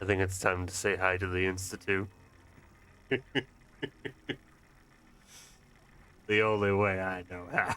I think it's time to say hi to the Institute. The only way I know how.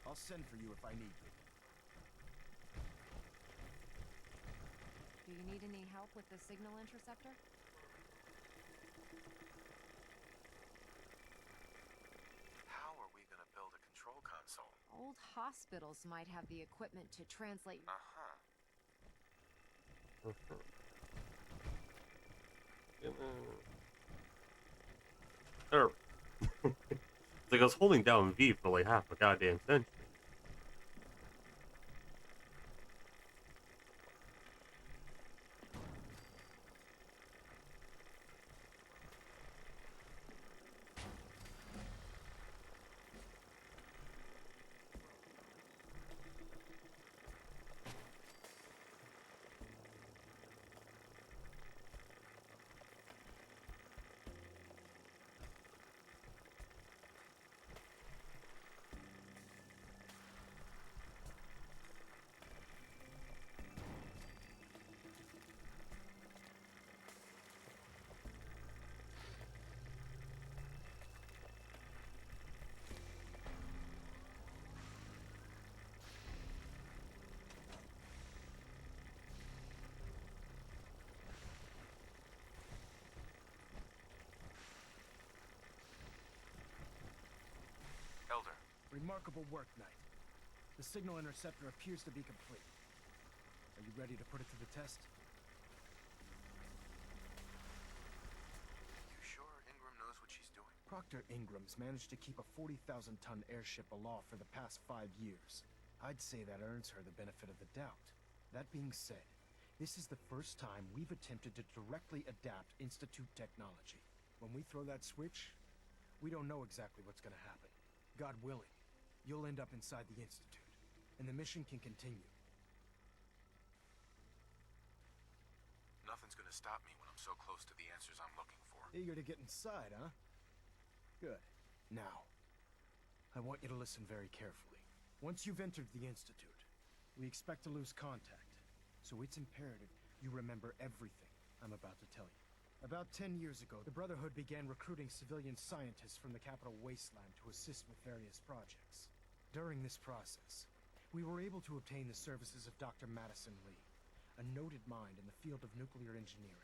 I'll send for you if I need you. Do you need any help with the signal interceptor? How are we gonna build a control console? Old hospitals might have the equipment to translate. Uh-huh. Sure. It's like I was holding down V for like half a goddamn century. Elder. Remarkable work, Knight. The signal interceptor appears to be complete. Are you ready to put it to the test? You sure Ingram knows what she's doing? Proctor Ingram's managed to keep a 40,000-ton airship aloft for the past 5 years. I'd say that earns her the benefit of the doubt. That being said, this is the first time we've attempted to directly adapt Institute technology. When we throw that switch, we don't know exactly what's gonna happen. God willing, you'll end up inside the Institute, and the mission can continue. Nothing's gonna stop me when I'm so close to the answers I'm looking for. Eager to get inside, huh? Good. Now, I want you to listen very carefully. Once you've entered the Institute, we expect to lose contact, so it's imperative you remember everything I'm about to tell you. About 10 years ago, the Brotherhood began recruiting civilian scientists from the capital wasteland to assist with various projects. During this process, we were able to obtain the services of Dr. Madison Lee, a noted mind in the field of nuclear engineering.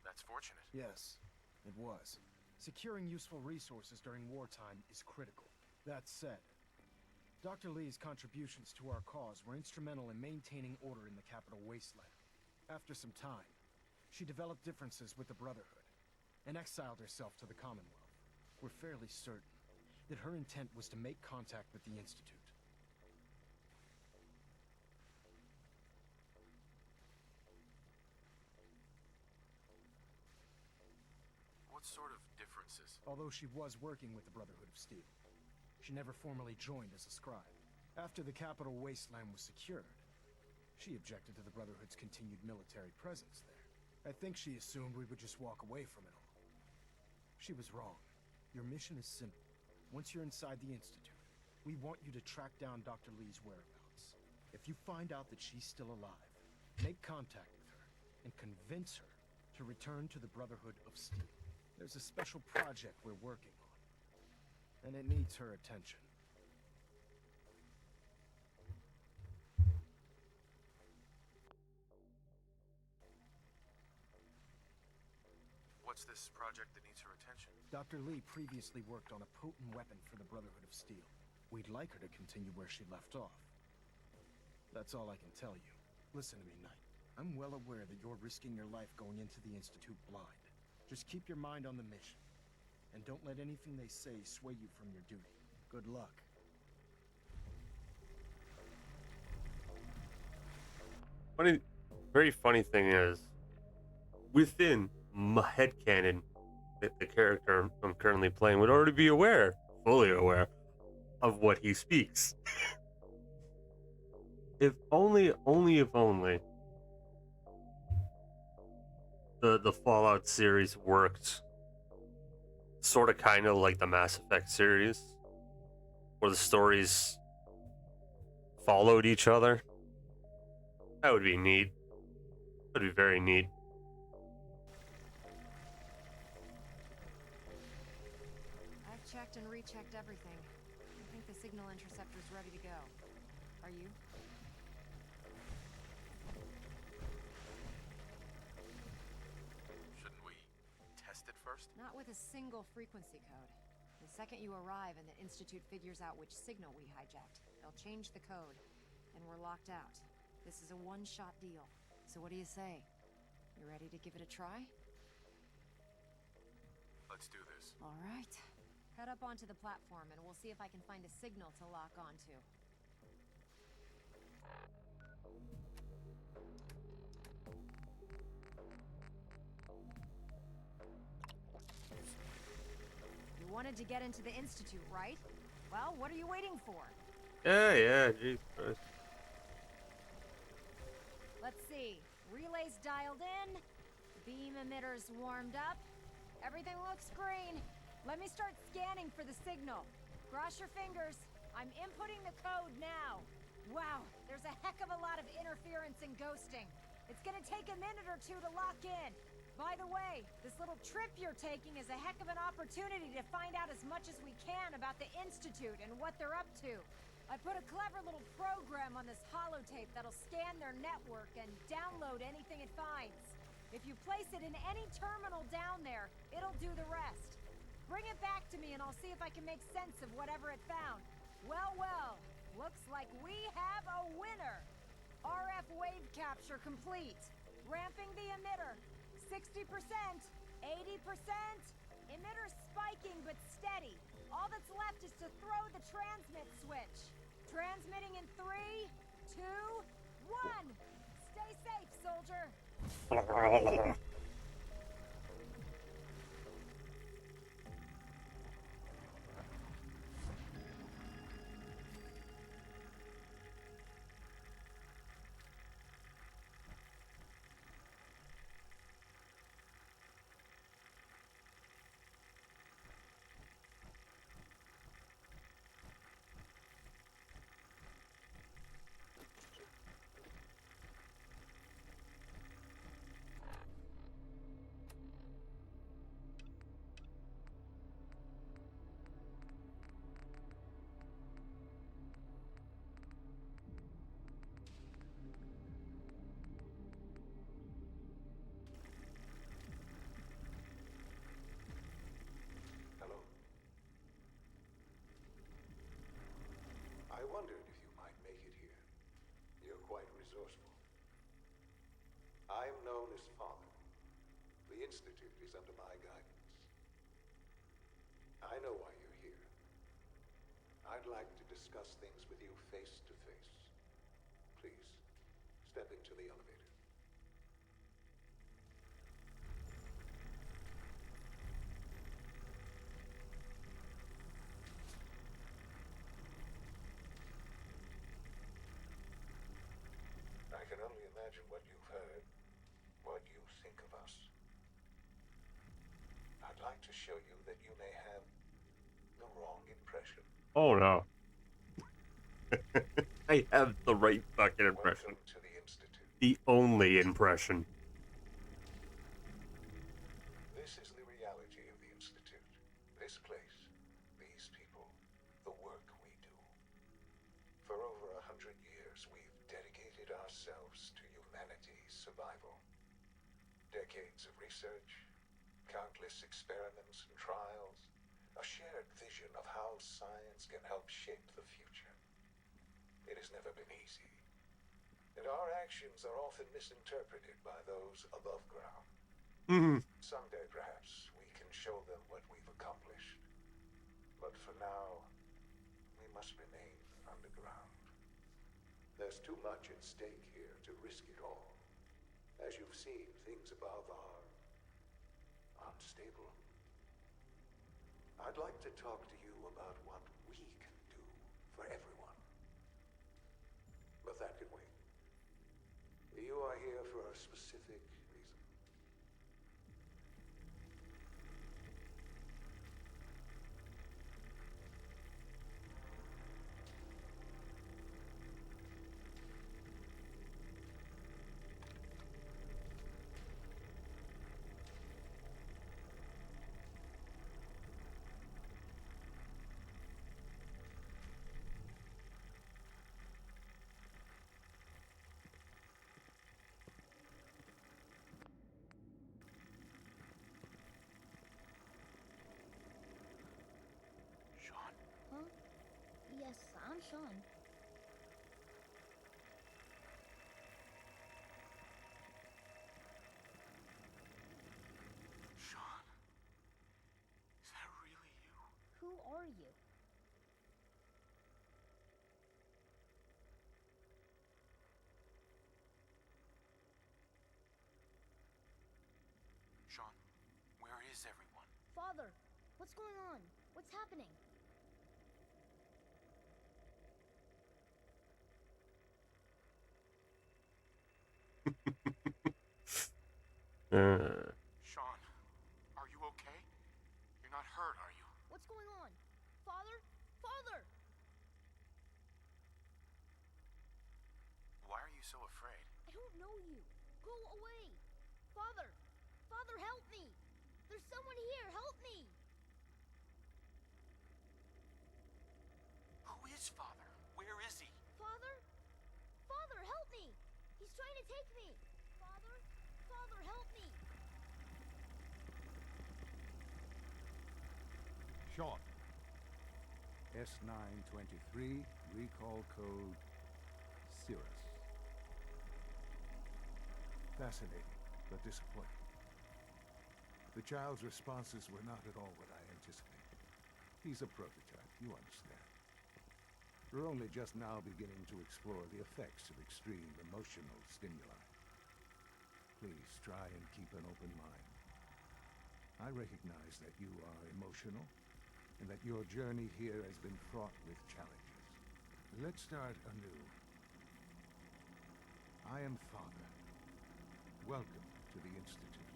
That's fortunate. Yes, it was. Securing useful resources during wartime is critical. That said, Dr. Lee's contributions to our cause were instrumental in maintaining order in the capital wasteland. After some time, she developed differences with the Brotherhood and exiled herself to the Commonwealth. We're fairly certain that her intent was to make contact with the Institute. What sort of differences? Although she was working with the Brotherhood of Steel, she never formally joined as a scribe. After the capital wasteland was secured, she objected to the Brotherhood's continued military presence there. I think she assumed we would just walk away from it all. She was wrong. Your mission is simple. Once you're inside the Institute, we want you to track down Dr. Lee's whereabouts. If you find out that she's still alive, make contact with her and convince her to return to the Brotherhood of Steel. There's a special project we're working on, and it needs her attention. What's this project that needs her attention? Dr. Lee previously worked on a potent weapon for the Brotherhood of Steel. We'd like her to continue where she left off. That's all I can tell you. Listen to me, Knight. I'm well aware that you're risking your life going into the Institute blind. Just keep your mind on the mission. And don't let anything they say sway you from your duty. Good luck. Very funny thing is, within my headcanon, that the character I'm currently playing would already be fully aware, of what he speaks. If only the Fallout series worked sort of kind of like the Mass Effect series, where the stories followed each other. That would be neat. That would be very neat. I've checked and rechecked everything. I think the signal interceptor's ready to go. Are you? Shouldn't we test it first? Not with a single frequency code. The second you arrive and the Institute figures out which signal we hijacked, they'll change the code, and we're locked out. This is a one-shot deal. So what do you say? You ready to give it a try? Let's do this. All right. Head up onto the platform and we'll see if I can find a signal to lock onto. You wanted to get into the Institute, right? Well, what are you waiting for? Yeah, jeez Christ. Let's see. Relays dialed in. Beam emitters warmed up. Everything looks green. Let me start scanning for the signal. Cross your fingers. I'm inputting the code now. Wow, there's a heck of a lot of interference and ghosting. It's gonna take a minute or two to lock in. By the way, this little trip you're taking is a heck of an opportunity to find out as much as we can about the Institute and what they're up to. I put a clever little program on this holotape that'll scan their network and download anything it finds. If you place it in any terminal down there, it'll do the rest. Bring it back to me and I'll see if I can make sense of whatever it found. Well, looks like we have a winner. RF wave capture complete. Ramping the emitter. 60%, 80%. Emitter spiking but steady. All that's left is to throw the transmit switch. Transmitting in 3, 2, 1. Stay safe, soldier. Hello. I wondered if you might make it here. You're quite resourceful. I'm known as Father. The Institute is under my guidance. I know why you're here. I'd like to discuss things with you face to face. Please, step into the elevator. I can only imagine what you've heard, what you think of us. I'd like to show you that you may have the wrong impression. Oh no. I have the right fucking impression. Welcome to the Institute. The only impression. This is the reality of the Institute. This place, these people, the work we do. For over 100 years, we've dedicated ourselves to humanity's survival. Decades of research, countless experiments and trials, a shared vision of how science can help shape the future. It has never been easy. And our actions are often misinterpreted by those above ground. Mm-hmm. Someday, perhaps, we can show them what we've accomplished. But for now, we must remain underground. There's too much at stake here to risk it all. As you've seen, things above are unstable. I'd like to talk to you about what we can do for everyone. But that can wait. You are here for a specific reason. Sean? Huh? Yes, I'm Sean. Sean? Is that really you? Who are you? Sean, where is everyone? Father, what's going on? What's happening? Sean, are you okay? You're not hurt, are you? What's going on? Father? Father! Why are you so afraid? I don't know you. Go away. Father! Father, help me! There's someone here. Help me! Who is Father? Where is he? Father? Father, help me! He's trying to take me! Father? Father, help me! Sean. S923, recall code Cirrus. Fascinating, but disappointing. The child's responses were not at all what I anticipated. He's a prototype, you understand. We're only just now beginning to explore the effects of extreme emotional stimuli. Please try and keep an open mind. I recognize that you are emotional, and that your journey here has been fraught with challenges. Let's start anew. I am Father. Welcome to the Institute.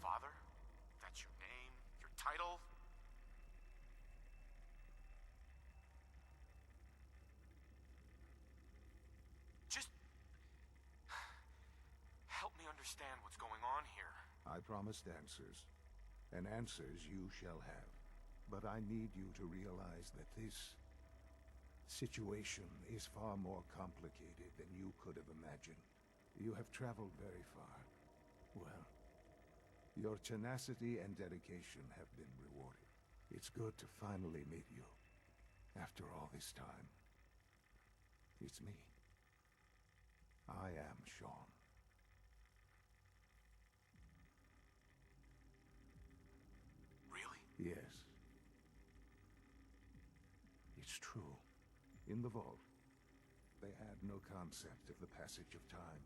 Father? That's your name? Your title? Just... help me understand what's going on here. I promised answers, and answers you shall have. But I need you to realize that this situation is far more complicated than you could have imagined. You have traveled very far. Well, your tenacity and dedication have been rewarded. It's good to finally meet you. After all this time. It's me. I am Sean. Really? Yes. It's true. In the vault, they had no concept of the passage of time.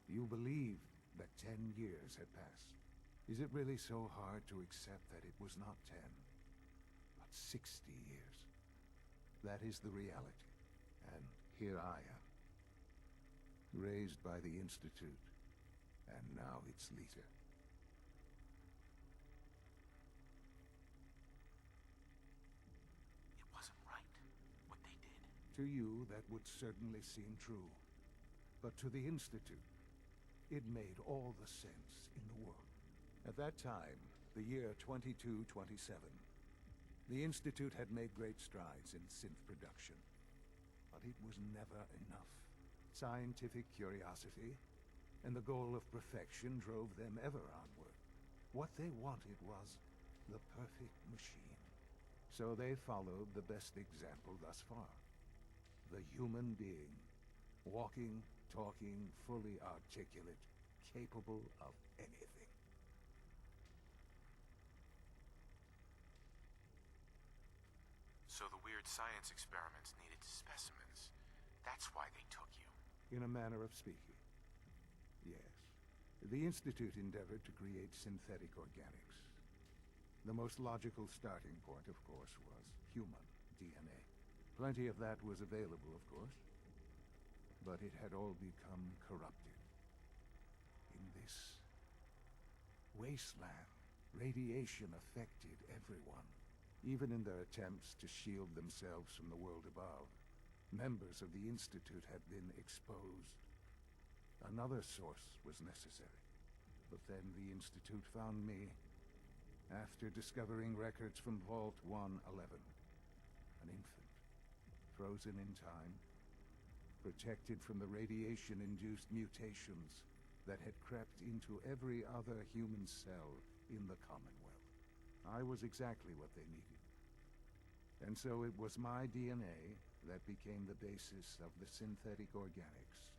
You believed that 10 years had passed. Is it really so hard to accept that it was not 10, but 60 years? That is the reality. And here I am. Raised by the Institute, and now its leader. It wasn't right, what they did. To you, that would certainly seem true. But to the Institute, it made all the sense in the world. At that time, the year 2227, the Institute had made great strides in synth production. But it was never enough. Scientific curiosity and the goal of perfection drove them ever onward. What they wanted was the perfect machine. So they followed the best example thus far. The human being. Walking, talking, fully articulate, capable of anything. So the weird science experiments needed specimens. That's why they took you. In a manner of speaking. Yes. The Institute endeavored to create synthetic organics. The most logical starting point, of course, was human DNA. Plenty of that was available, of course. But it had all become corrupted. In this wasteland, radiation affected everyone, even in their attempts to shield themselves from the world above. Members of the Institute had been exposed. Another source was necessary. But then the Institute found me after discovering records from Vault 111. An infant, frozen in time, protected from the radiation-induced mutations that had crept into every other human cell in the Commonwealth. I was exactly what they needed. And so it was my DNA that became the basis of the synthetic organics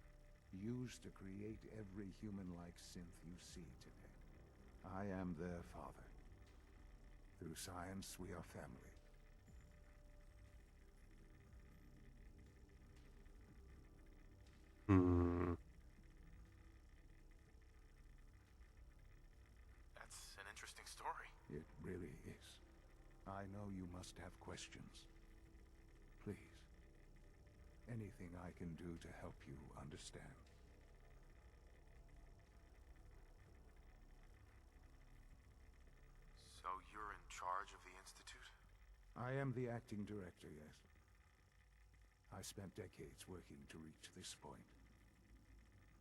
used to create every human-like synth you see today. I am their father. Through science, we are family. That's an interesting story. It really is. I know you must have questions. Please. Anything I can do to help you understand. So you're in charge of the Institute? I am the acting director, yes. I spent decades working to reach this point.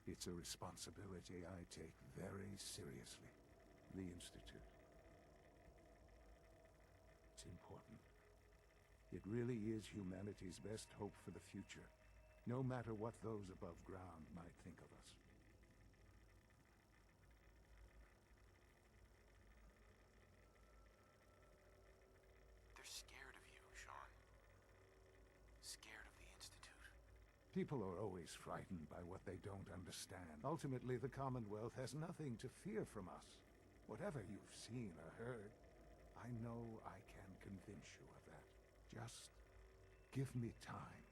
It's a responsibility I take very seriously. The Institute. It's important. It really is humanity's best hope for the future, no matter what those above ground might think of us. They're scared of you, Sean. Scared of the Institute. People are always frightened by what they don't understand. Ultimately, the Commonwealth has nothing to fear from us. Whatever you've seen or heard, I know I can convince you of that. Just give me time.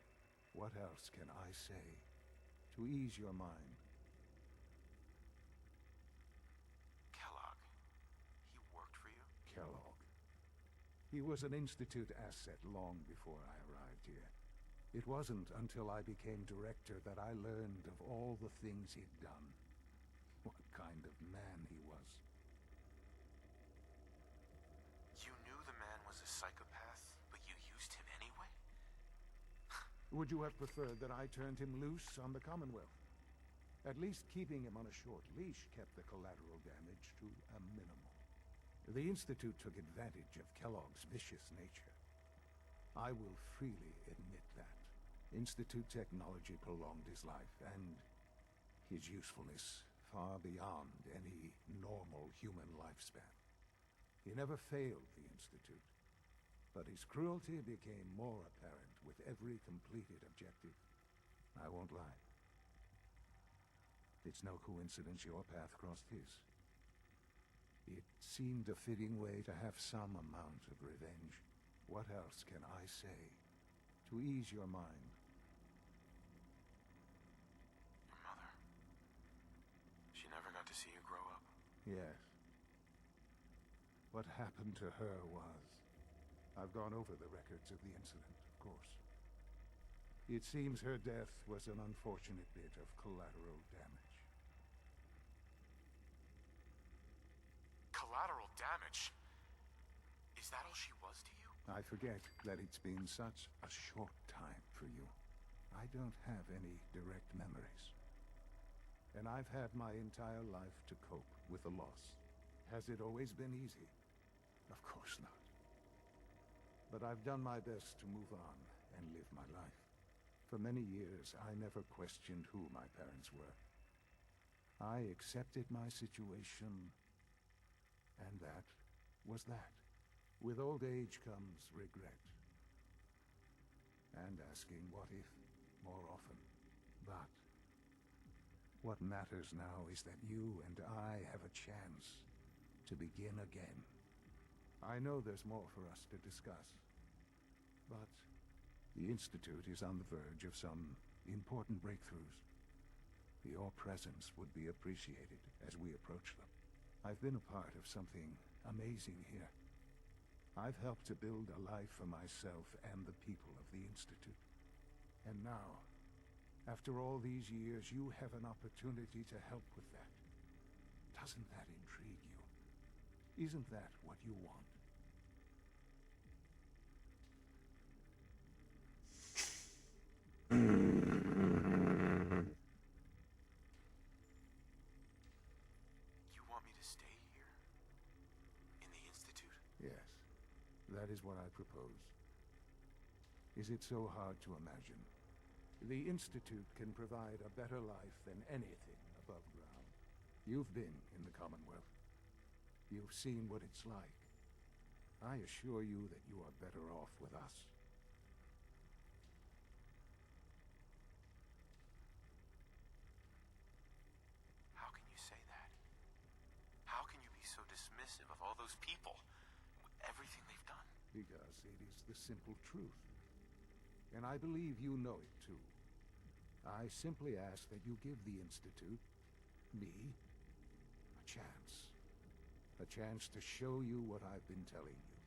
What else can I say to ease your mind? Kellogg. He worked for you? Kellogg. He was an Institute asset long before I arrived here. It wasn't until I became director that I learned of all the things he'd done. What kind of man he was. You knew the man was a psychopath, but you used him anyway? Would you have preferred that I turned him loose on the Commonwealth? At least keeping him on a short leash kept the collateral damage to a minimum. The Institute took advantage of Kellogg's vicious nature. I will freely admit that. Institute technology prolonged his life, and his usefulness far beyond any normal human lifespan. He never failed the Institute, but his cruelty became more apparent with every completed objective. I won't lie. It's no coincidence your path crossed his. It seemed a fitting way to have some amount of revenge. What else can I say to ease your mind? Your mother. She never got to see you grow up? Yes. What happened to her was... I've gone over the records of the incident, of course. It seems her death was an unfortunate bit of collateral damage. Collateral damage? Is that all she was to you? I forget that it's been such a short time for you. I don't have any direct memories. And I've had my entire life to cope with the loss. Has it always been easy? Of course not. But I've done my best to move on and live my life. For many years, I never questioned who my parents were. I accepted my situation was that. With old age comes regret. And asking what if more often. But what matters now is that you and I have a chance to begin again. I know there's more for us to discuss, but the Institute is on the verge of some important breakthroughs. Your presence would be appreciated as we approach them. I've been a part of something amazing here. I've helped to build a life for myself and the people of the Institute. And now, after all these years, you have an opportunity to help with that. Doesn't that intrigue you? Isn't that what you want? You want me to stay here? In the Institute? Yes, that is what I propose. Is it so hard to imagine? The Institute can provide a better life than anything above ground. You've been in the Commonwealth. You've seen what it's like. I assure you that you are better off with us. How can you say that? How can you be so dismissive of all those people? Everything they've done? Because it is the simple truth. And I believe you know it too. I simply ask that you give the Institute, me, a chance. A chance to show you what I've been telling you.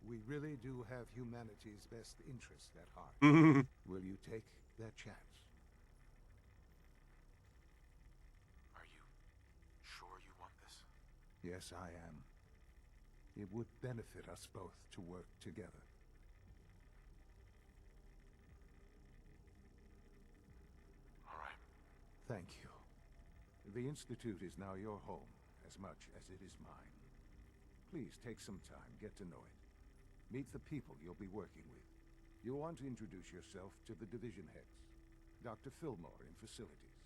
We really do have humanity's best interest at heart. Will you take that chance? Are you sure you want this? Yes, I am. It would benefit us both to work together. All right. Thank you. The Institute is now your home, as much as it is mine. Please take some time, get to know it. Meet the people you'll be working with. You'll want to introduce yourself to the division heads. Dr. Fillmore in Facilities,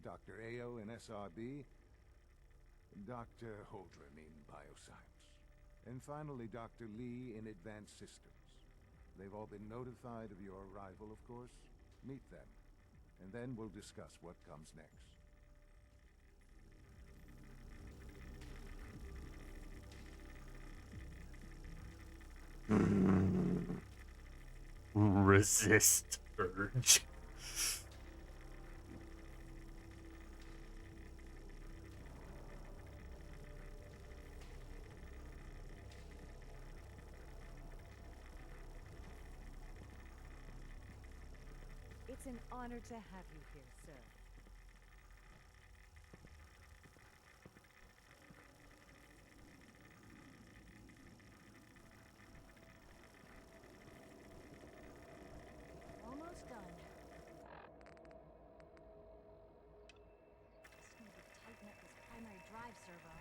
Dr. Ayo in SRB, Dr. Holdren in Bioscience, and finally Dr. Lee in Advanced Systems. They've all been notified of your arrival, of course. Meet them, and then we'll discuss what comes next. Resist urge. It's an honor to have you here, sir. Almost done. Just need to tighten up this primary drive servo.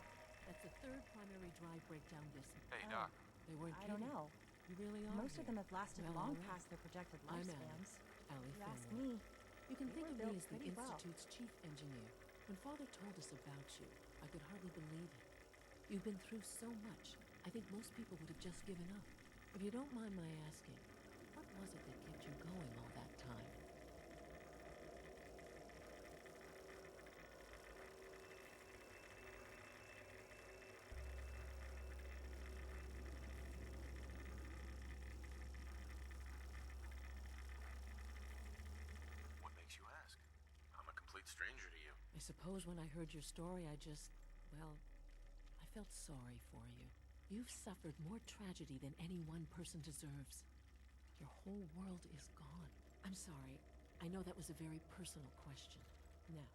That's the third primary drive breakdown this month. Hey, Oh. Doc. They weren't I don't kidding. know. You really are. Most of here. them have lasted Well, long all right. past their projected I'm lifespans. Allie If you ask Fillmore. me, You can They think were of me built as the pretty well. Institute's chief engineer. When Father told us about you, I could hardly believe it. You've been through so much, I think most people would have just given up. If you don't mind my asking, what was it that kept you going all that time? What makes you ask? I'm a complete stranger to you. I suppose when I heard your story, I felt sorry for you. You've suffered more tragedy than any one person deserves. Your whole world is gone. I'm sorry. I know that was a very personal question. Now,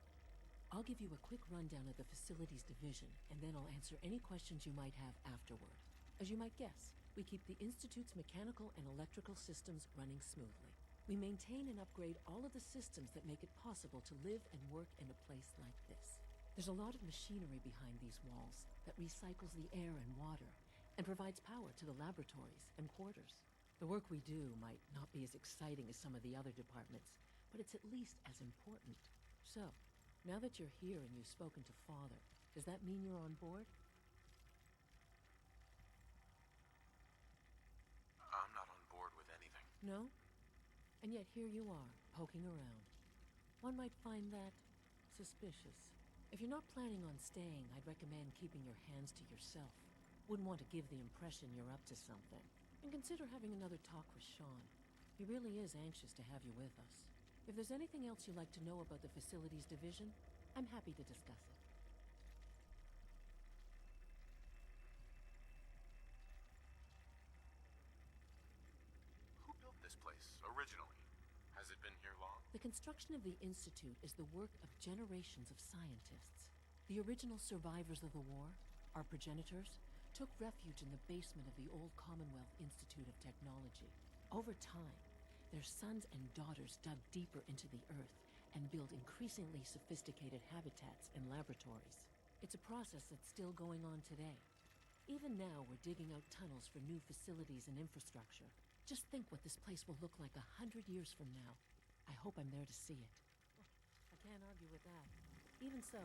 I'll give you a quick rundown of the Facilities Division, and then I'll answer any questions you might have afterward. As you might guess, we keep the Institute's mechanical and electrical systems running smoothly. We maintain and upgrade all of the systems that make it possible to live and work in a place like this. There's a lot of machinery behind these walls that recycles the air and water and provides power to the laboratories and quarters. The work we do might not be as exciting as some of the other departments, but it's at least as important. So, now that you're here and you've spoken to Father, does that mean you're on board? No? And yet here you are, poking around. One might find that suspicious. If you're not planning on staying, I'd recommend keeping your hands to yourself. Wouldn't want to give the impression you're up to something. And consider having another talk with Sean. He really is anxious to have you with us. If there's anything else you'd like to know about the Facilities Division, I'm happy to discuss it. Who built this place, originally? Has it been here long? The construction of the Institute is the work of generations of scientists. The original survivors of the war, our progenitors, took refuge in the basement of the old Commonwealth Institute of Technology. Over time, their sons and daughters dug deeper into the earth and built increasingly sophisticated habitats and laboratories. It's a process that's still going on today. Even now, we're digging out tunnels for new facilities and infrastructure. Just think what this place will look like 100 years from now. I hope I'm there to see it. I can't argue with that. Even so,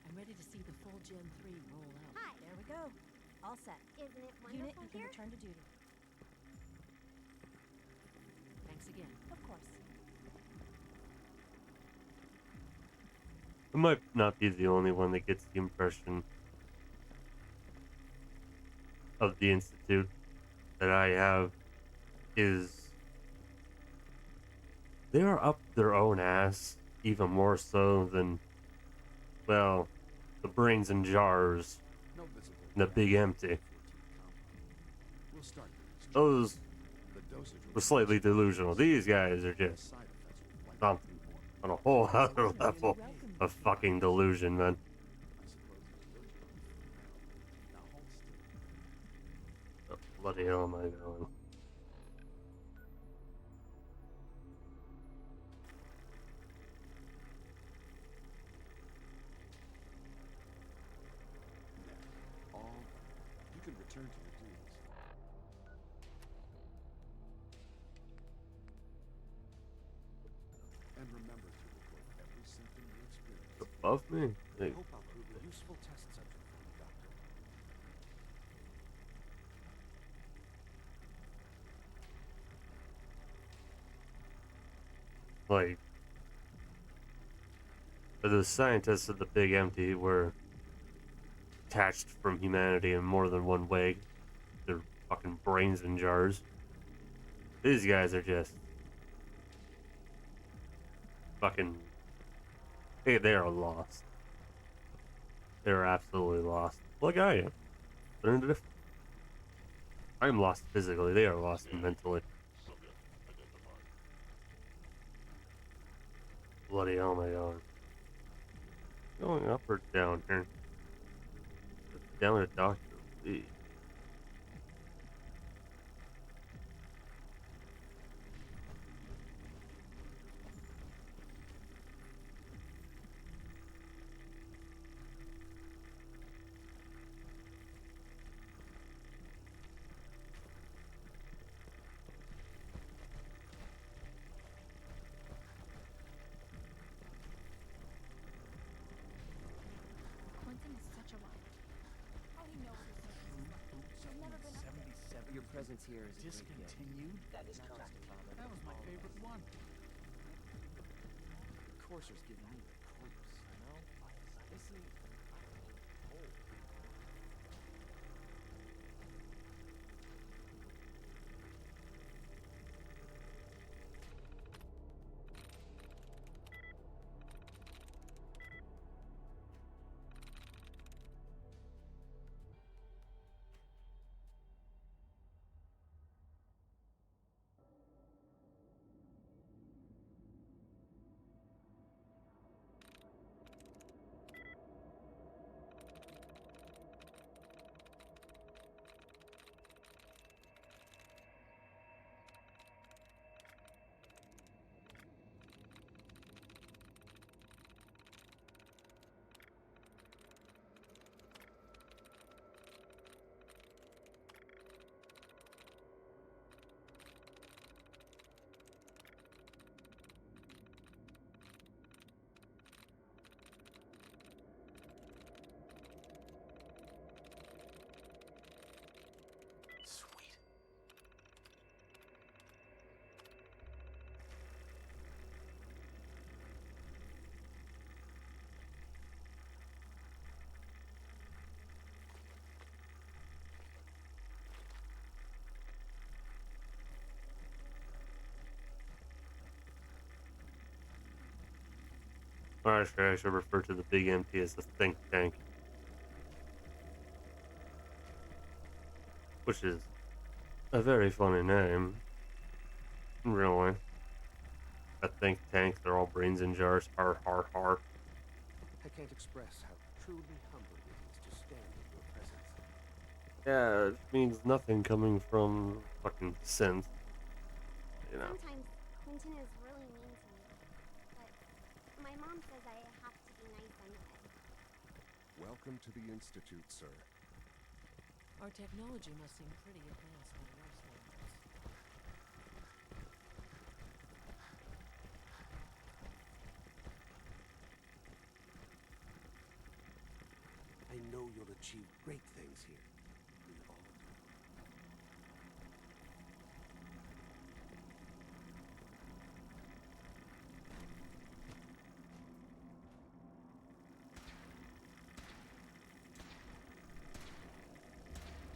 I'm ready to see the full Gen 3 roll out. Hi. There we go. All set. Isn't it Unit, wonderful you can here? return to duty. Thanks again. Of course. I might not be the only one that gets the impression of the Institute that I have is they are up their own ass even more so than, well, the brains in jars, No visible. and the big empty. We'll start with this. Those The dosage will were slightly delusional. These guys are be just side effects will likely something be more. on a whole other level of fucking delusion, man. I suppose it's really good. Now hold still. Oh, bloody hell am I going? There. All done. You can return to your duties. And remember to report every symptom you experience. Above me? Hey, Hope I'll prove a useful test subject for you, Doctor. like, the scientists of the Big Empty were detached from humanity in more than one way. Their fucking brains in jars. These guys are just fucking. Hey, they are lost. They're absolutely lost. Like I am. But in a diff- I'm lost physically. They are lost mentally. Bloody hell, my god. Going up or down here? Down to Dr. Lee. Quentin is such a liar. How he knows his circus is like. He's never been up there. 77. Your presence here is a great gift. Discontinued? That is correct. That was my favorite one. Courser's giving me the creeps, you know? They seem old. Actually, I should refer to the Big Empty as the think tank. Which is a very funny name. Really. A think tank, they're all brains in jars. Har har har. I can't express how truly humbling it is to stand in your presence. Yeah, it means nothing coming from fucking synth. You know. Sometimes Quentin is really mean to me, but my mom says I have to be nice anyway. Welcome to the Institute, sir. Our technology must seem pretty advanced by your standards. I know you'll achieve great things here. We all do.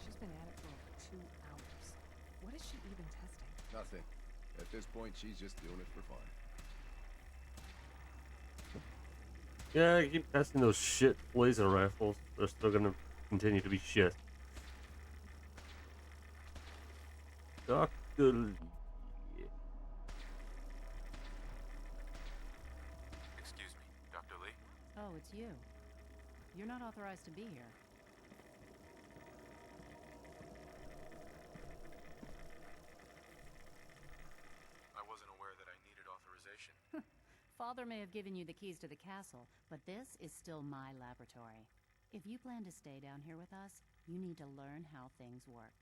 She's been at it for over 2 hours. What is she even testing? Nothing. At this point, she's just doing it for fun. Yeah, I keep testing those shit laser rifles. They're still gonna continue to be shit. Dr. Lee. Excuse me, Dr. Lee? Oh, it's you. You're not authorized to be here. I wasn't aware that I needed authorization. Father may have given you the keys to the castle, but this is still my laboratory. If you plan to stay down here with us, you need to learn how things work.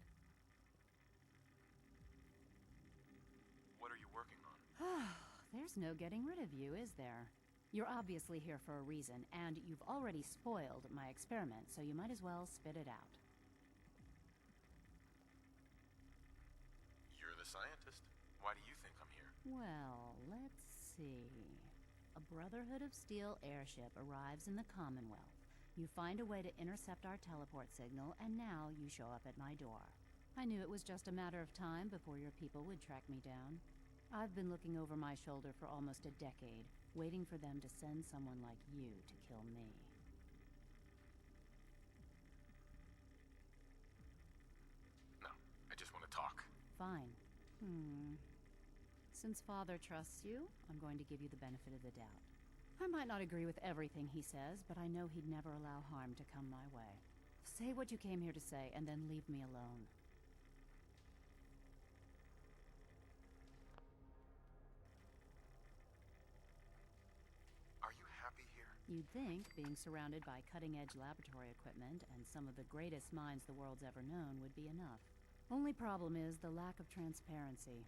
What are you working on? There's no getting rid of you, is there? You're obviously here for a reason, and you've already spoiled my experiment, so you might as well spit it out. You're the scientist. Why do you think I'm here? Well, let's see. A Brotherhood of Steel airship arrives in the Commonwealth. You find a way to intercept our teleport signal, and now you show up at my door. I knew it was just a matter of time before your people would track me down. I've been looking over my shoulder for almost a decade, waiting for them to send someone like you to kill me. No, I just want to talk. Fine. Since Father trusts you, I'm going to give you the benefit of the doubt. I might not agree with everything he says, but I know he'd never allow harm to come my way. Say what you came here to say, and then leave me alone. Are you happy here? You'd think being surrounded by cutting-edge laboratory equipment and some of the greatest minds the world's ever known would be enough. Only problem is the lack of transparency.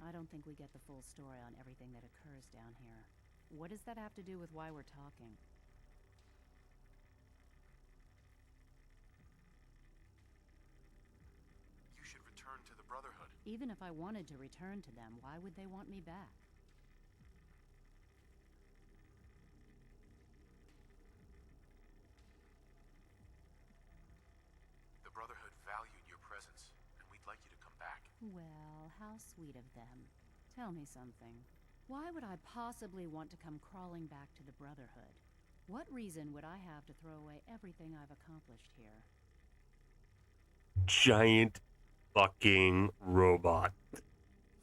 I don't think we get the full story on everything that occurs down here. What does that have to do with why we're talking? You should return to the Brotherhood. Even if I wanted to return to them, why would they want me back? The Brotherhood valued your presence, and we'd like you to come back. Well, how sweet of them. Tell me something. Why would I possibly want to come crawling back to the Brotherhood? What reason would I have to throw away everything I've accomplished here? Giant fucking robot.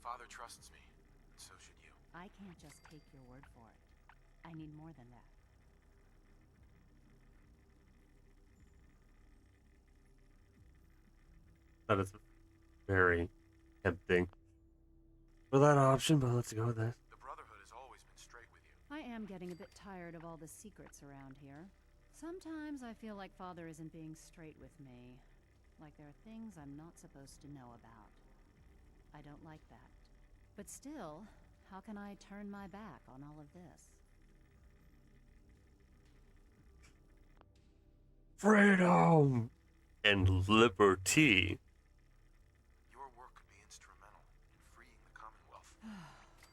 Father trusts me, and so should you. I can't just take your word for it. I need more than that. That is very tempting for that option, but let's go with this. The Brotherhood has always been straight with you. I am getting a bit tired of all the secrets around here. Sometimes I feel like Father isn't being straight with me. Like there are things I'm not supposed to know about. I don't like that. But still, how can I turn my back on all of this? Freedom and liberty. Your work could be instrumental in freeing the Commonwealth.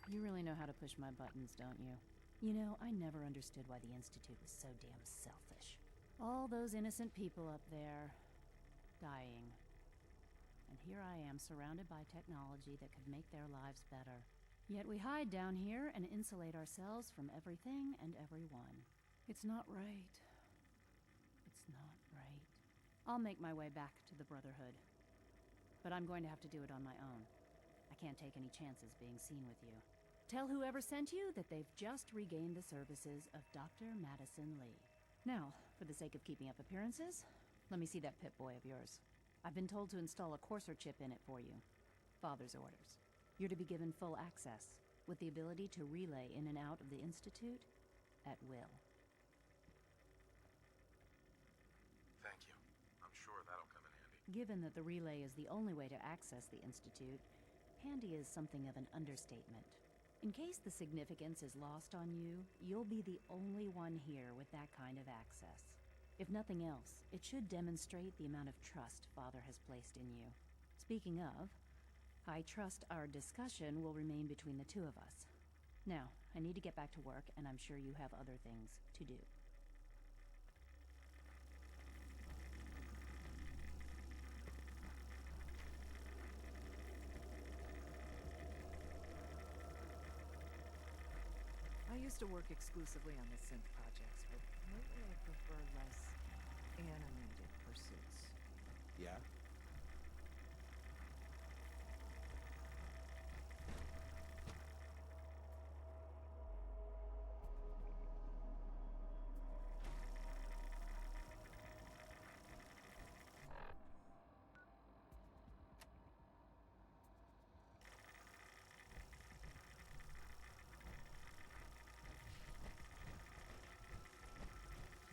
You really know how to push my buttons, don't you? You know, I never understood why the Institute was so damn selfish. All those innocent people up there, dying. And here I am surrounded by technology that could make their lives better. Yet we hide down here and insulate ourselves from everything and everyone. It's not right. It's not right. I'll make my way back to the Brotherhood. But I'm going to have to do it on my own. I can't take any chances being seen with you. Tell whoever sent you that they've just regained the services of Dr. Madison Lee. Now, for the sake of keeping up appearances, let me see that Pip-Boy of yours. I've been told to install a courser chip in it for you. Father's orders. You're to be given full access, with the ability to relay in and out of the Institute at will. Thank you. I'm sure that'll come in handy. Given that the relay is the only way to access the Institute, handy is something of an understatement. In case the significance is lost on you, you'll be the only one here with that kind of access. If nothing else, it should demonstrate the amount of trust Father has placed in you. Speaking of, I trust our discussion will remain between the two of us. Now, I need to get back to work, and I'm sure you have other things to do. I used to work exclusively on the synth projects, but lately I prefer less animated pursuits. Yeah?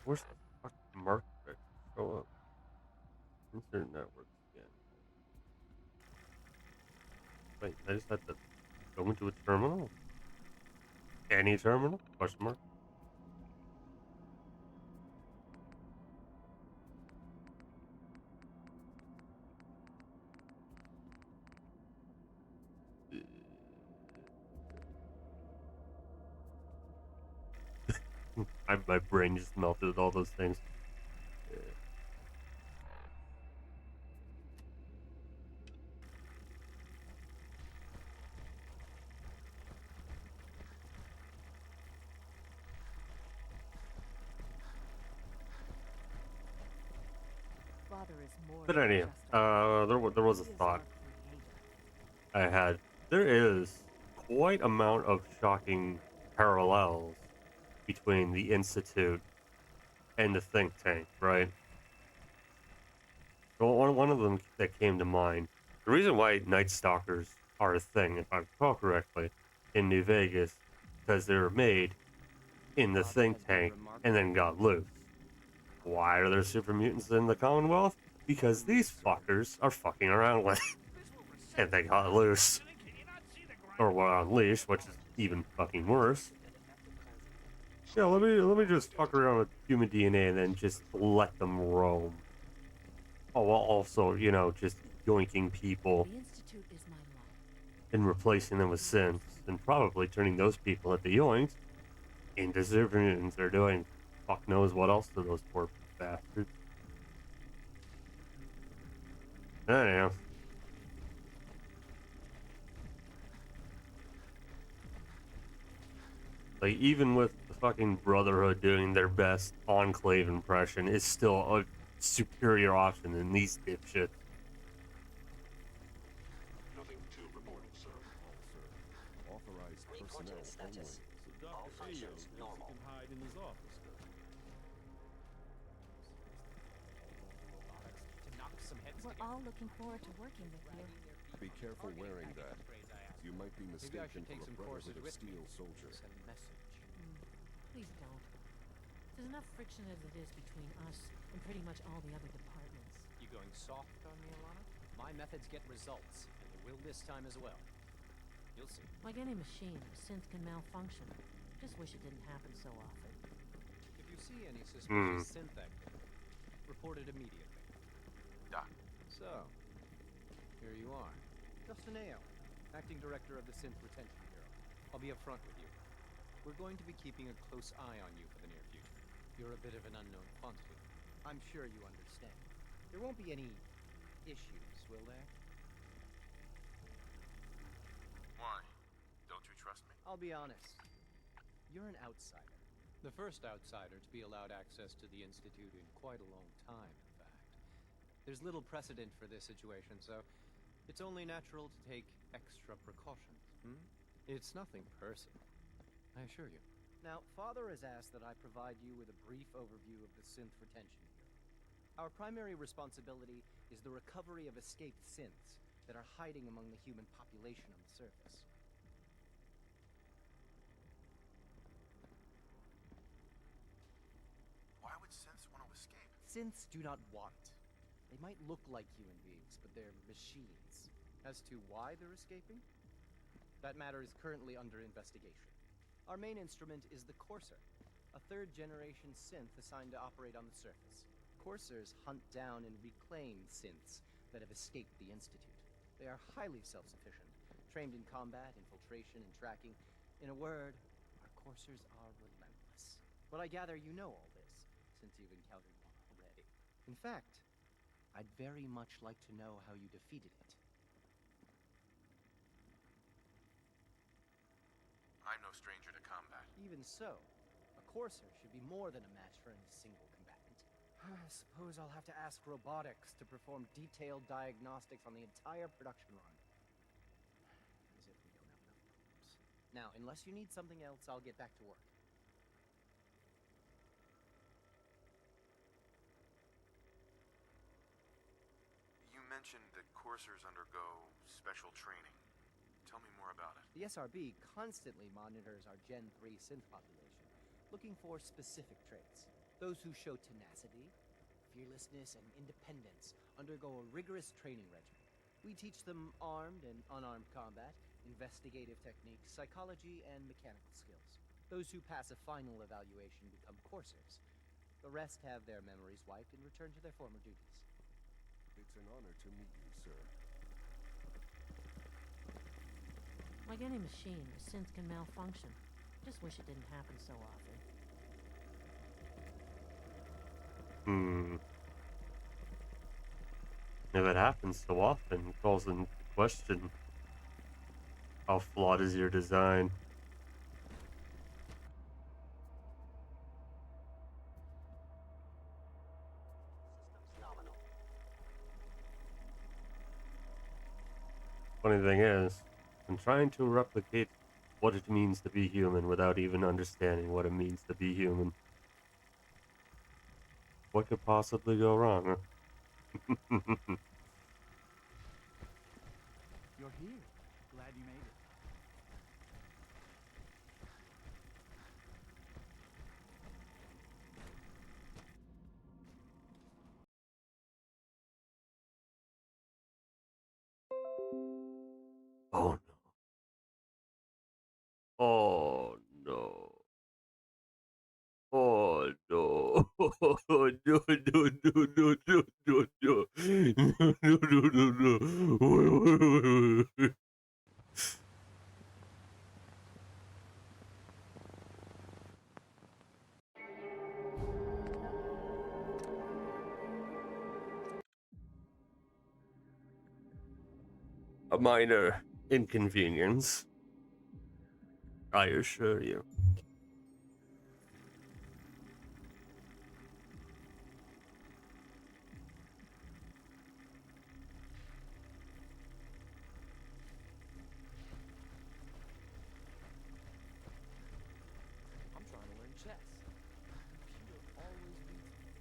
Where's the fucking mark that show up? Insert networks again. Wait, I just had to go into a terminal? Any terminal? Question mark. My brain just melted at all those things. Father is more But than anyhow, just a there was a He is thought our creator. I had. There is quite amount of shocking parallels between the Institute and the think tank, right? Well, one of them that came to mind, the reason why Night Stalkers are a thing, if I recall correctly, in New Vegas, because they were made in the think tank and then got loose. Why are there super mutants in the Commonwealth? Because these fuckers are fucking around with it. And they got loose. Or were on leash, which is even fucking worse. Yeah, let me just fuck around with human DNA and then just let them roam. Oh, while also, you know, just yoinking people The Institute is my life. and replacing them with synths, and probably turning those people that they yoinked into super mutants. They're doing fuck knows what else to those poor bastards. Anyhow. Like, even with the fucking Brotherhood doing their best Enclave impression, it's still a superior option than these dipshits. Nothing to report, sir. Authorized personnel only. So Dr. Ayo thinks he can hide in his office. We're all looking forward to working with you. Be careful wearing that. You might be mistaken for a Brotherhood of Steel soldier. Please don't. There's enough friction as it is between us and pretty much all the other departments. You going soft on me, Alana? My methods get results, and they will this time as well. You'll see. Like any machine, a synth can malfunction. Just wish it didn't happen so often. If you see any suspicious synth activity, report it immediately. Doc. So, here you are. Justin Ayo, Acting Director of the Synth Retention Bureau. I'll be upfront with you. We're going to be keeping a close eye on you for the near future. You're a bit of an unknown quantity. I'm sure you understand. There won't be any issues, will there? Why? Don't you I'll be honest. You're an outsider. The first outsider to be allowed access to the Institute in quite a long time, in fact. There's little precedent for this situation, so it's only natural to take extra precautions. It's nothing personal, I assure you. Now, Father has asked that I provide you with a brief overview of the Synth Retention Bureau. Our primary responsibility is the recovery of escaped synths that are hiding among the human population on the surface. Why would synths want to escape? Synths do not want. They might look like human beings, but they're machines. As to why they're escaping? That matter is currently under investigation. Our main instrument is the Courser, a third-generation synth assigned to operate on the surface. Coursers hunt down and reclaim synths that have escaped the Institute. They are highly self-sufficient, trained in combat, infiltration, and tracking. In a word, our Coursers are relentless. But I gather you know all this, since you've encountered one already. In fact, I'd very much like to know how you defeated it. I'm no stranger to combat. Even so, a Courser should be more than a match for any single combatant. I suppose I'll have to ask robotics to perform detailed diagnostics on the entire production run. As if we don't have enough problems. Now, unless you need something else, I'll get back to work. You mentioned that coursers undergo special training. Tell me more about it. The SRB constantly monitors our Gen 3 synth population, looking for specific traits. Those who show tenacity, fearlessness, and independence undergo a rigorous training regimen. We teach them armed and unarmed combat, investigative techniques, psychology, and mechanical skills. Those who pass a final evaluation become coursers. The rest have their memories wiped and return to their former duties. It's an honor to meet you, sir. Like any machine, a synth can malfunction. Just wish it didn't happen so often. If it happens so often, it calls into question how flawed is your design. Funny thing is, I'm trying to replicate what it means to be human without even understanding what it means to be human. What could possibly go wrong, huh? You're here. Glad you made it. Oh no. Oh no. Oh no. Oh no, no, no, no, no, no, no. No, no, no, no, no. Wait, wait. A minor inconvenience, I assure you. I'm trying to learn chess. Computer always beats me.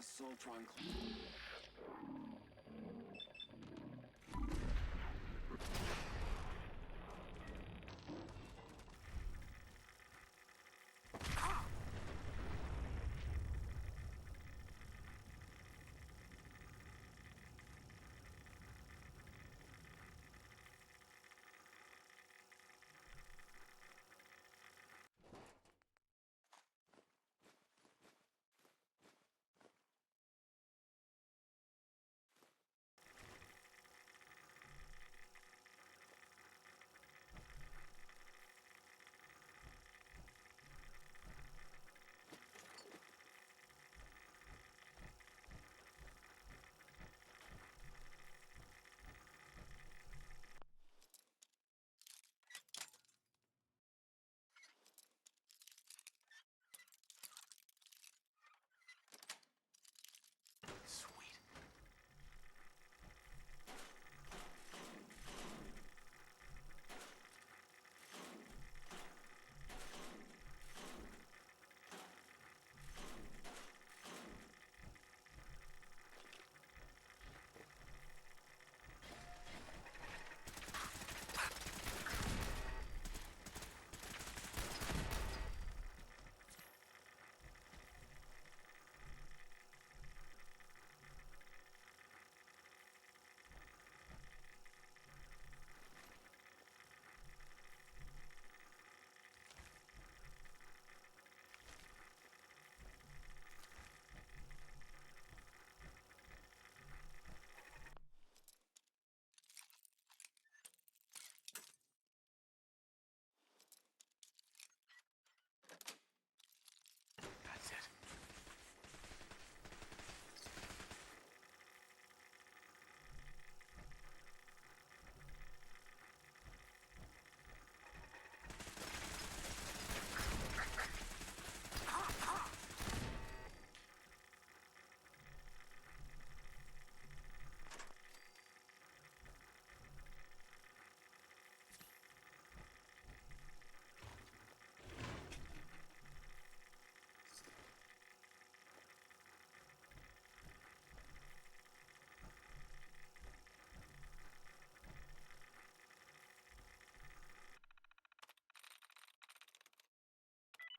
Soltron.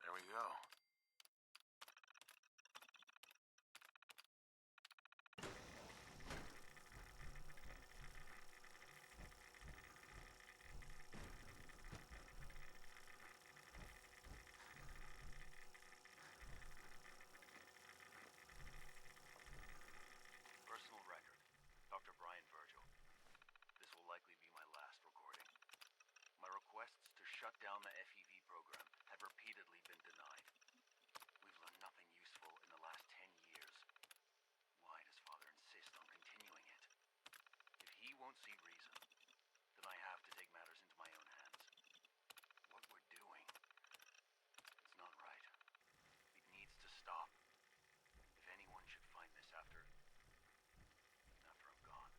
There we go. Personal record. Dr. Brian Virgil. This will likely be my last recording. My requests to shut down the FEV program have repeatedly been denied. We've learned nothing useful in the last 10 years. Why does Father insist on continuing it? If he won't see reason, then I have to take matters into my own hands. What we're doing, it's not right. It needs to stop. If anyone should find this after I'm gone,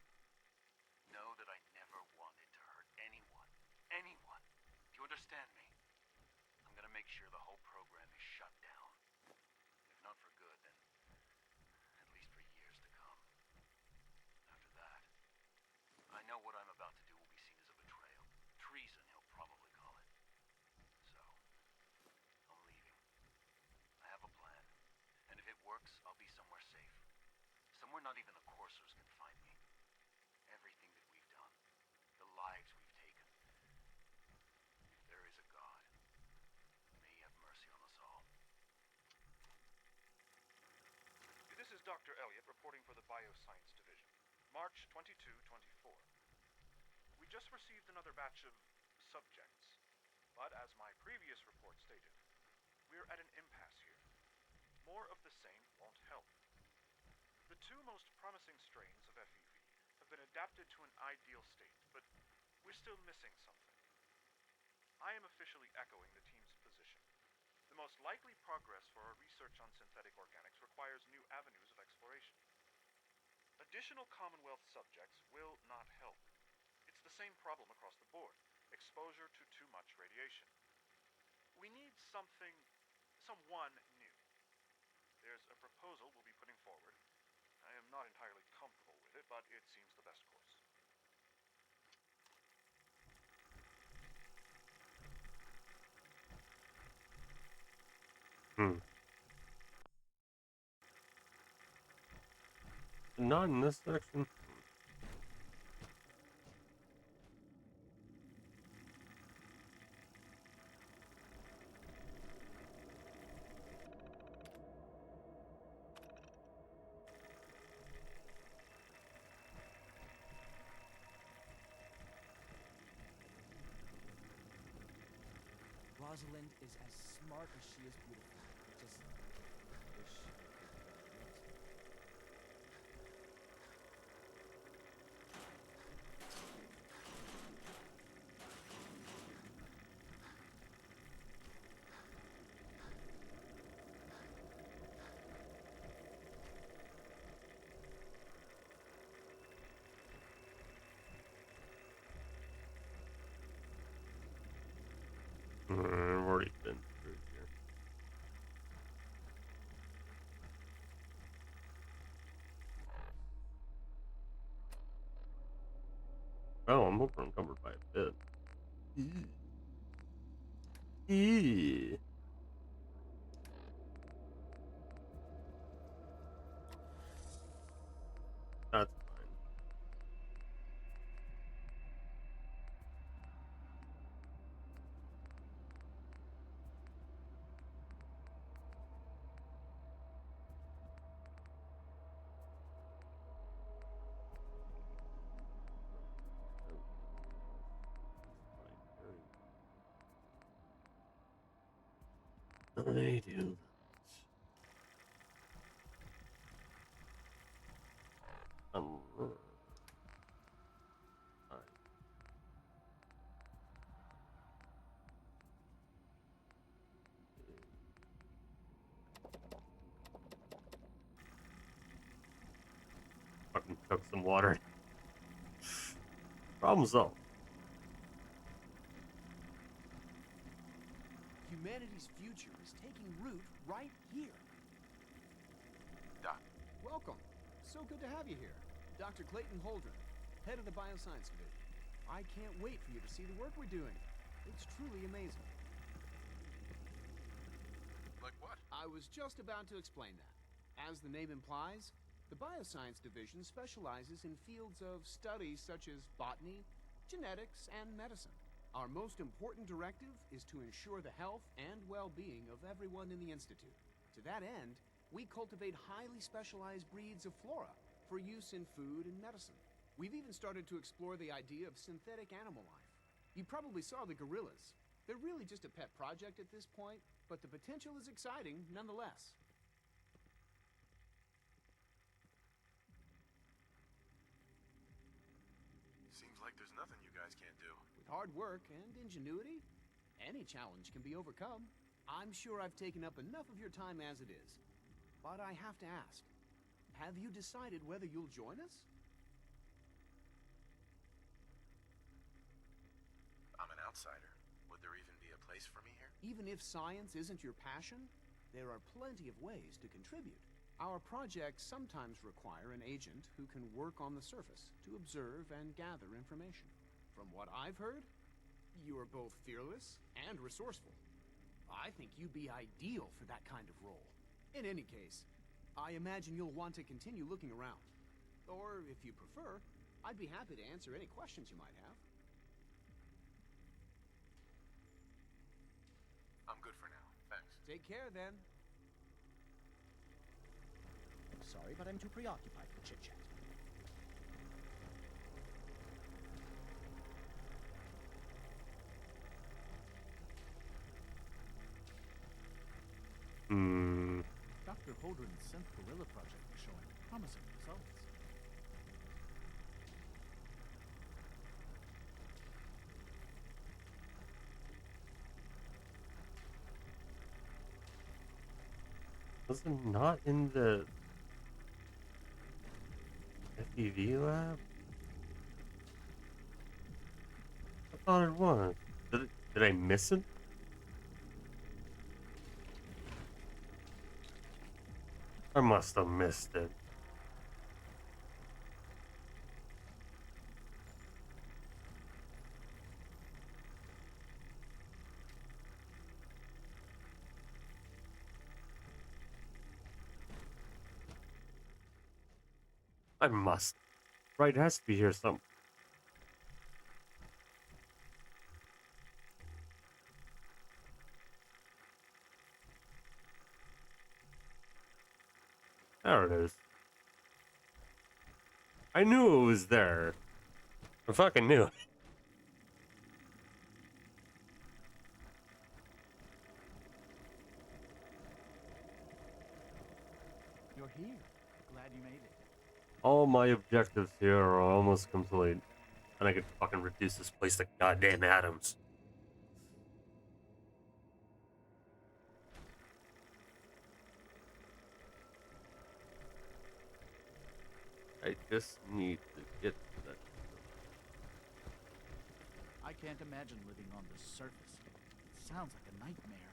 know that I never wanted to hurt anyone. Anyone. Do you understand me? I'm gonna make sure the whole program is shut down. If not for good, then at least for years to come. After that, I know what I'm about to do will be seen as a betrayal. Treason, he'll probably call it. So, I'm leaving. I have a plan. And if it works, I'll be somewhere safe. Somewhere not even the coursers can find me. Everything that we've done, the lives we've taken. If there is a God, may he have mercy on us all. This is Dr. Elliot reporting for the Bioscience Division. March 22-24. We just received another batch of subjects, but as my previous report stated, we're at an impasse here. More of the same won't help. The two most promising strains of FEV have been adapted to an ideal state, but we're still missing something. I am officially echoing the team's position. The most likely progress for our research on synthetic organics requires new avenues of exploration. Additional Commonwealth subjects will not help. It's the same problem across the board: exposure to too much radiation. We need someone new. There's a proposal we'll be putting forward not entirely comfortable with it, but it seems the best course. Hmm. Not in this section. Rosalind is as smart as she is beautiful. I just wish I I've already been through here. Oh, I'm over encumbered by a bit. Eee. That's fine. I do. Fucking took some water. Problem solved. Humanity's future is taking root right here. Doc. Welcome. So good to have you here. Dr. Clayton Holdren, head of the Bioscience Division. I can't wait for you to see the work we're doing. It's truly amazing. Like what? I was just about to explain that. As the name implies, the Bioscience Division specializes in fields of study such as botany, genetics, and medicine. Our most important directive is to ensure the health and well-being of everyone in the Institute. To that end, we cultivate highly specialized breeds of flora for use in food and medicine. We've even started to explore the idea of synthetic animal life. You probably saw the gorillas. They're really just a pet project at this point, but the potential is exciting nonetheless. Seems like there's nothing you guys can't do. With hard work and ingenuity, any challenge can be overcome. I'm sure I've taken up enough of your time as it is. But I have to ask, have you decided whether you'll join us? I'm an outsider. Would there even be a place for me here? Even if science isn't your passion, there are plenty of ways to contribute. Our projects sometimes require an agent who can work on the surface to observe and gather information. From what I've heard, you are both fearless and resourceful. I think you'd be ideal for that kind of role. In any case, I imagine you'll want to continue looking around. Or, if you prefer, I'd be happy to answer any questions you might have. I'm good for now. Thanks. Take care, then. Sorry, but I'm too preoccupied for chit-chat. Dr. Holdren's synth gorilla project is showing promising results. Was it not in the FEV lab? I thought it was. Did I miss it? I must have missed it. I must. Right, it has to be here some. There it is. I knew it was there. I fucking knew it. You're here. Glad you made it. All my objectives here are almost complete. And I could fucking reduce this place to goddamn atoms. I just need to get to that. I can't imagine living on the surface. It sounds like a nightmare.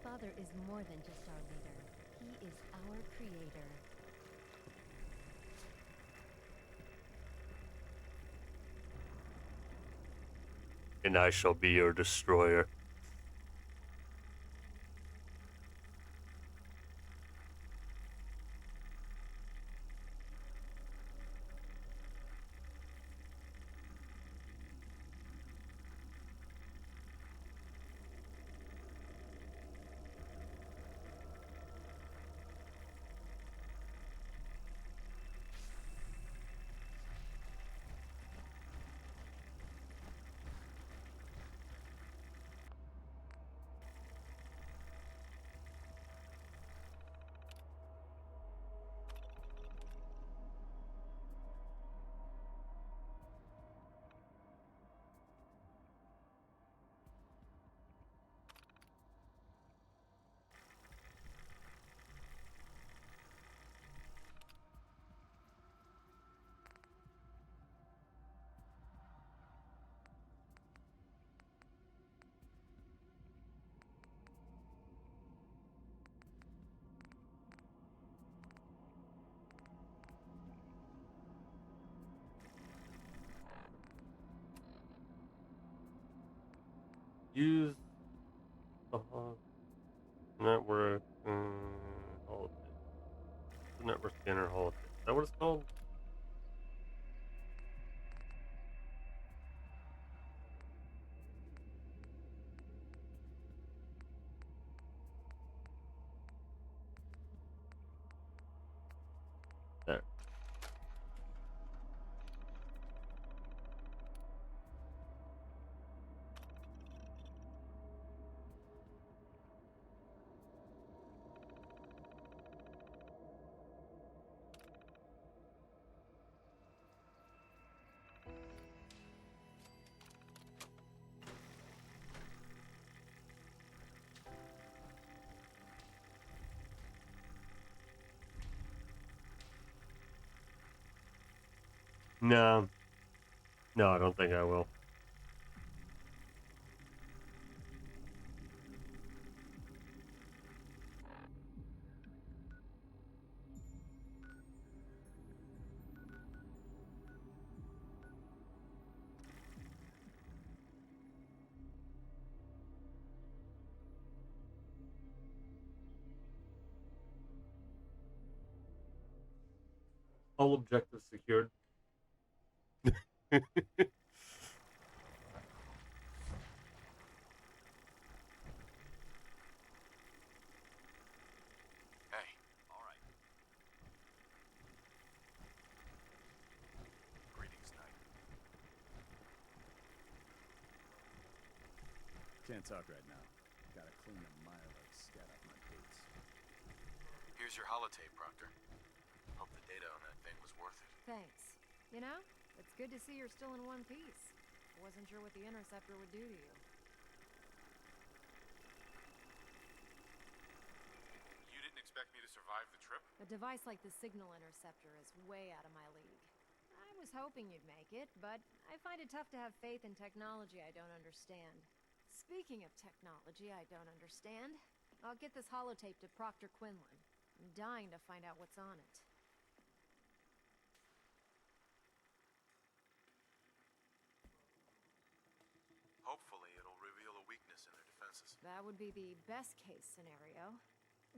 Father is more than just our leader. He is our creator. And I shall be your destroyer. Use the network holotape. The network scanner holotape. Is that what it's called? There. No. No, I don't think I will. All objectives secured. Hey, all right. Greetings, Knight. Can't talk right now. Gotta clean a mile of scat off my boots. Here's your holotape, Proctor. Hope the data on that thing was worth it. Thanks. You know, it's good to see you're still in one piece. Wasn't sure what the Interceptor would do to you. You didn't expect me to survive the trip? A device like the Signal Interceptor is way out of my league. I was hoping you'd make it, but I find it tough to have faith in technology I don't understand. Speaking of technology I don't understand, I'll get this holotape to Proctor Quinlan. I'm dying to find out what's on it. Hopefully, it'll reveal a weakness in their defenses. That would be the best case scenario.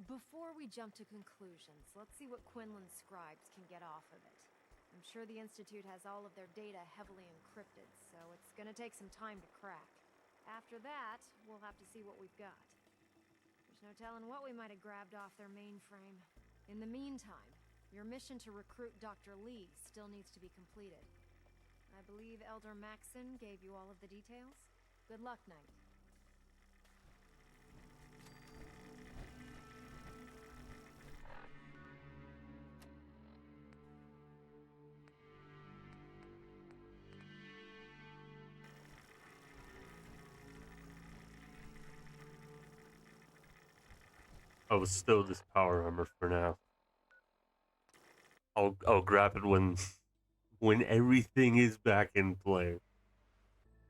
Before we jump to conclusions, let's see what Quinlan's scribes can get off of it. I'm sure the Institute has all of their data heavily encrypted, so it's gonna take some time to crack. After that, we'll have to see what we've got. There's no telling what we might have grabbed off their mainframe. In the meantime, your mission to recruit Dr. Lee still needs to be completed. I believe Elder Maxson gave you all of the details. Good luck, Knight. I will stow this power armor for now. I'll grab it when everything is back in play.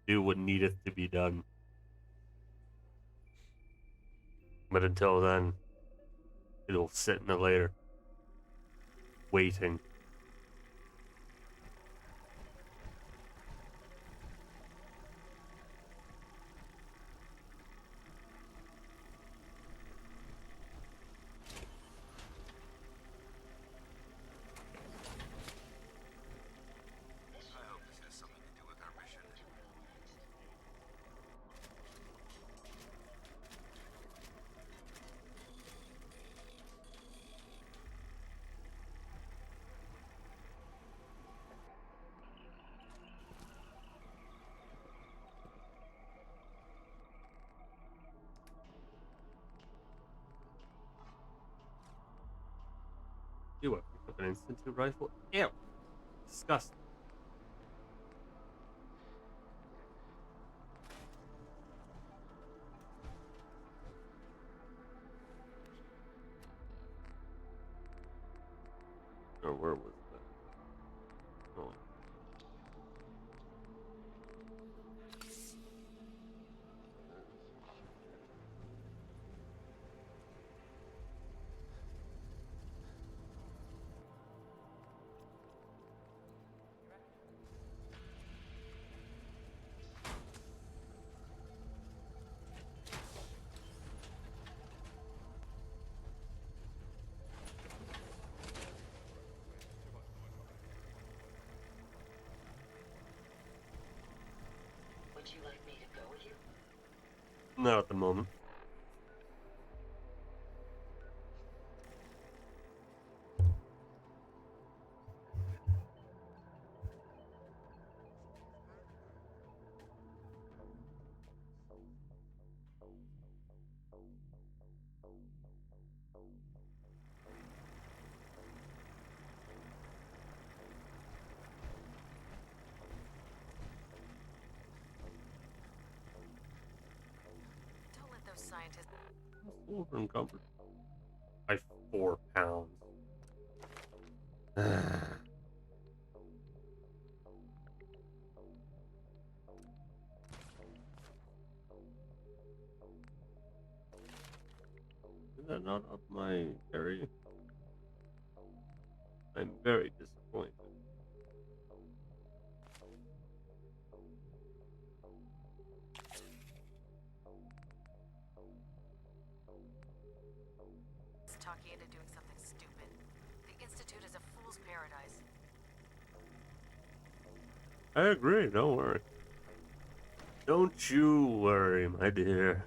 Do what needeth to be done. But until then, it'll sit in the lair, waiting. I hope this has something to do with our mission. You what? Pick up an institute rifle? Ew! Disgusting. Or where was that? Oh. Would you like me to go with you? Not at the moment. Don't let those scientists... Over encumbered by 4 pounds. Is that not up my area? I'm very disappointed. talk you into doing something stupid. The Institute is a fool's paradise. I agree, don't worry. Don't you worry, my dear.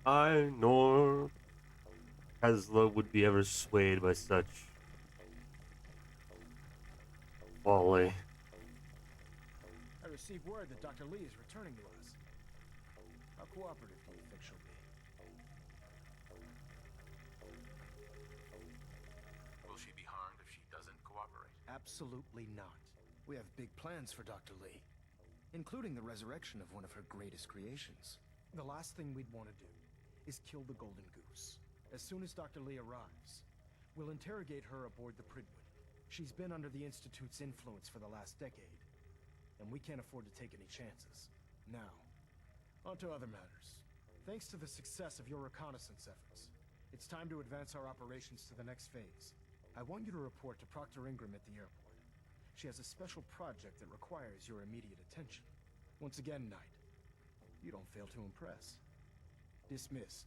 I nor Tesla would be ever swayed by such folly. I received word that Dr. Lee is returning to us. How cooperative do you think she'll be? Will she be harmed if she doesn't cooperate? Absolutely not. We have big plans for Dr. Lee, including the resurrection of one of her greatest creations. The last thing we'd want to do is kill the Golden Goose. As soon as Dr. Lee arrives, we'll interrogate her aboard the Prydwen. She's been under the Institute's influence for the last decade, and we can't afford to take any chances. Now, on to other matters. Thanks to the success of your reconnaissance efforts, it's time to advance our operations to the next phase. I want you to report to Proctor Ingram at the airport. She has a special project that requires your immediate attention. Once again, Knight, you don't fail to impress. Dismissed.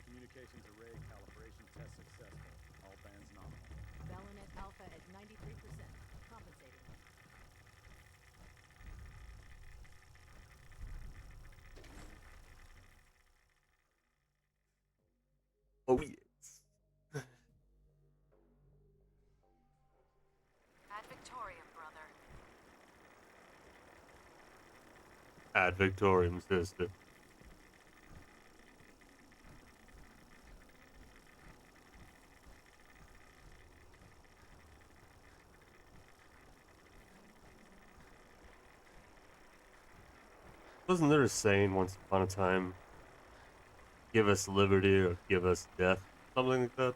Communications array calibration test successful. All bands nominal. Belinet Alpha at 93%. Compensating. Oh yes. Ad Victorium, brother. Ad Victorium sister. Wasn't there a saying once upon a time? Give us liberty or give us death. Something like that.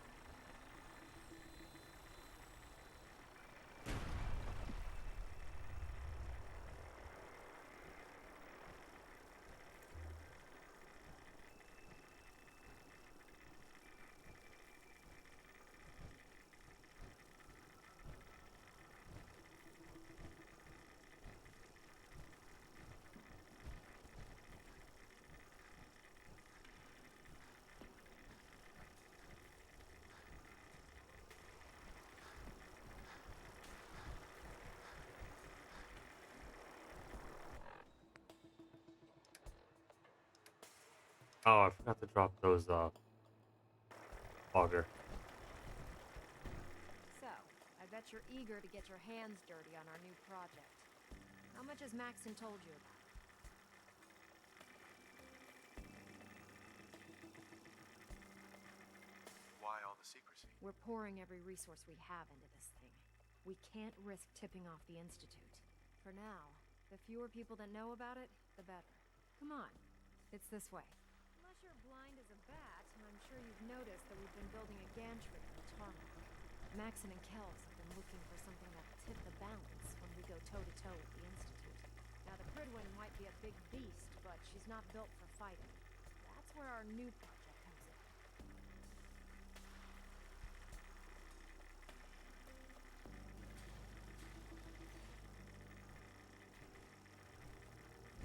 Oh, I forgot to drop those, bugger. So, I bet you're eager to get your hands dirty on our new project. How much has Maxon told you about? Why all the secrecy? We're pouring every resource we have into this thing. We can't risk tipping off the Institute. For now, the fewer people that know about it, the better. Come on, it's this way. Unless you're blind as a bat, I'm sure you've noticed that we've been building a gantry on the tarmac. Maxon and Kells have been looking for something that'll tip the balance when we go toe-to-toe with the Institute. Now, the Prydwen might be a big beast, but she's not built for fighting. That's where our new project comes in.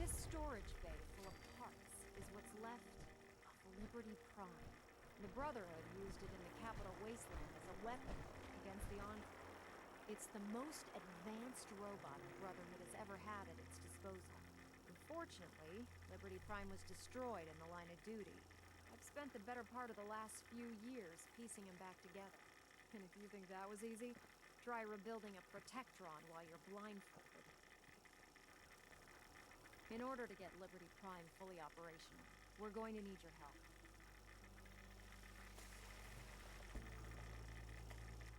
This storage bay full of parts is what's left of Liberty Prime. The Brotherhood used it in the Capital Wasteland as a weapon against the Enclave. It's the most advanced robot the Brotherhood has ever had at its disposal. Unfortunately, Liberty Prime was destroyed in the line of duty. I've spent the better part of the last few years piecing him back together. And if you think that was easy, try rebuilding a Protectron while you're blindfolded. In order to get Liberty Prime fully operational, we're going to need your help.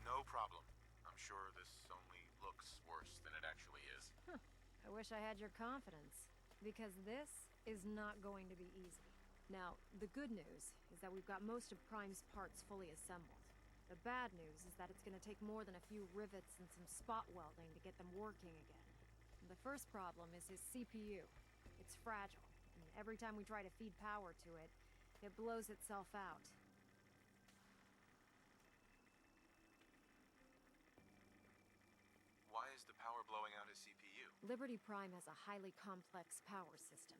No problem. I'm sure this only looks worse than it actually is. I wish I had your confidence, because this is not going to be easy. Now, the good news is that we've got most of Prime's parts fully assembled. The bad news is that it's going to take more than a few rivets and some spot welding to get them working again. The first problem is his CPU. It's fragile, and every time we try to feed power to it, it blows itself out. Why is the power blowing out his CPU? Liberty Prime has a highly complex power system.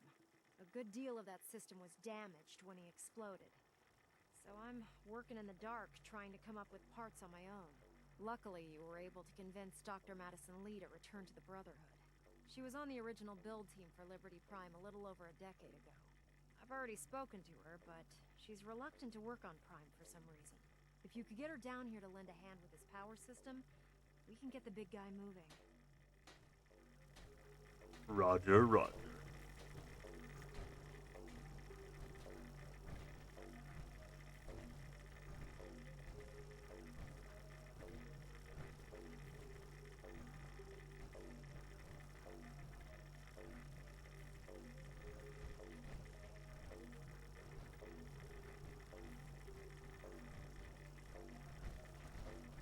A good deal of that system was damaged when he exploded. So I'm working in the dark, trying to come up with parts on my own. Luckily, you were able to convince Dr. Madison Lee to return to the Brotherhood. She was on the original build team for Liberty Prime a little over a decade ago. I've already spoken to her, but she's reluctant to work on Prime for some reason. If you could get her down here to lend a hand with his power system, we can get the big guy moving. Roger, roger.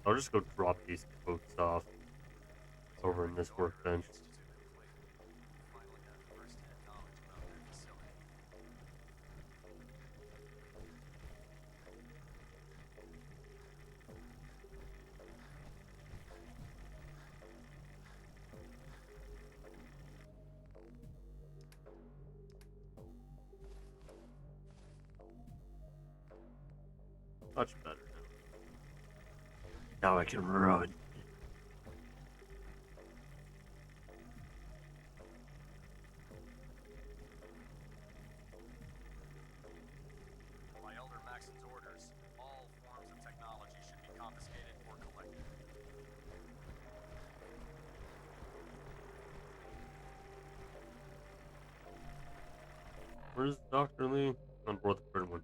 I'll just go drop these coats off over in this workbench. Much better now. Now I can run. By Elder Maxon's orders, all forms of technology should be confiscated or collected. Where's Dr. Lee? On board the third one.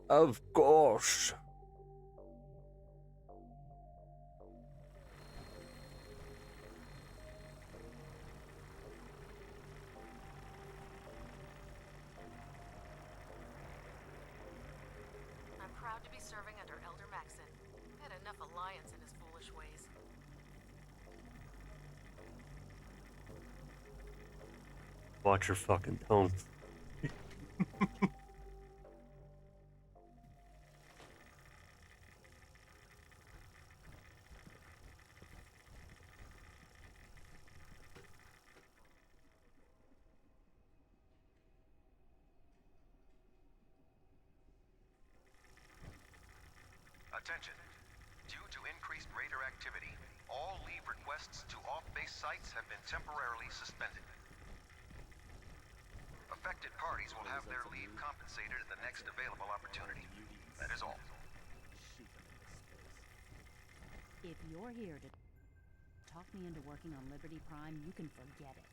Of course. I'm proud to be serving under Elder Maxon. Had enough alliance in his foolish ways. Watch your fucking tone. Attention. Due to increased raider activity, all leave requests to off-base sites have been temporarily suspended. Affected parties will have their leave compensated at the next available opportunity. That is all. If you're here to talk me into working on Liberty Prime, you can forget it.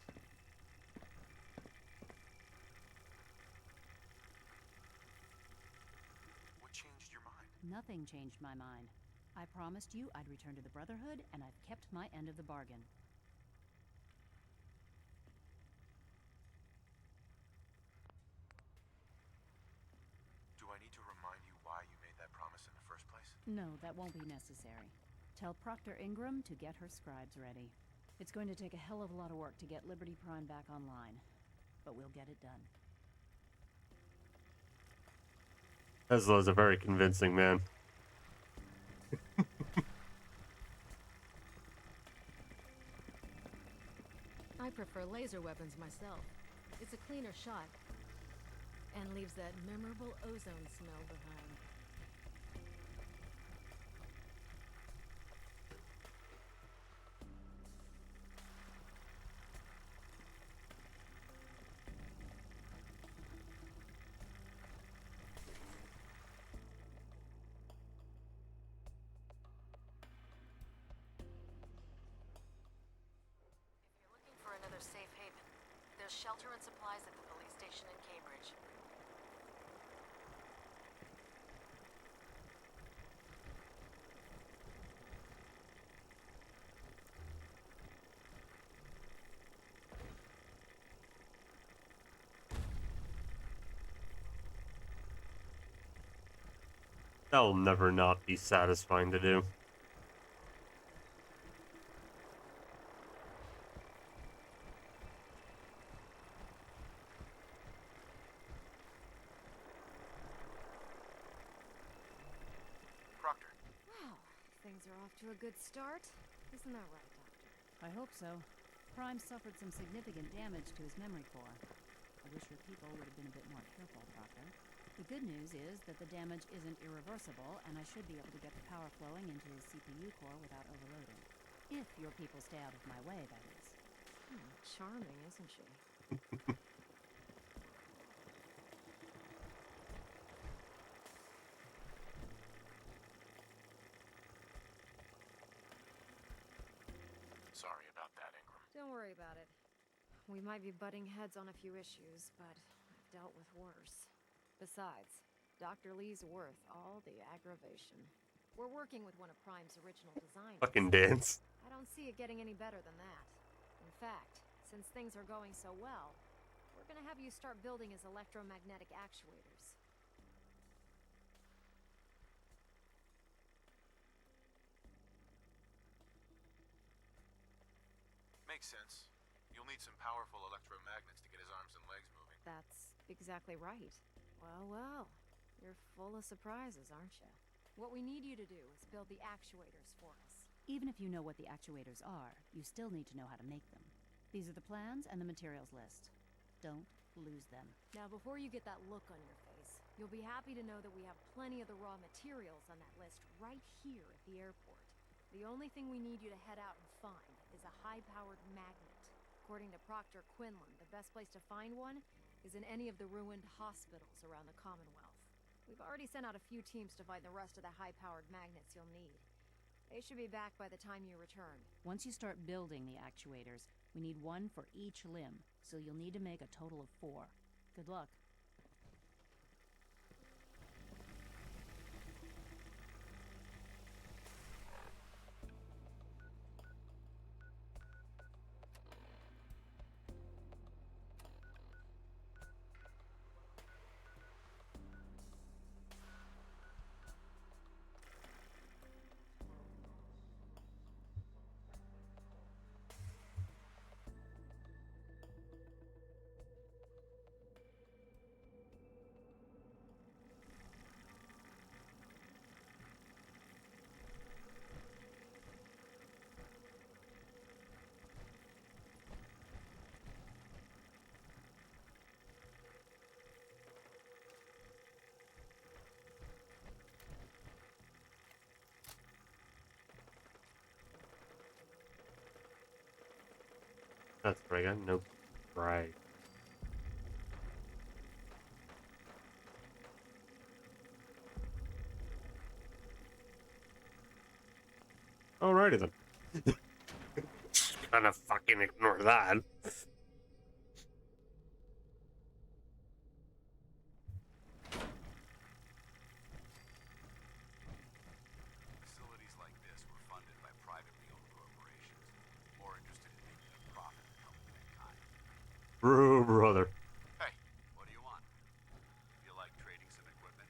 What changed your mind? Nothing changed my mind. I promised you I'd return to the Brotherhood, and I've kept my end of the bargain. Do I need to remind you why you made that promise in the first place? No, that won't be necessary. Tell Proctor Ingram to get her scribes ready. It's going to take a hell of a lot of work to get Liberty Prime back online, but we'll get it done. Tesla's a very convincing man. I prefer laser weapons myself. It's a cleaner shot and leaves that memorable ozone smell behind. For another safe haven, there's shelter and supplies at the police station in Cambridge. That will never not be satisfying to do. Proctor. Wow, things are off to a good start. Isn't that right, Doctor? I hope so. Prime suffered some significant damage to his memory core. I wish your people would have been a bit more careful, Proctor. The good news is that the damage isn't irreversible, and I should be able to get the power flowing into his CPU core without overloading. If your people stay out of my way, that is. Charming, isn't she? Sorry about that, Ingram. Don't worry about it. We might be butting heads on a few issues, but I've dealt with worse. Besides, Dr. Lee's worth all the aggravation. We're working with one of Prime's original designers. Fucking dance. I don't see it getting any better than that. In fact, since things are going so well, we're gonna have you start building his electromagnetic actuators. Makes sense. You'll need some powerful electromagnets to get his arms and legs moving. That's exactly right. Well, well. You're full of surprises, aren't you? What we need you to do is build the actuators for us. Even if you know what the actuators are, you still need to know how to make them. These are the plans and the materials list. Don't lose them. Now, before you get that look on your face, You'll be happy to know that we have plenty of the raw materials on that list right here at the airport. The only thing we need you to head out and find is a high-powered magnet. According to Proctor Quinlan, the best place to find one is in any of the ruined hospitals around the Commonwealth. We've already sent out a few teams to find the rest of the high-powered magnets you'll need. They should be back by the time you return. Once you start building the actuators, we need one for each limb, so you'll need to make a total of 4. Good luck. That's right, I got no pride. Alrighty then. Gonna fucking ignore that. Facilities like this were funded by privately owned corporations, more interested in making a profit than helping mankind. Bro, brother. Hey, what do you want? Feel like trading some equipment?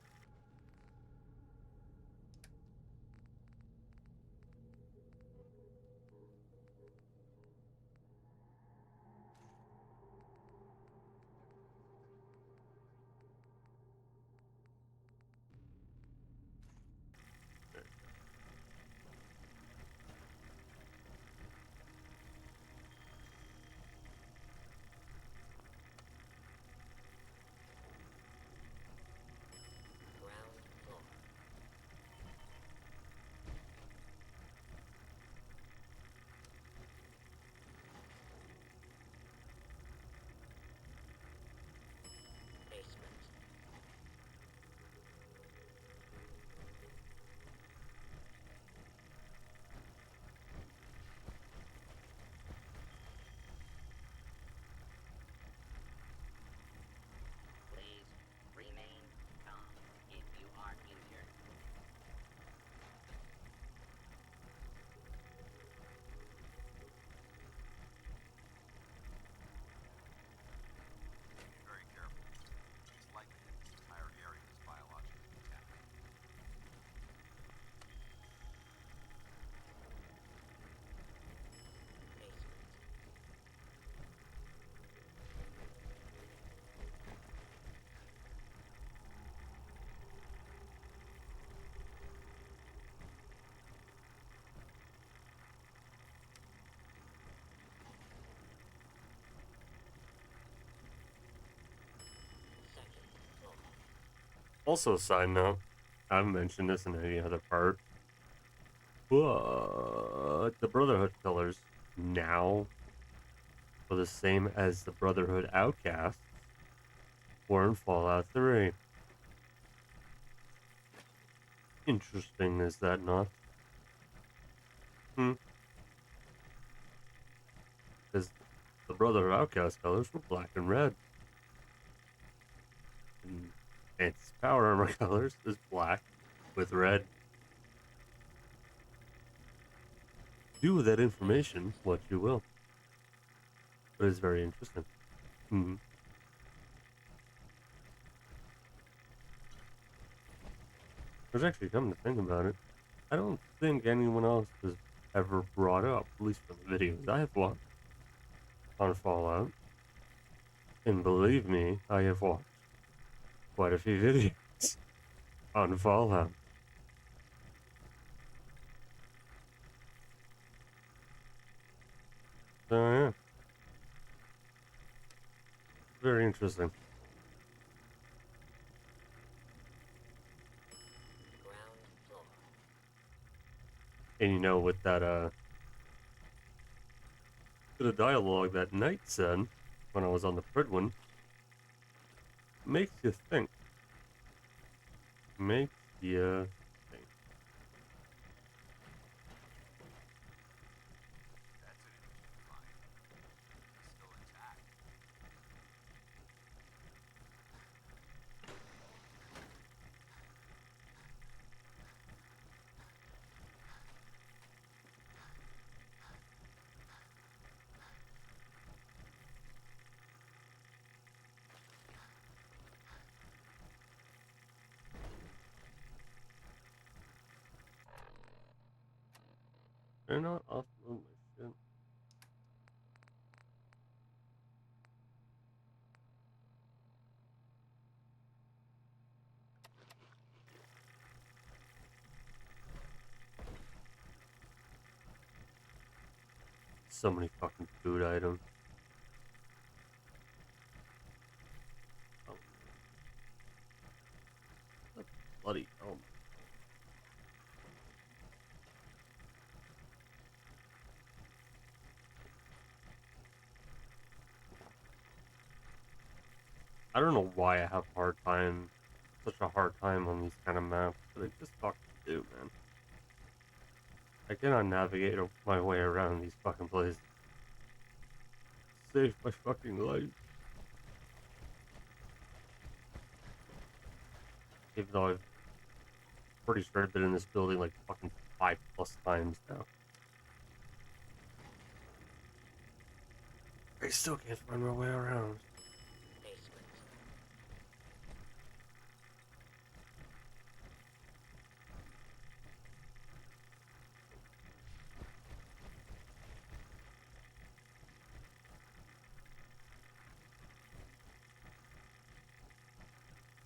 Also, a side note, I haven't mentioned this in any other part, but the Brotherhood colors now are the same as the Brotherhood Outcasts were in Fallout 3. Interesting, is that not? Because the Brotherhood Outcast colors were black and red. And its power armor colors is black with red. Do with that information what you will. But it's very interesting. There's actually, come to think about it, I don't think anyone else has ever brought up, at least from the videos I have watched, on Fallout. And believe me, I have watched quite a few videos on Fallout. So yeah. Very interesting. And you know, with that bit of dialogue that Knight said when I was on the Pridwin, makes you think. Makes you think. That's an interesting find. It's still intact. They're not offload my shit. So many fucking food items. Oh. What bloody hell. I don't know why I have such a hard time on these kind of maps, but I just fucking do, man. I cannot navigate my way around these fucking places. Save my fucking life. Even though I've pretty sure I've been in this building like fucking 5+ times now. I still can't find my way around.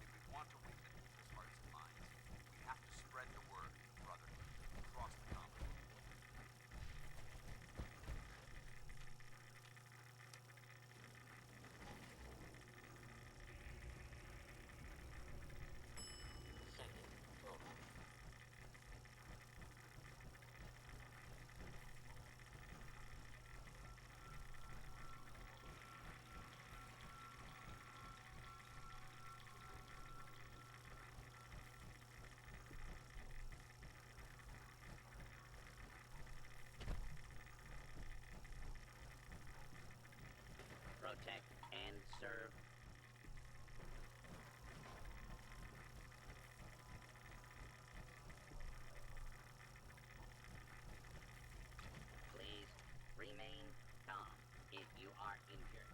If we want to weaken people's hearts and minds, we have to spread the word of the Brotherhood across the Commonwealth. Protect and serve. Please remain calm if you are injured.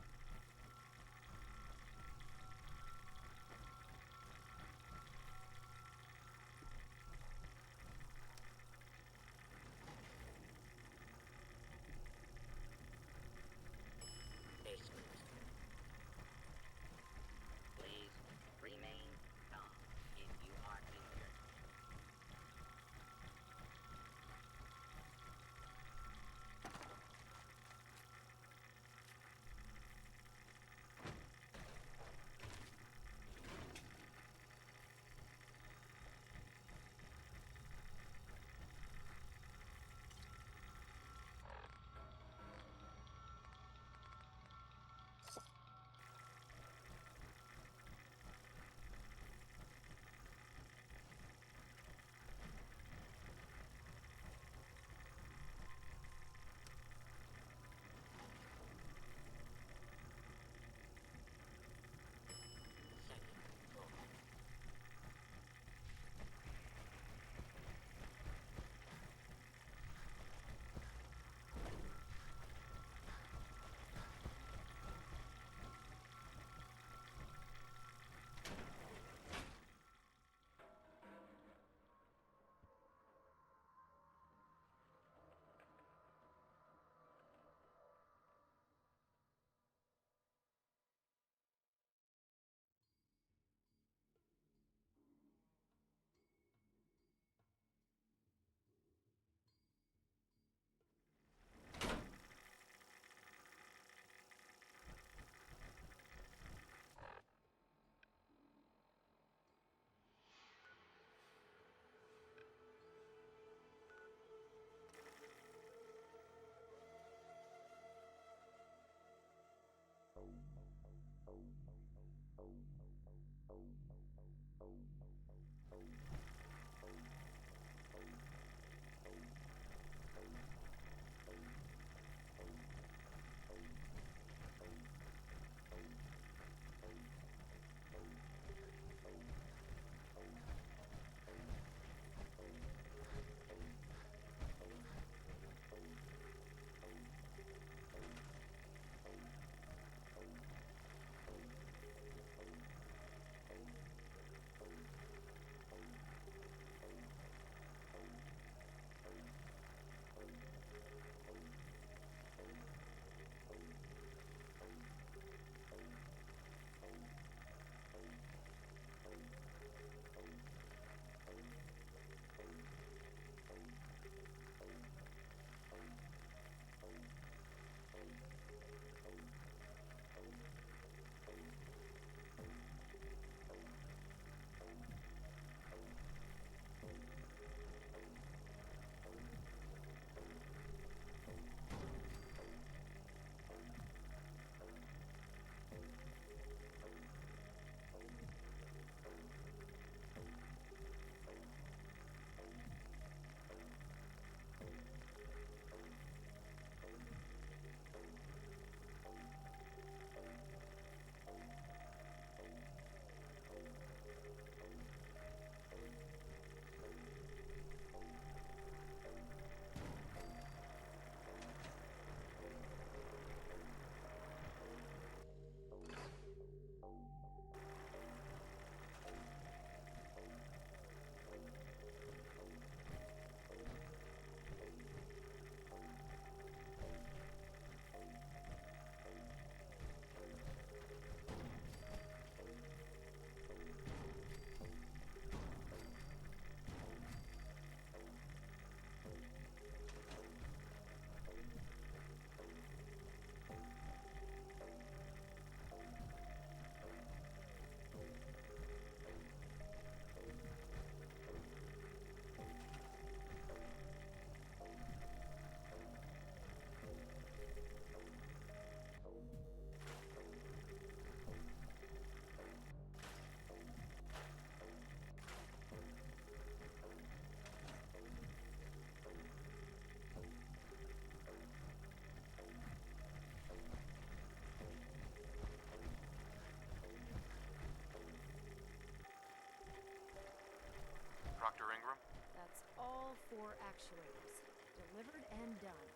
Dr. Ingram? That's all 4 actuators. Delivered and done.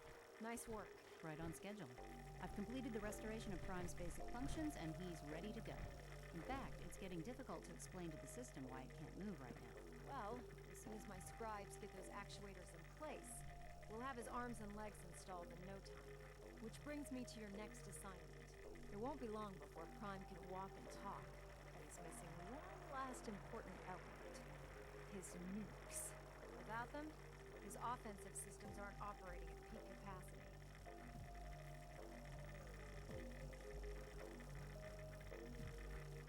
Nice work. Right on schedule. I've completed the restoration of Prime's basic functions, and he's ready to go. In fact, it's getting difficult to explain to the system why it can't move right now. Well, as soon as my scribes get those actuators in place, we'll have his arms and legs installed in no time. Which brings me to your next assignment. It won't be long before Prime can walk and talk, but he's missing one last important element. His nukes. Without them, his offensive systems aren't operating at peak capacity.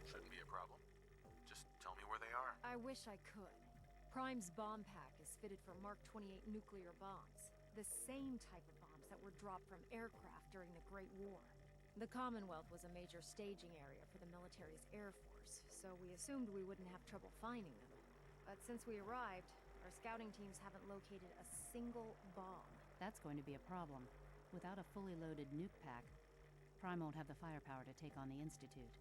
Shouldn't be a problem. Just tell me where they are. I wish I could. Prime's bomb pack is fitted for Mark 28 nuclear bombs. The same type of bombs that were dropped from aircraft during the Great War. The Commonwealth was a major staging area for the military's Air Force, so we assumed we wouldn't have trouble finding them. But since we arrived, our scouting teams haven't located a single bomb. That's going to be a problem. Without a fully loaded nuke pack, Prime won't have the firepower to take on the Institute.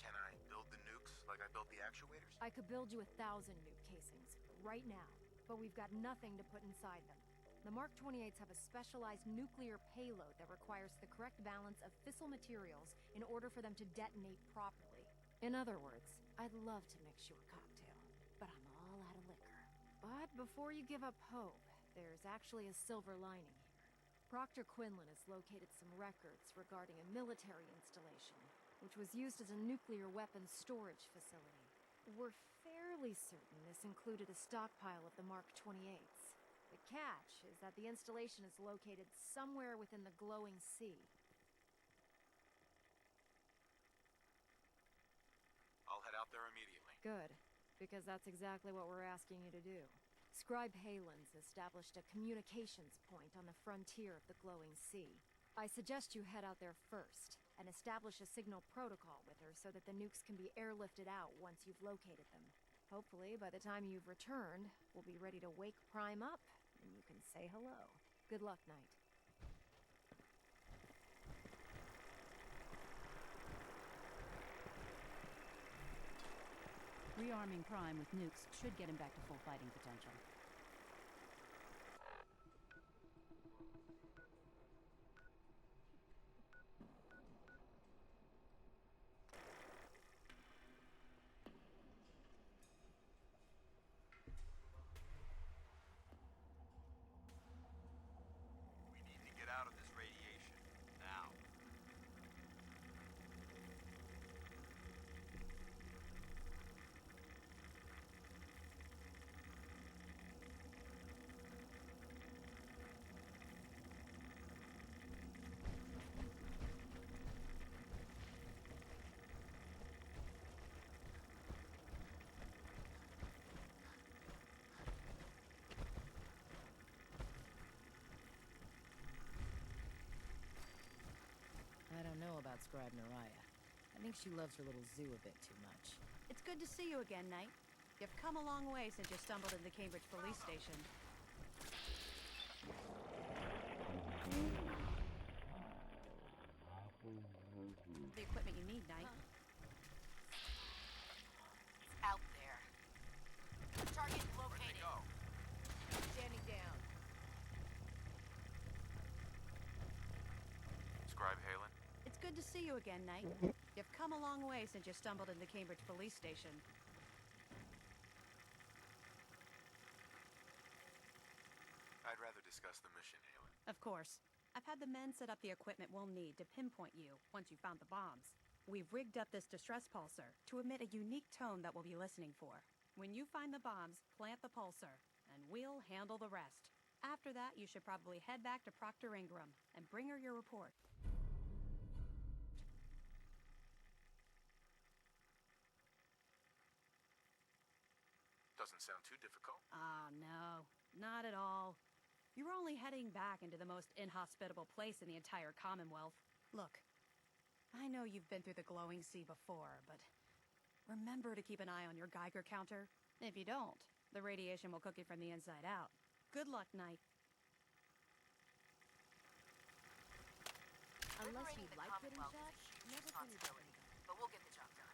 Can I build the nukes like I built the actuators? I could build you 1,000 nuke casings, right now, but we've got nothing to put inside them. The Mark 28s have a specialized nuclear payload that requires the correct balance of fissile materials in order for them to detonate properly. In other words, I'd love to mix you a cocktail, but I'm all out of liquor. But before you give up hope, there's actually a silver lining here. Proctor Quinlan has located some records regarding a military installation, which was used as a nuclear weapons storage facility. We're fairly certain this included a stockpile of the Mark 28s. The catch is that the installation is located somewhere within the glowing sea. I'll head out there immediately. Good, because that's exactly what we're asking you to do. Scribe Halen's established a communications point on the frontier of the glowing sea. I suggest you head out there first, and establish a signal protocol with her so that the nukes can be airlifted out once you've located them. Hopefully, by the time you've returned, we'll be ready to wake Prime up, and you can say hello. Good luck, Knight. Rearming Prime with nukes should get him back to full fighting potential. We need to get out of this radiation. Now. I don't know about Scribe Naraya. I think she loves her little zoo a bit too much. It's good to see you again, Knight. You've come a long way since you stumbled into the Cambridge police station. The equipment you need, Knight. It's out there. Target located. Standing down. Scribe Halen? It's good to see you again, Knight. You've come a long way since you stumbled into the Cambridge police station. I'd rather discuss the mission, Halen. Of course. I've had the men set up the equipment we'll need to pinpoint you once you've found the bombs. We've rigged up this distress pulsar to emit a unique tone that we'll be listening for. When you find the bombs, plant the pulsar, and we'll handle the rest. After that, you should probably head back to Proctor Ingram and bring her your report. Doesn't sound too difficult. Ah, no. Not at all. You're only heading back into the most inhospitable place in the entire Commonwealth. Look, I know you've been through the glowing sea before, but remember to keep an eye on your Geiger counter. If you don't, the radiation will cook you from the inside out. Good luck, Knight. Unless you like getting shot, never put it down. But we'll get the job done.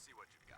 Let's see what you've got.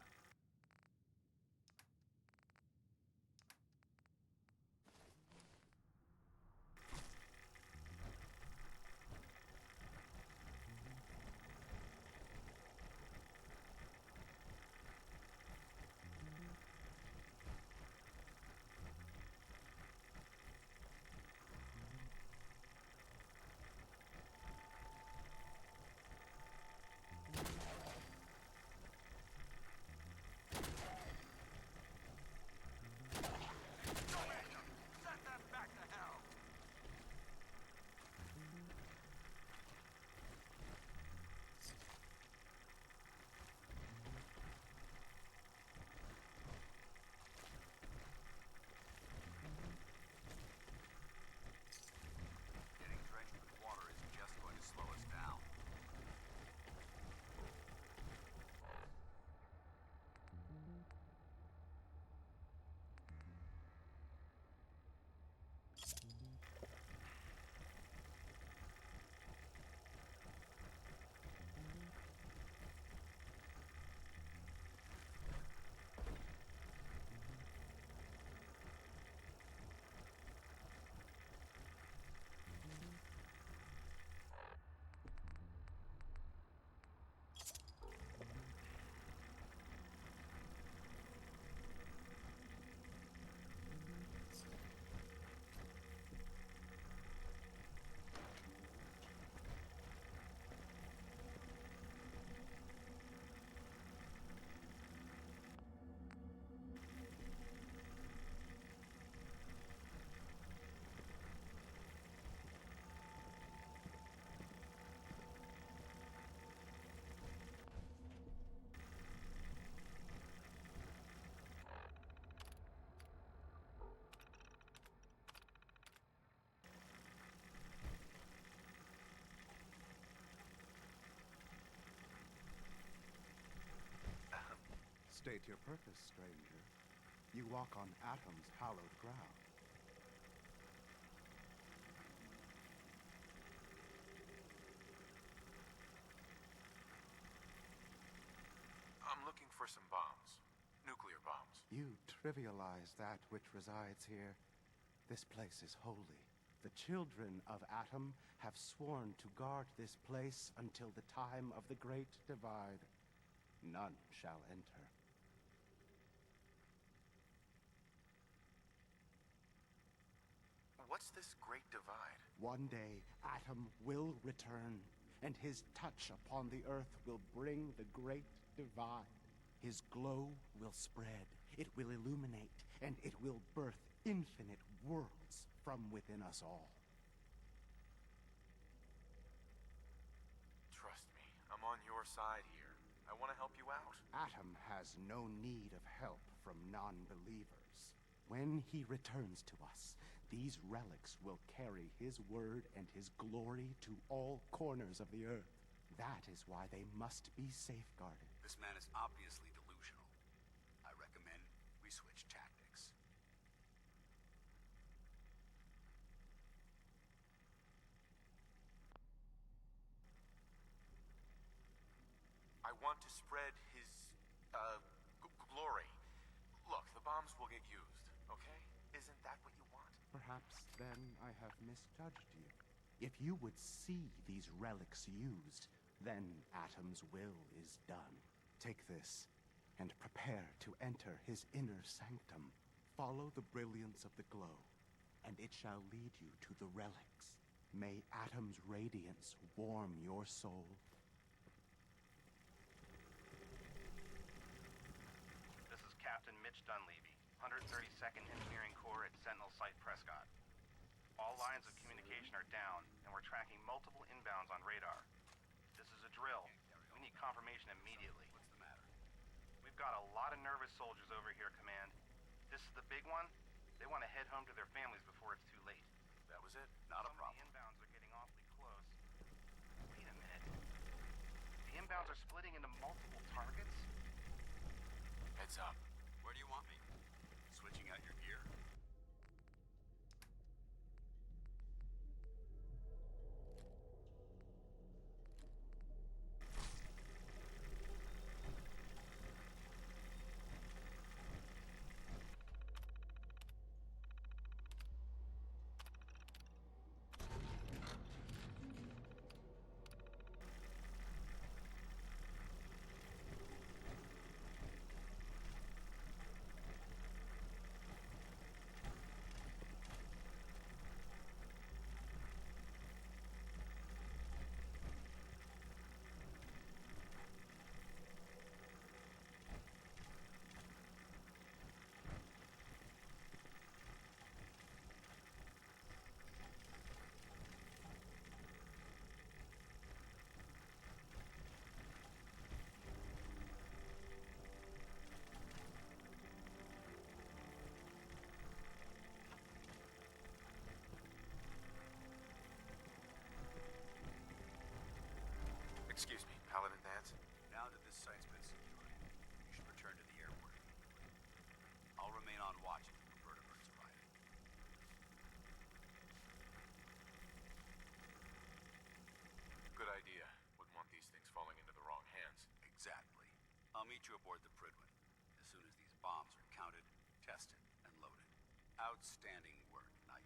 State your purpose, stranger. You walk on Atom's hallowed ground. I'm looking for some bombs. Nuclear bombs. You trivialize that which resides here. This place is holy. The children of Atom have sworn to guard this place until the time of the Great Divide. None shall enter. What's this Great Divide? One day, Atom will return, and his touch upon the Earth will bring the Great Divide. His glow will spread, it will illuminate, and it will birth infinite worlds from within us all. Trust me, I'm on your side here. I want to help you out. Atom has no need of help from non-believers. When he returns to us, these relics will carry his word and his glory to all corners of the Earth. That is why they must be safeguarded. This man is obviously delusional. I recommend we switch tactics. I want to spread his, glory. Look, the bombs will get used, okay? Isn't that what you want? Perhaps then I have misjudged you. If you would see these relics used, then Atom's will is done. Take this, and prepare to enter his inner sanctum. Follow the brilliance of the glow, and it shall lead you to the relics. May Atom's radiance warm your soul. This is Captain Mitch Dunleavy, 132nd Engineering Corps at Sentinel Site Prescott. All lines of communication are down, and we're tracking multiple inbounds on radar. This is a drill. We need confirmation immediately. What's the matter? We've got a lot of nervous soldiers over here, Command. This is the big one. They want to head home to their families before it's too late. That was it? Not a problem. The inbounds are getting awfully close. Wait a minute. The inbounds are splitting into multiple targets? Heads up. Where do you want me? Switching out your gear? I'll meet you aboard the Prydwen as soon as these bombs are counted, tested, and loaded. Outstanding work, Knight.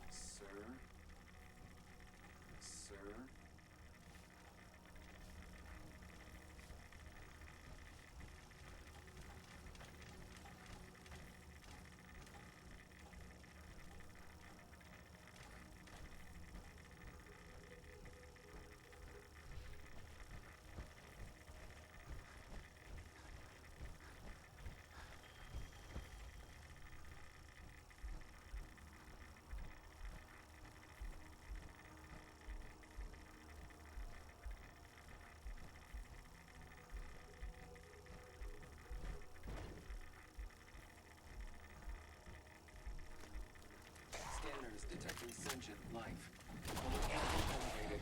Sir? Sir? Scanners detecting sentient life. Elevated.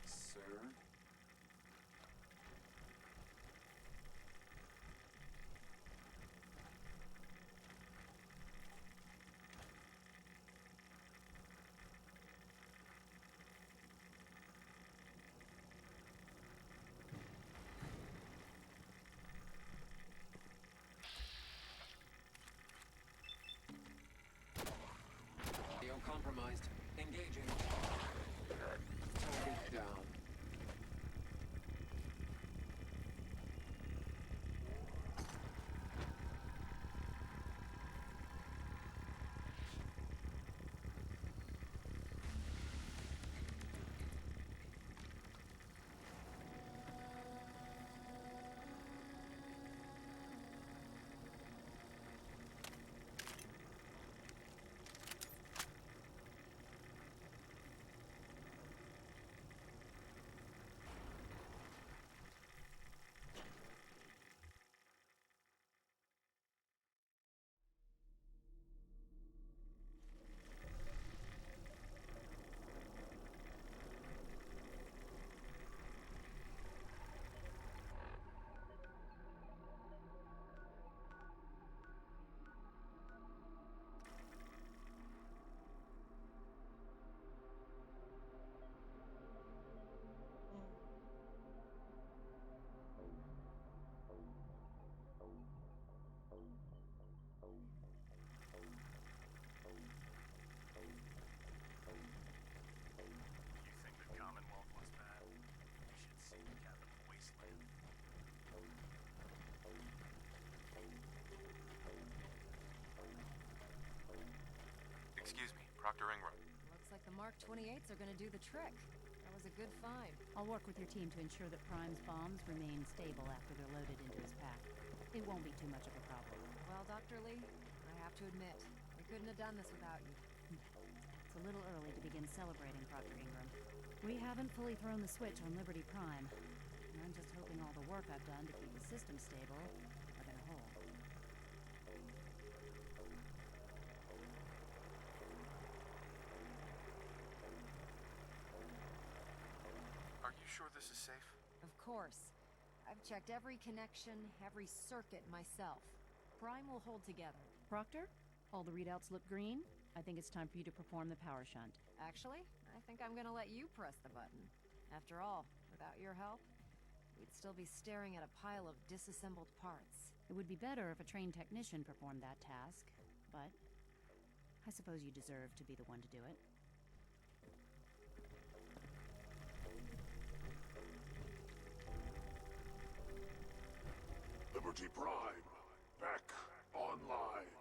Sir? Audio compromised. Engaging. Target down. You think the Commonwealth was bad? You should see Captain Wasteland. Excuse me, Proctor Ingram. Looks like the Mark 28s are gonna do the trick. That was a good find. I'll work with your team to ensure that Prime's bombs remain stable after they're loaded into his pack. It won't be too much of a problem. Well, Dr. Lee, I have to admit, we couldn't have done this without you. It's a little early to begin celebrating, Proctor Ingram. We haven't fully thrown the switch on Liberty Prime, and I'm just hoping all the work I've done to keep the system stable are gonna hold. Are you sure this is safe? Of course. I've checked every connection, every circuit myself. Prime will hold together. Proctor, all the readouts look green. I think it's time for you to perform the power shunt. Actually, I think I'm gonna let you press the button. After all, without your help, we'd still be staring at a pile of disassembled parts. It would be better if a trained technician performed that task, but I suppose you deserve to be the one to do it. Liberty Prime, back online.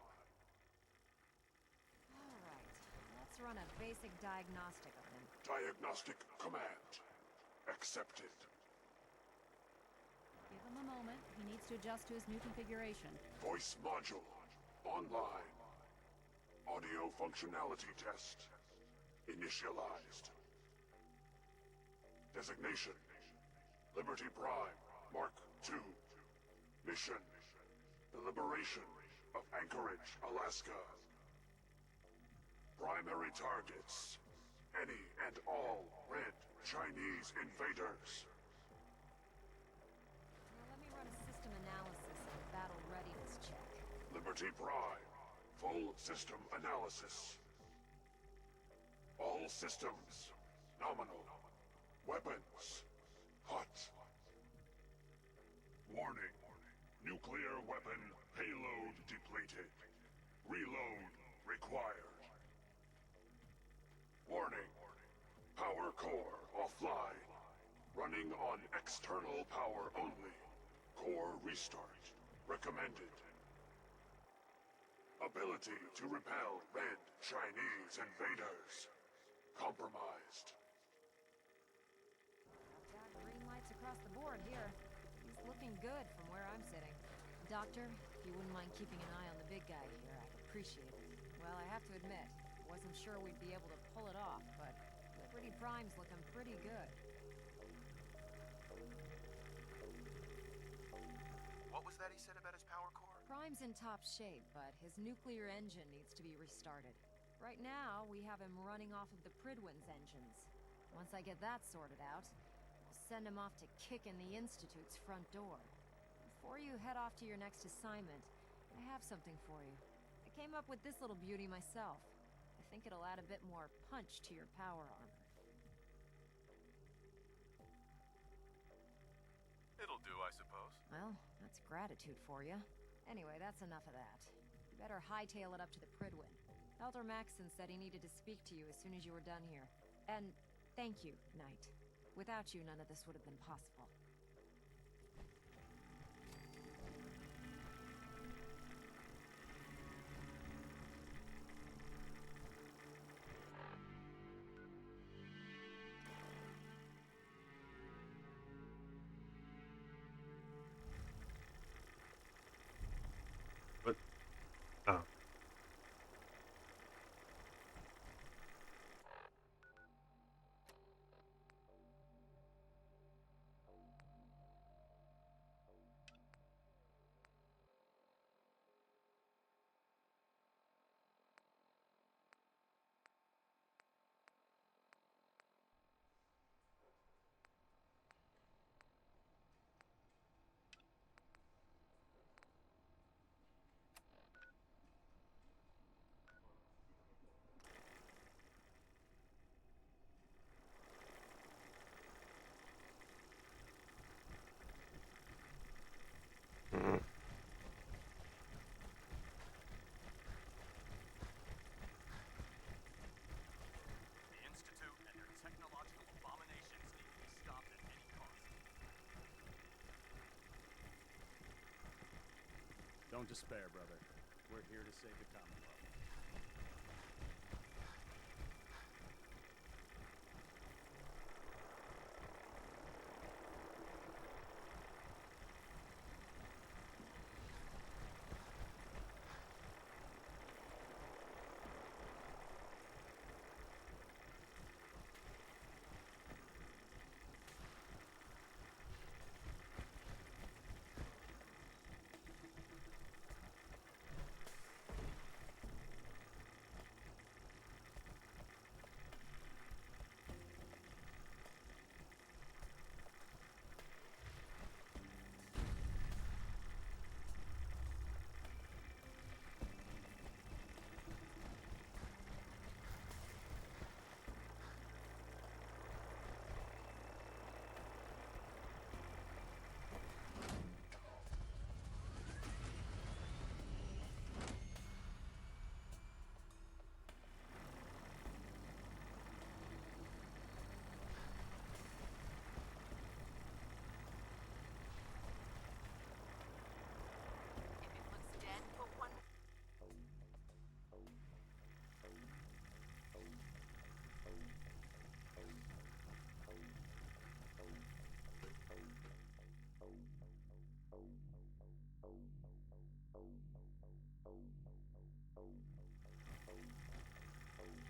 Alright, let's run a basic diagnostic of him. Diagnostic command accepted. Give him a moment. He needs to adjust to his new configuration. Voice module online. Audio functionality test initialized. Designation Liberty Prime Mark II. Mission: the liberation of Anchorage, Alaska. Primary targets: any and all red Chinese invaders. Now let me run a system analysis and a battle readiness check. Liberty Prime, full system analysis. All systems nominal. Weapons hot. Warning. Nuclear weapon payload depleted. Reload required. Warning. Power core offline. Running on external power only. Core restart recommended. Ability to repel red Chinese invaders compromised. Got green lights across the board here. He's looking good from where I'm sitting. Doctor, if you wouldn't mind keeping an eye on the big guy here, I'd appreciate it. Well, I have to admit, wasn't sure we'd be able to pull it off, but Liberty Prime's looking pretty good. What was that he said about his power core? Prime's in top shape, but his nuclear engine needs to be restarted. Right now, we have him running off of the Prydwen's engines. Once I get that sorted out, we'll send him off to kick in the Institute's front door. Before you head off to your next assignment, I have something for you. I came up with this little beauty myself. I think it'll add a bit more punch to your power armor. It'll do, I suppose. Well, that's gratitude for you. Anyway, that's enough of that. You better hightail it up to the Prydwen. Elder Maxson said he needed to speak to you as soon as you were done here. And thank you, Knight. Without you, none of this would have been possible. What? Oh. The Institute and their technological abominations need to be stopped at any cost. Don't despair, brother. We're here to save the Commonwealth.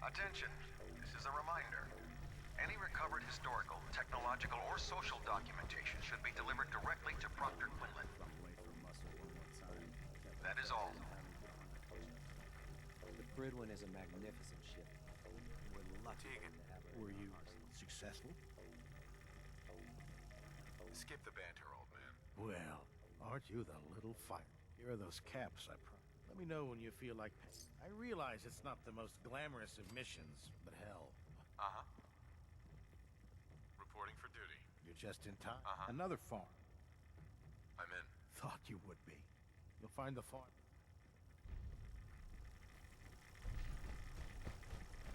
Attention, this is a reminder. Any recovered historical, technological, or social documentation should be delivered directly to Proctor Quinlan. That is all. The Prydwen is a magnificent ship. We're lucky to have her. Were you successful? Skip the banter, old man. Well, aren't you the little fighter? Here are those caps I promised. Let me know when you feel like I realize it's not the most glamorous of missions, but hell. Uh-huh. Reporting for duty. You're just in time. Uh-huh. Another farm. I'm in. Thought you would be. You'll find the farm.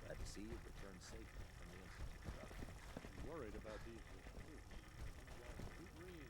Glad to see you returned safely from the Institute, brother. Worried about these recruits. Too green.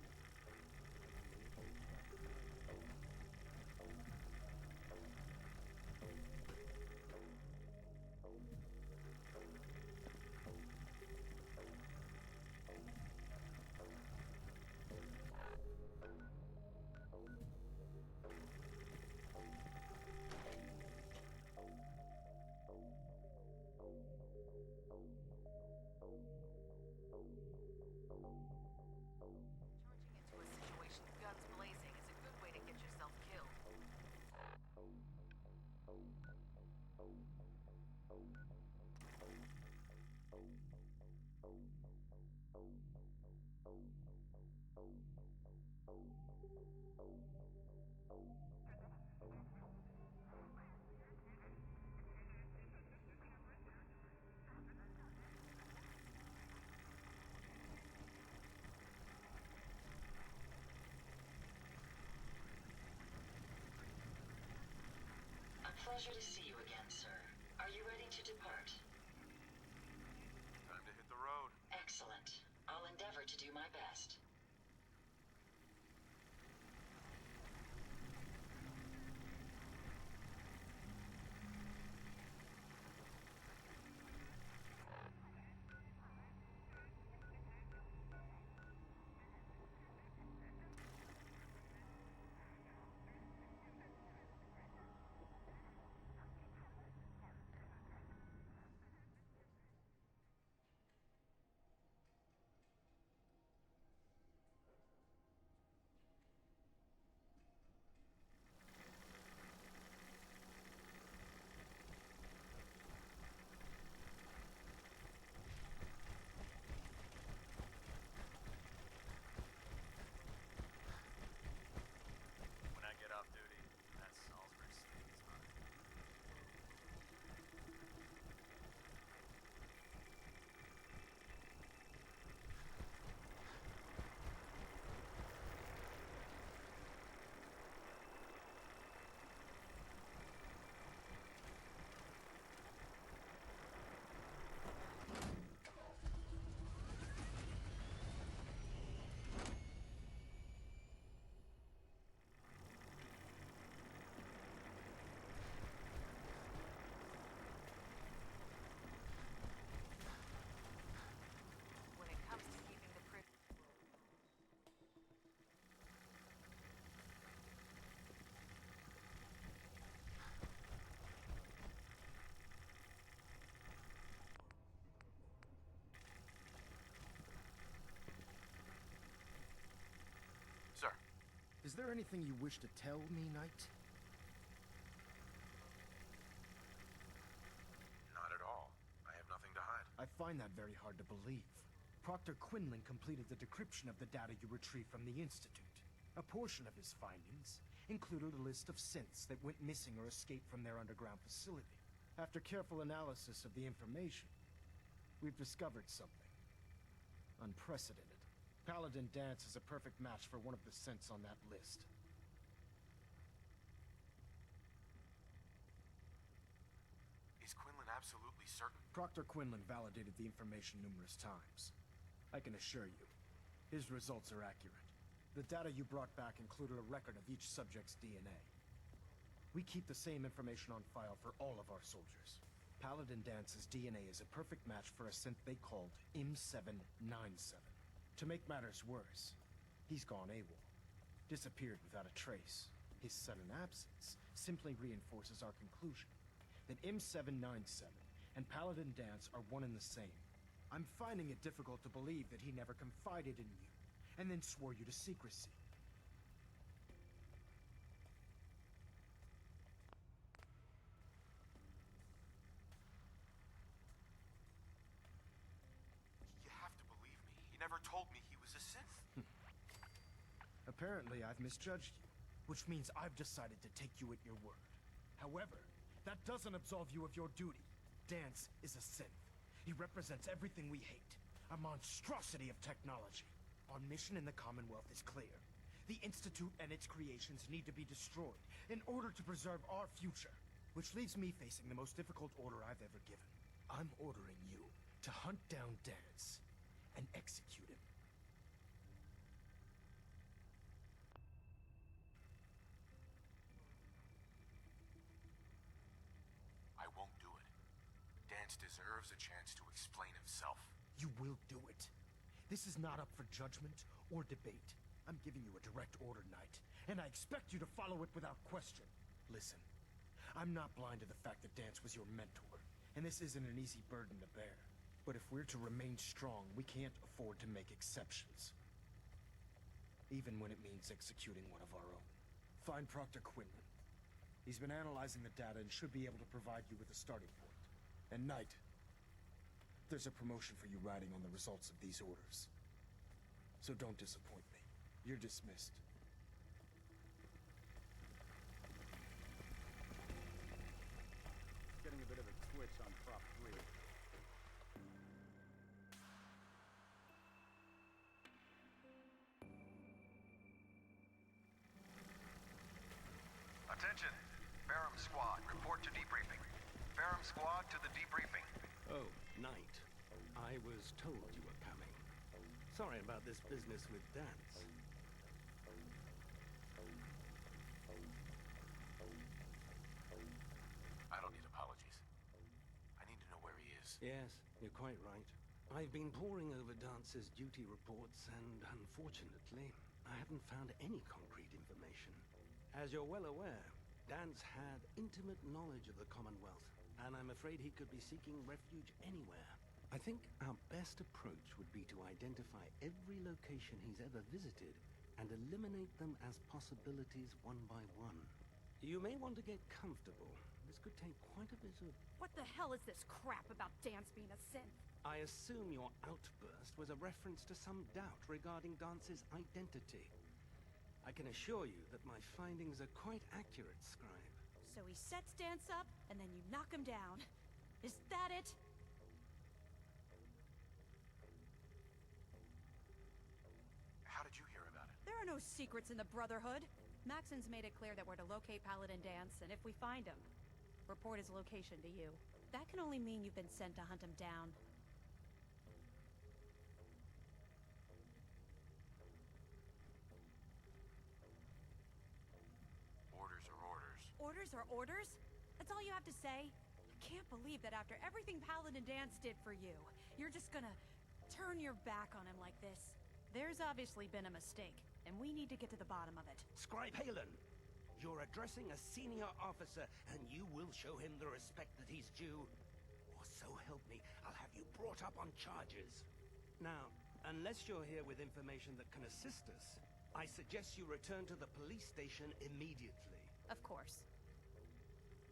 Pleasure to see you again, sir. Are you ready to depart? Time to hit the road. Excellent. I'll endeavor to do my best. When I get off duty, that's Salisbury City's time. When it comes to keeping the Sir. Is there anything you wish to tell me, Knight? Not at all. I have nothing to hide. I find that very hard to believe. Proctor Quinlan completed the decryption of the data you retrieved from the Institute. A portion of his findings included a list of synths that went missing or escaped from their underground facility. After careful analysis of the information, we've discovered something unprecedented. Paladin Danse is a perfect match for one of the synths on that list. Is Quinlan absolutely certain? Proctor Quinlan validated the information numerous times. I can assure you, his results are accurate. The data you brought back included a record of each subject's DNA. We keep the same information on file for all of our soldiers. Paladin Dance's DNA is a perfect match for a synth they called M797. To make matters worse, he's gone AWOL. Disappeared without a trace. His sudden absence simply reinforces our conclusion that M797 and Paladin Danse are one and the same. I'm finding it difficult to believe that he never confided in you, and then swore you to secrecy. You have to believe me. He never told me he was a synth. Apparently, I've misjudged you, which means I've decided to take you at your word. However, that doesn't absolve you of your duty. Danse is a synth. He represents everything we hate. A monstrosity of technology. Our mission in the Commonwealth is clear. The Institute and its creations need to be destroyed in order to preserve our future. Which leaves me facing the most difficult order I've ever given. I'm ordering you to hunt down Danse and execute him. I won't do it. Danse deserves a chance to explain himself. You will do it. This is not up for judgment or debate. I'm giving you a direct order, Knight, and I expect you to follow it without question. Listen, I'm not blind to the fact that Danse was your mentor, and this isn't an easy burden to bear. But if we're to remain strong, we can't afford to make exceptions. Even when it means executing one of our own. Find Proctor Quinlan. He's been analyzing the data and should be able to provide you with a starting point. And Knight, there's a promotion for you riding on the results of these orders. So don't disappoint me. You're dismissed. Getting a bit of a twitch on Prop 3. Attention! Ferrum Squad, report to debriefing. Ferrum Squad to the debriefing. Oh, Knight. I was told you were coming. Sorry about this business with Danse. I don't need apologies. I need to know where he is. Yes, you're quite right. I've been poring over Dance's duty reports, and unfortunately, I haven't found any concrete information. As you're well aware, Danse had intimate knowledge of the Commonwealth, and I'm afraid he could be seeking refuge anywhere. I think our best approach would be to identify every location he's ever visited and eliminate them as possibilities one by one. You may want to get comfortable. This could take quite a bit of... What the hell is this crap about Danse being a synth? I assume your outburst was a reference to some doubt regarding Dance's identity. I can assure you that my findings are quite accurate, Scribe. So he sets Danse up, and then you knock him down. Is that it? How did you hear about it? There are no secrets in the Brotherhood. Maxon's made it clear that we're to locate Paladin Danse, and if we find him, report his location to you. That can only mean you've been sent to hunt him down. Orders are orders. Orders are orders? That's all you have to say? I can't believe that after everything Paladin Danse did for you, you're just gonna turn your back on him like this. There's obviously been a mistake, and we need to get to the bottom of it. Scribe Halen, you're addressing a senior officer, and you will show him the respect that he's due. Or so help me, I'll have you brought up on charges. Now, unless you're here with information that can assist us, I suggest you return to the police station immediately. Of course.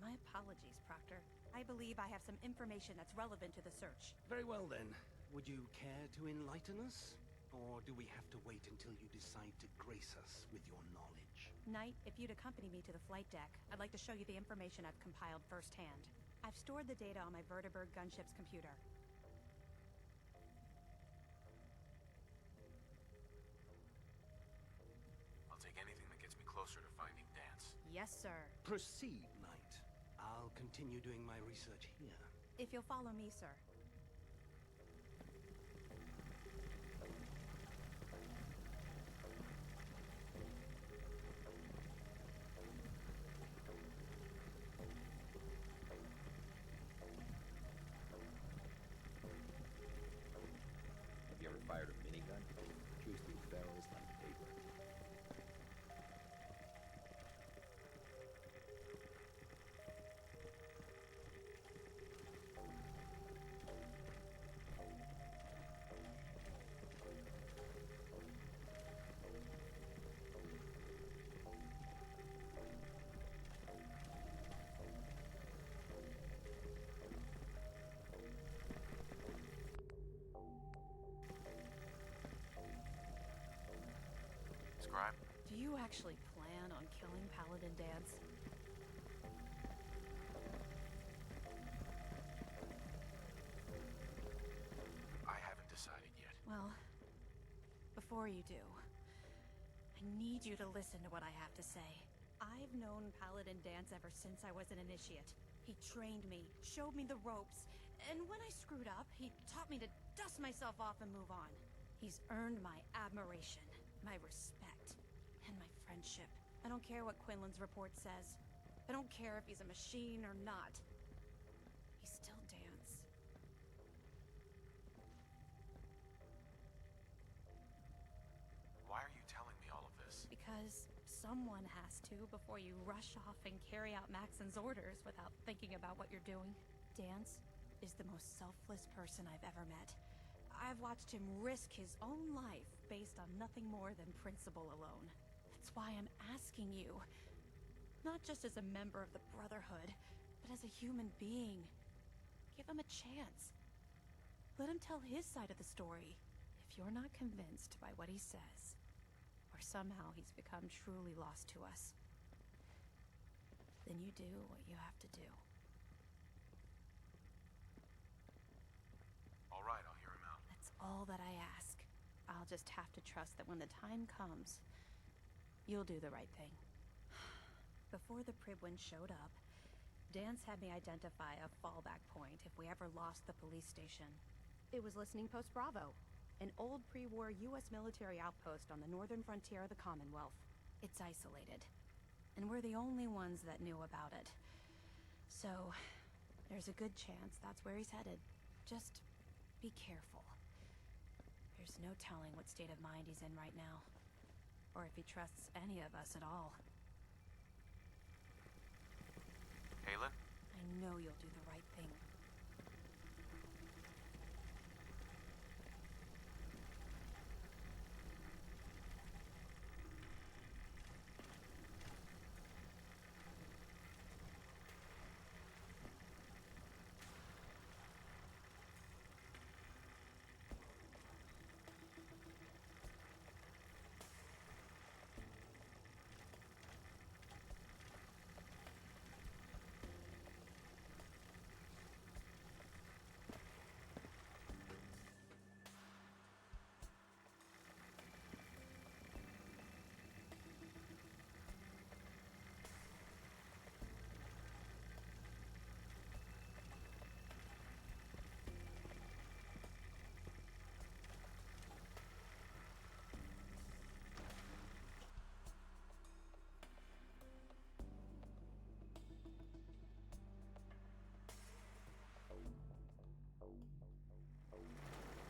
My apologies, Proctor. I believe I have some information that's relevant to the search. Very well then. Would you care to enlighten us? Or do we have to wait until you decide to grace us with your knowledge? Knight, if you'd accompany me to the flight deck, I'd like to show you the information I've compiled firsthand. I've stored the data on my Vertibird gunship's computer. I'll take anything that gets me closer to finding Danse. Yes, sir. Proceed, Knight. I'll continue doing my research here. If you'll follow me, sir. Have you ever fired a minigun? Chews through barrels like paper. you actually plan on killing Paladin Dance? I haven't decided yet. Well, before you do, I need you to listen to what I have to say. I've known Paladin Dance ever since I was an initiate. He trained me, showed me the ropes, and when I screwed up, he taught me to dust myself off and move on. He's earned my admiration, my respect, and my friendship. I don't care what Quinlan's report says. I don't care if he's a machine or not. He's still Dance. Why are you telling me all of this? Because someone has to before you rush off and carry out Maxon's orders without thinking about what you're doing. Dance is the most selfless person I've ever met. I've watched him risk his own life based on nothing more than principle alone. That's why I'm asking you, not just as a member of the Brotherhood, but as a human being. Give him a chance. Let him tell his side of the story. If you're not convinced by what he says, or somehow he's become truly lost to us, then you do what you have to do. All right, I'll hear him out. That's all that I ask. I'll just have to trust that when the time comes, you'll do the right thing. Before the Pribwin showed up, Dance had me identify a fallback point if we ever lost the police station. It was Listening Post Bravo, an old pre-war U.S. military outpost on the northern frontier of the Commonwealth. It's isolated, and we're the only ones that knew about it. So, there's a good chance that's where he's headed. Just be careful. There's no telling what state of mind he's in right now, or if he trusts any of us at all. Halen? I know you'll do the right thing.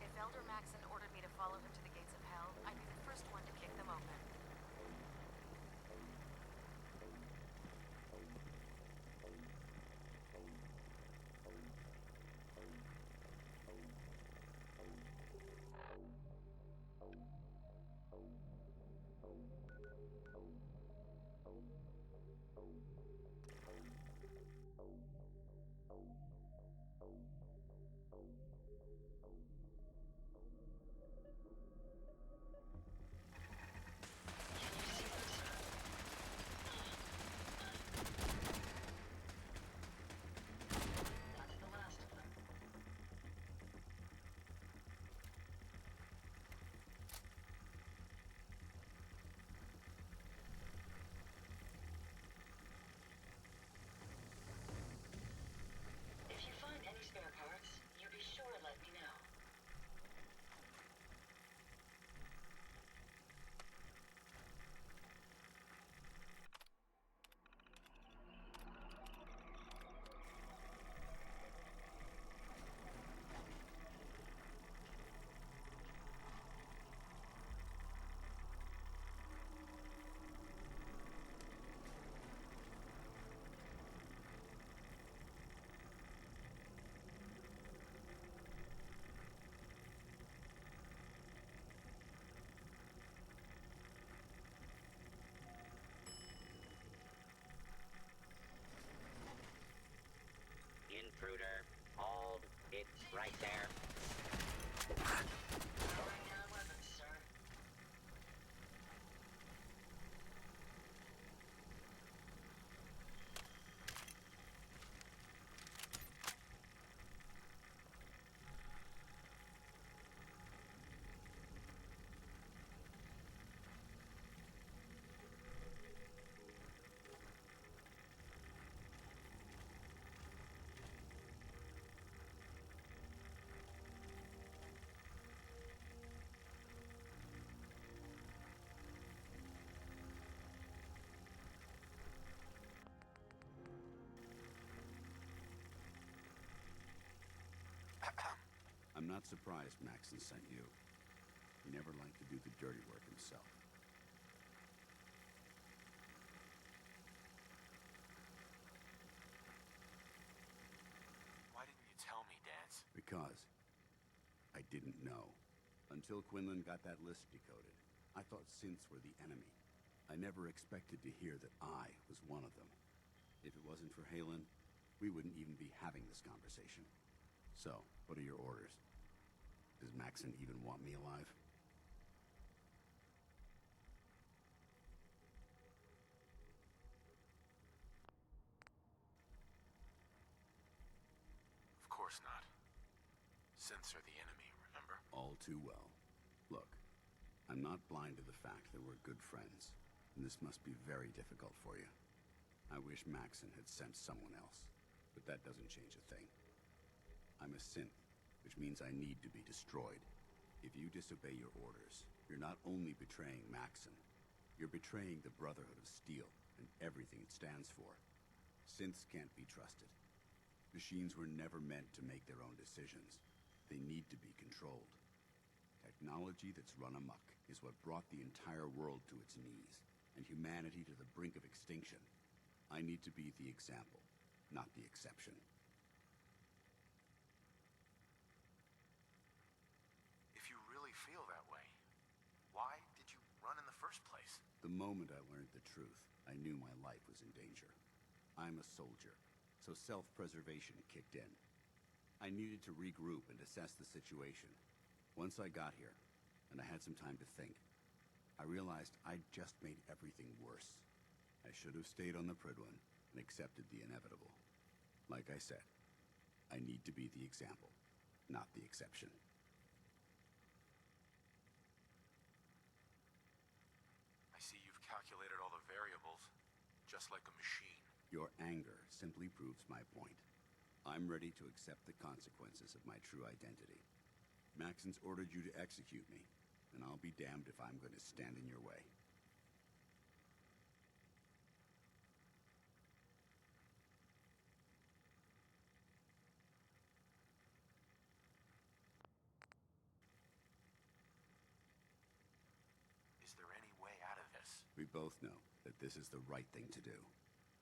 If Elder Maxon ordered me to follow him to the gates of hell, I'd be the first one to kick them open. That's the last of them. If you find any spare parts, you be sure to let me know. Intruder, hold. It's right there. Powering down weapons, sir. I'm not surprised Maxon sent you. He never liked to do the dirty work himself. Why didn't you tell me, Dance? Because I didn't know. Until Quinlan got that list decoded, I thought synths were the enemy. I never expected to hear that I was one of them. If it wasn't for Halen, we wouldn't even be having this conversation. So, what are your orders? Does Maxon even want me alive? Of course not. Synths are the enemy, remember? All too well. Look, I'm not blind to the fact that we're good friends, and this must be very difficult for you. I wish Maxon had sent someone else, but that doesn't change a thing. I'm a synth, which means I need to be destroyed. If you disobey your orders, you're not only betraying Maxon, you're betraying the Brotherhood of Steel and everything it stands for. Synths can't be trusted. Machines were never meant to make their own decisions. They need to be controlled. Technology that's run amok is what brought the entire world to its knees, and humanity to the brink of extinction. I need to be the example, not the exception. If you really feel that way, why did you run in the first place? The moment I learned the truth, I knew my life was in danger. I'm a soldier, so self-preservation kicked in. I needed to regroup and assess the situation. Once I got here, and I had some time to think, I realized I'd just made everything worse. I should have stayed on the Prydwen and accepted the inevitable. Like I said, I need to be the example, not the exception. I see you've calculated all the variables, just like a machine. Your anger simply proves my point. I'm ready to accept the consequences of my true identity. Maxon's ordered you to execute me, and I'll be damned if I'm going to stand in your way. Is there any way out of this? We both know that this is the right thing to do.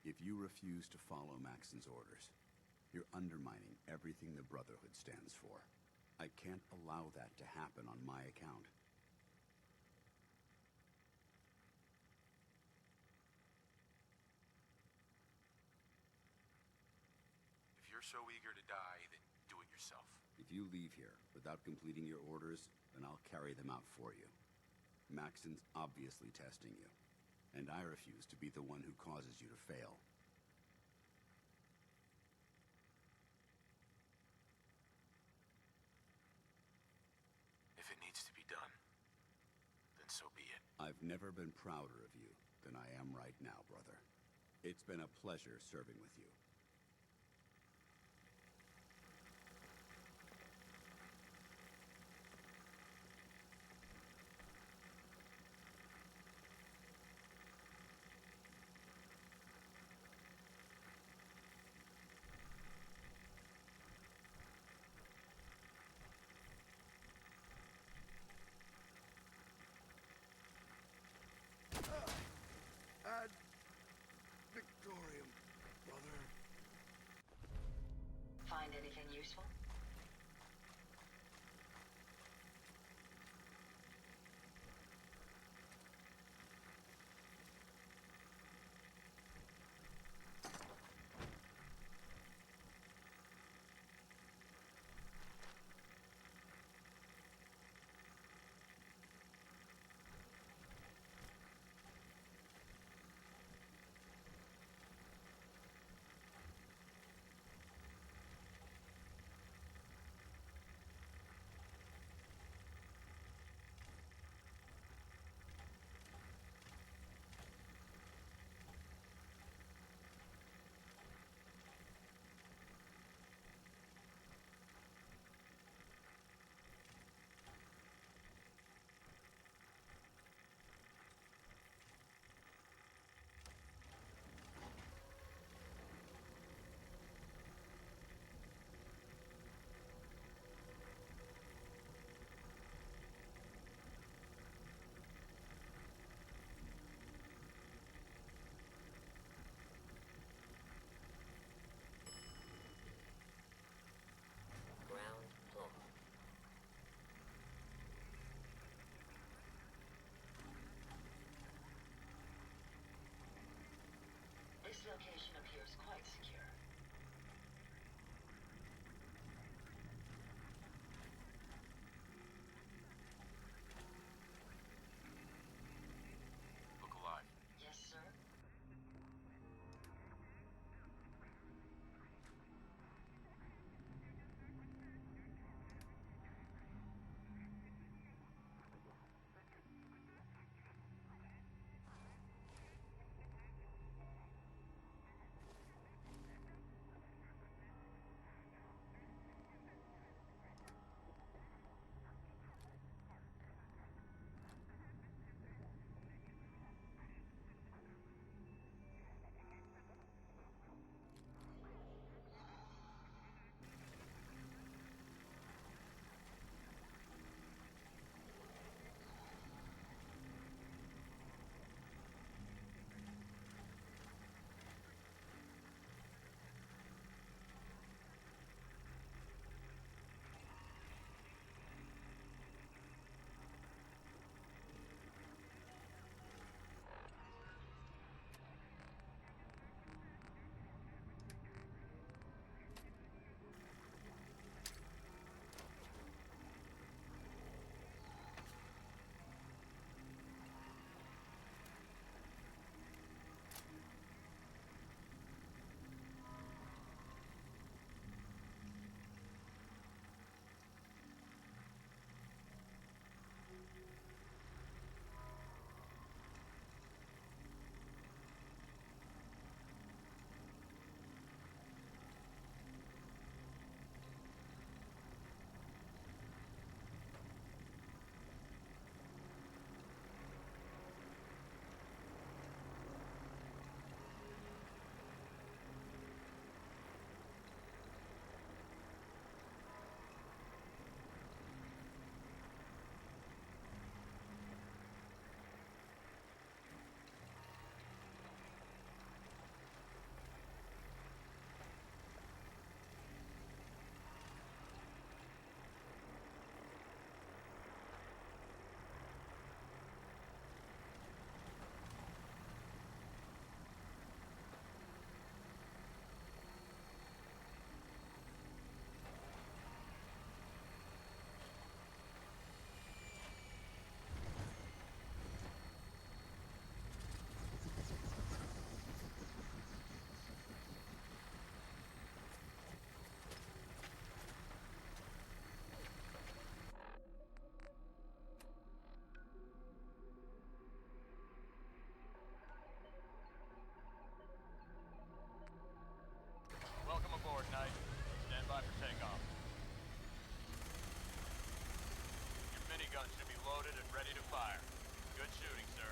If you refuse to follow Maxon's orders, you're undermining everything the Brotherhood stands for. I can't allow that to happen on my account. If you're so eager to die, then do it yourself. If you leave here without completing your orders, then I'll carry them out for you. Maxon's obviously testing you, and I refuse to be the one who causes you to fail. If it needs to be done, then so be it. I've never been prouder of you than I am right now, brother. It's been a pleasure serving with you. Ad Victorium, brother. Find anything useful? location appears quite secure. Look alive. Yes, sir. Welcome aboard, Knight. Stand by for takeoff. Your minigun should be loaded and ready to fire. Good shooting, sir.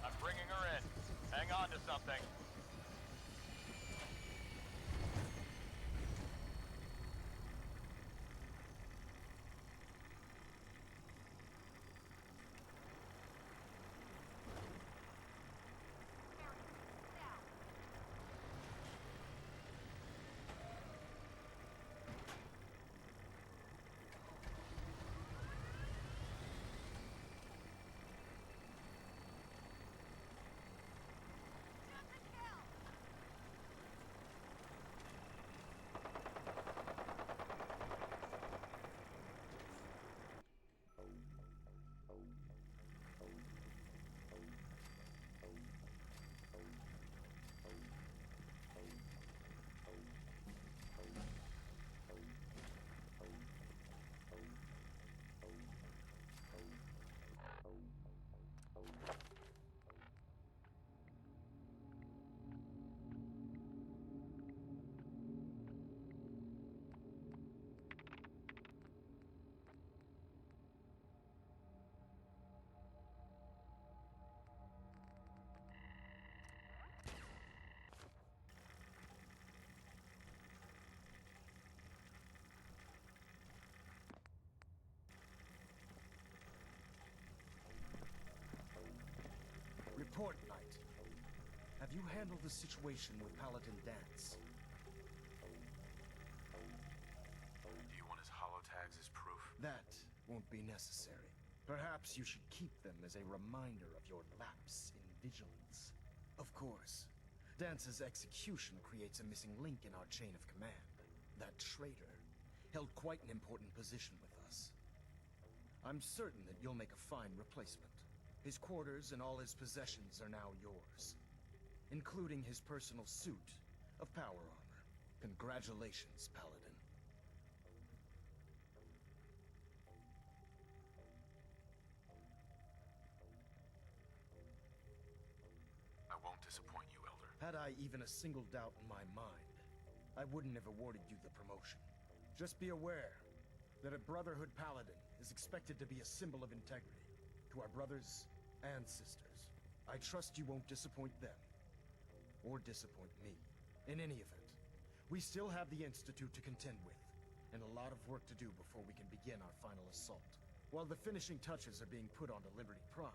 I'm bringing her in. Hang on to something. Court Knight, have you handled the situation with Paladin Dance? Do you want his holotags as proof? That won't be necessary. Perhaps you should keep them as a reminder of your lapse in vigilance. Of course, Dance's execution creates a missing link in our chain of command. That traitor held quite an important position with us. I'm certain that you'll make a fine replacement. His quarters and all his possessions are now yours, including his personal suit of power armor. Congratulations, Paladin. I won't disappoint you, Elder. Had I even a single doubt in my mind, I wouldn't have awarded you the promotion. Just be aware that a Brotherhood Paladin is expected to be a symbol of integrity to our brothers and sisters. I trust you won't disappoint them, or disappoint me. In any event, we still have the Institute to contend with, and a lot of work to do before we can begin our final assault. While the finishing touches are being put onto Liberty Prime,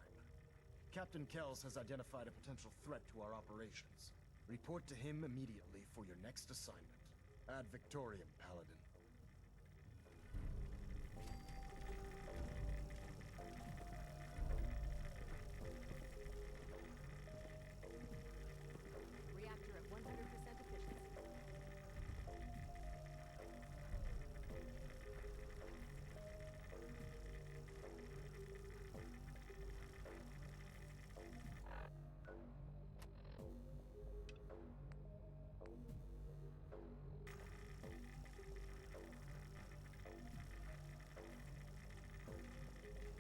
Captain Kells has identified a potential threat to our operations. Report to him immediately for your next assignment. Ad Victoriam, Paladin. Reactor at 100% efficiency.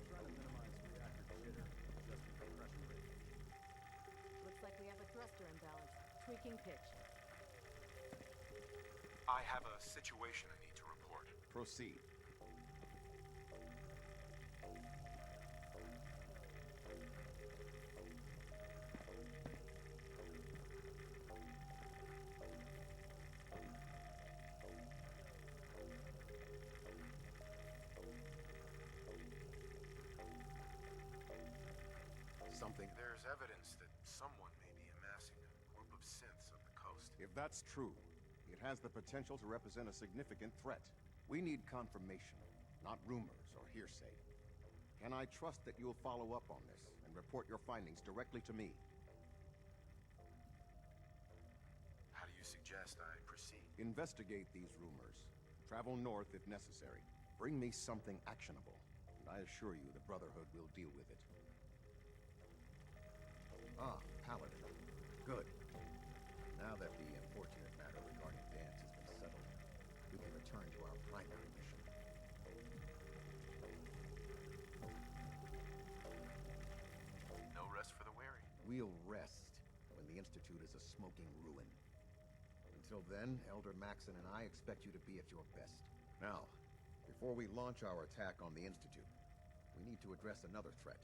Try to minimize reactor jitter, adjusting compression rate. Looks like we have a thruster imbalance. Tweaking pitch. I have a situation I need to report. Proceed. Something. There's evidence that someone may be amassing a group of synths on the coast. If that's true, it has the potential to represent a significant threat. We need confirmation, not rumors or hearsay. Can I trust that you'll follow up on this and report your findings directly to me? How do you suggest I proceed? Investigate these rumors. Travel north if necessary. Bring me something actionable, and I assure you the Brotherhood will deal with it. Ah, Paladin. Good. Now that the unfortunate matter regarding Dance has been settled, we can return to our primary mission. No rest for the weary. We'll rest when the Institute is a smoking ruin. Until then, Elder Maxon and I expect you to be at your best. Now, before we launch our attack on the Institute, we need to address another threat.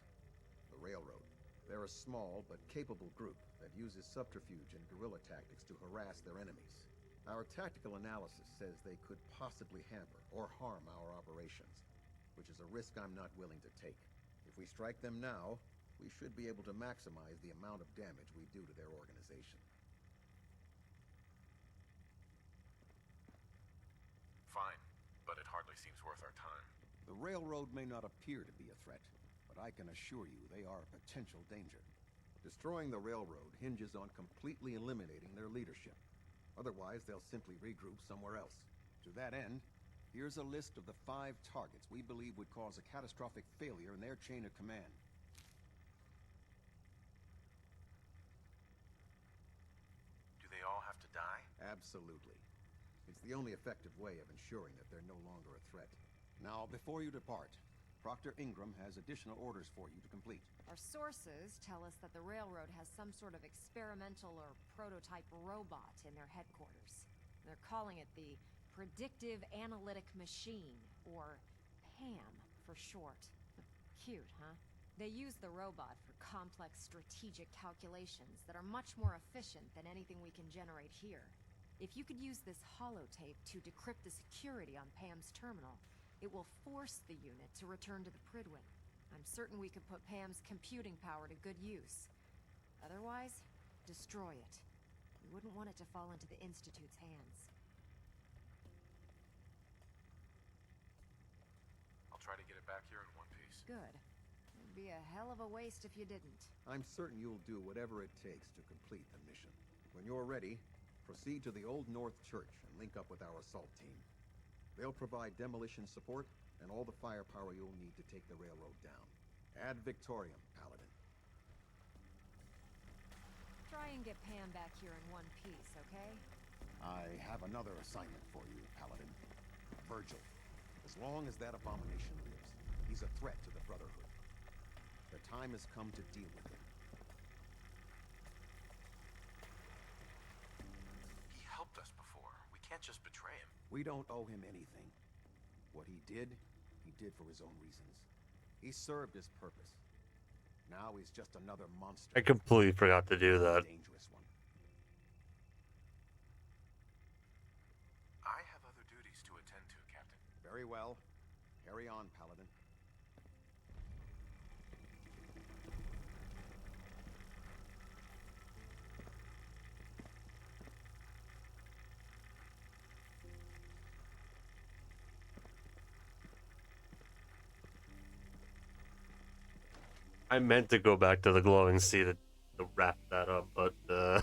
The Railroad. They're a small but capable group that uses subterfuge and guerrilla tactics to harass their enemies. Our tactical analysis says they could possibly hamper or harm our operations, which is a risk I'm not willing to take. If we strike them now, we should be able to maximize the amount of damage we do to their organization. Fine, but it hardly seems worth our time. The Railroad may not appear to be a threat, but I can assure you they are a potential danger. Destroying the Railroad hinges on completely eliminating their leadership. Otherwise, they'll simply regroup somewhere else. To that end, here's a list of the 5 targets we believe would cause a catastrophic failure in their chain of command. Do they all have to die? Absolutely. It's the only effective way of ensuring that they're no longer a threat. Now, before you depart, Proctor Ingram has additional orders for you to complete. Our sources tell us that the Railroad has some sort of experimental or prototype robot in their headquarters. They're calling it the Predictive Analytic Machine, or PAM for short. Cute, huh? They use the robot for complex strategic calculations that are much more efficient than anything we can generate here. If you could use this holotape to decrypt the security on Pam's terminal, it will force the unit to return to the Pridwin. I'm certain we could put Pam's computing power to good use. Otherwise, destroy it. We wouldn't want it to fall into the Institute's hands. I'll try to get it back here in one piece. Good. It'd be a hell of a waste if you didn't. I'm certain you'll do whatever it takes to complete the mission. When you're ready, proceed to the Old North Church and link up with our assault team. They'll provide demolition support and all the firepower you'll need to take the railroad down. Ad Victoriam, Paladin. Try and get Pam back here in one piece, okay? I have another assignment for you, Paladin. Virgil. As long as that abomination lives, he's a threat to the Brotherhood. The time has come to deal with him. He helped us before. We can't just betray him. We don't owe him anything. What he did for his own reasons. He served his purpose. Now he's just another monster. I completely forgot to do that. Dangerous one. I have other duties to attend to, Captain. Very well. Carry on, Paladin. I meant to go back to the glowing sea to wrap that up, but Your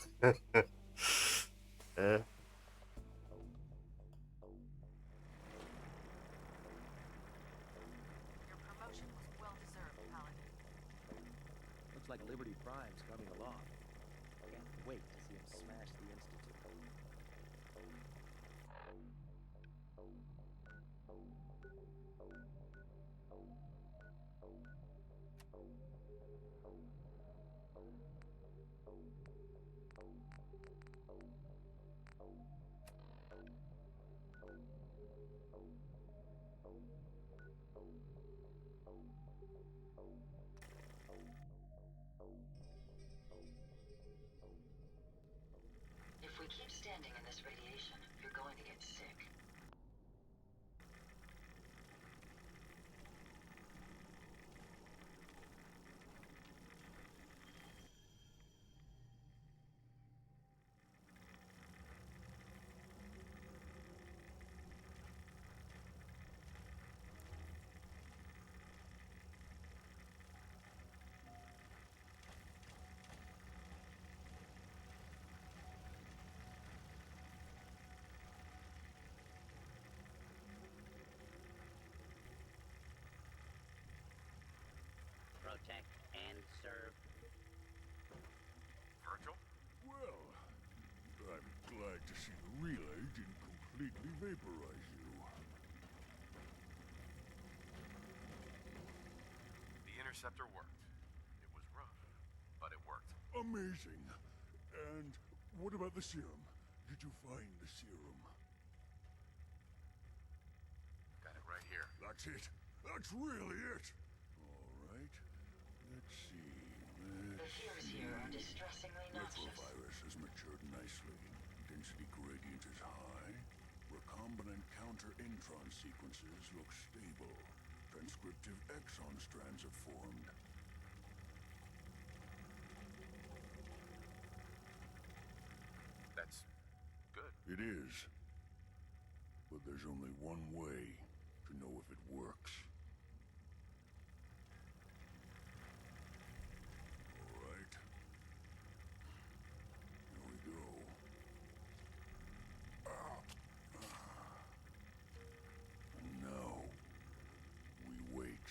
promotion was well deserved, Paladin. Looks like Liberty Prime's coming along. Can't wait to see him smash the Institute. If we keep standing in this radiation, you're going to get sick. Protect and serve. Virgil? Well, I'm glad to see the relay didn't completely vaporize you. The interceptor worked. It was rough, but it worked. Amazing. And what about the serum? Did you find the serum? Got it right here. That's it. That's really it. All right. Let's see. The fears here are distressingly noxious. Retrovirus has matured nicely. Density gradient is high. Recombinant counter-intron sequences look stable. Transcriptive exon strands have formed. That's good. It is. But there's only one way to know if it works. All right. Here we go. And now, we wait.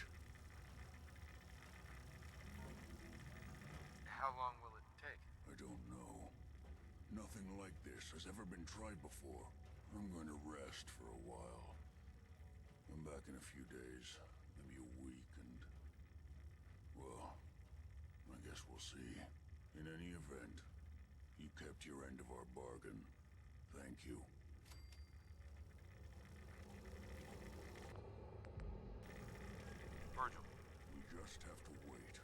How long will it take? I don't know. Nothing like this has ever been tried before. I'm going to rest for a while. I'm back in a few days, maybe a week, and... well, I guess we'll see. In any event, you kept your end of our bargain. Thank you. Virgil. We just have to wait.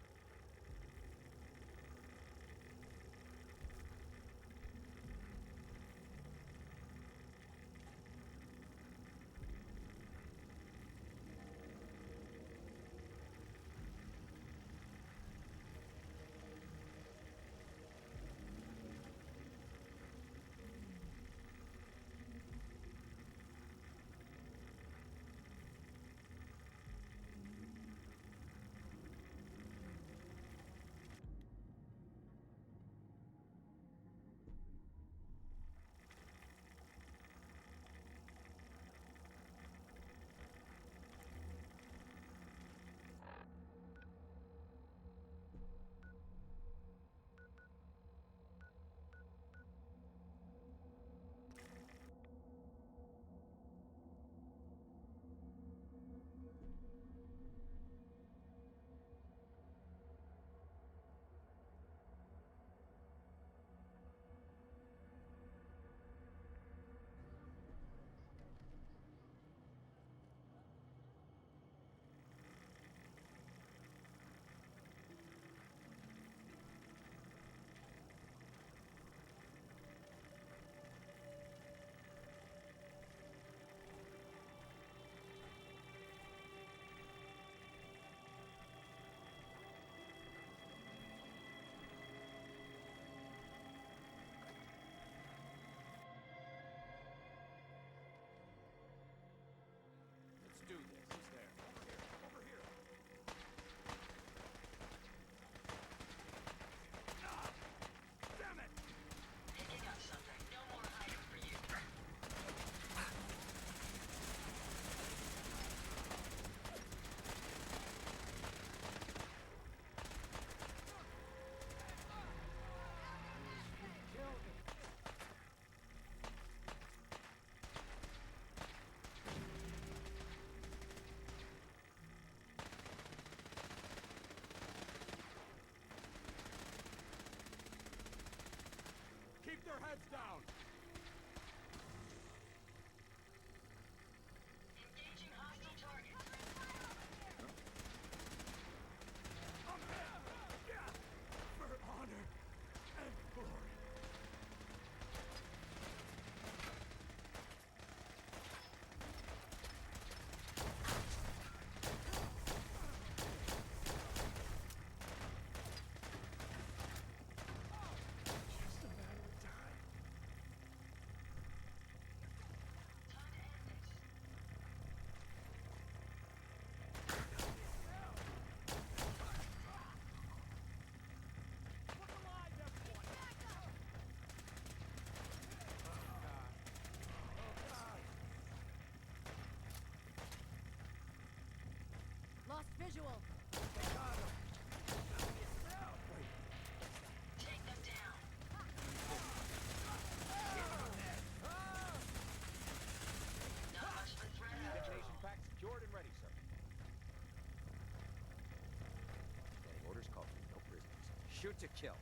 Shoot to kill.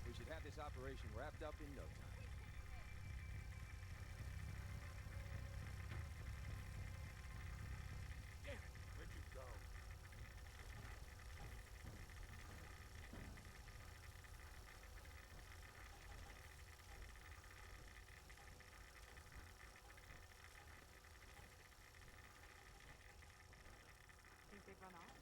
We should have this operation wrapped up in no time. Damn it! Where'd you go? Think they've run off?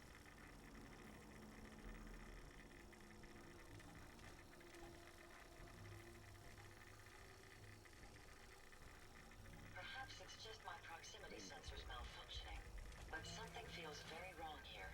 Perhaps it's just my proximity sensors malfunctioning, but something feels very wrong here.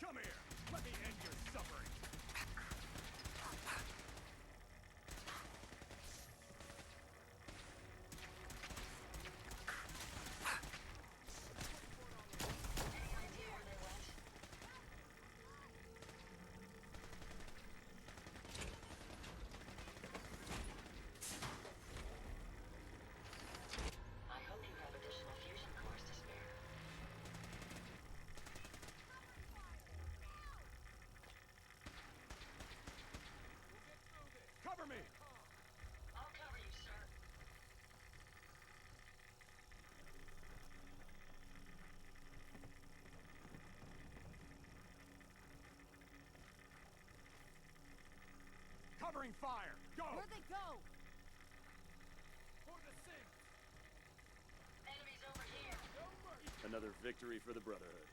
Come here! Let me end your suffering! Any idea where they went? I hope you have additional fusion cores to spare. Cover me! I'll cover you, sir. Covering fire! Go! Where'd they go? For the Sims! Enemies over here. Another victory for the Brotherhood.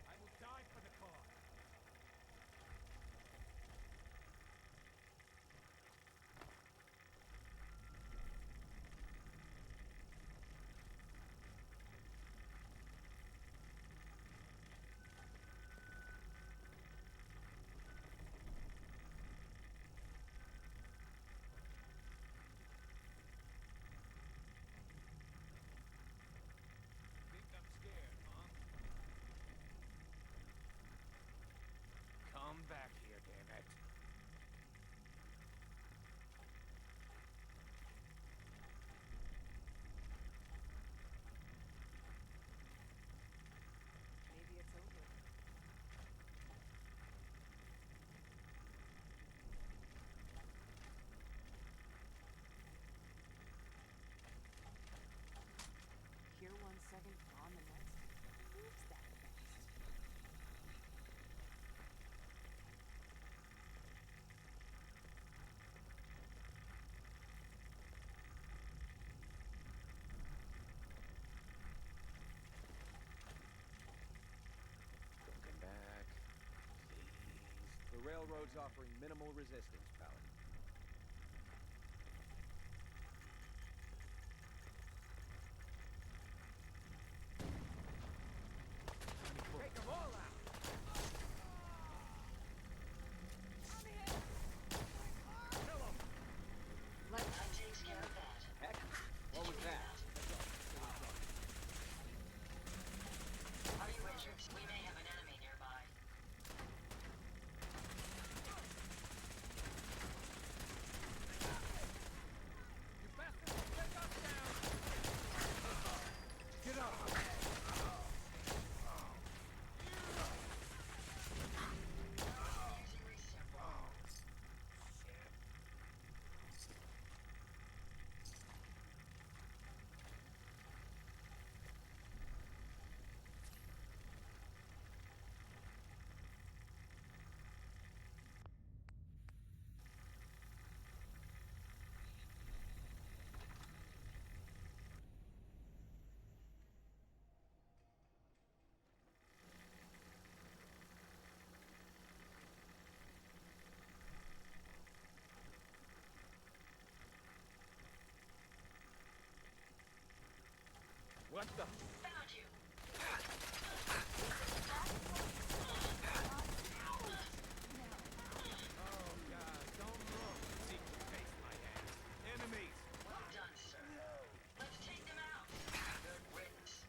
I will die for the cause. Think I'm scared, huh? Come back here, damn it. Maybe it's over. Here 1 second, gone the next. Who's that the best? Don't come back. Please. The railroad's offering minimal resistance, Paladin. Take them all out! Kill them! That takes care of that. Heck, what was that? Hurry, Richards. We may have an enemy nearby. What the? Found you. Oh God, don't look. See, face my ass. Enemies. Well done, sir. Let's take them out. Good riddance.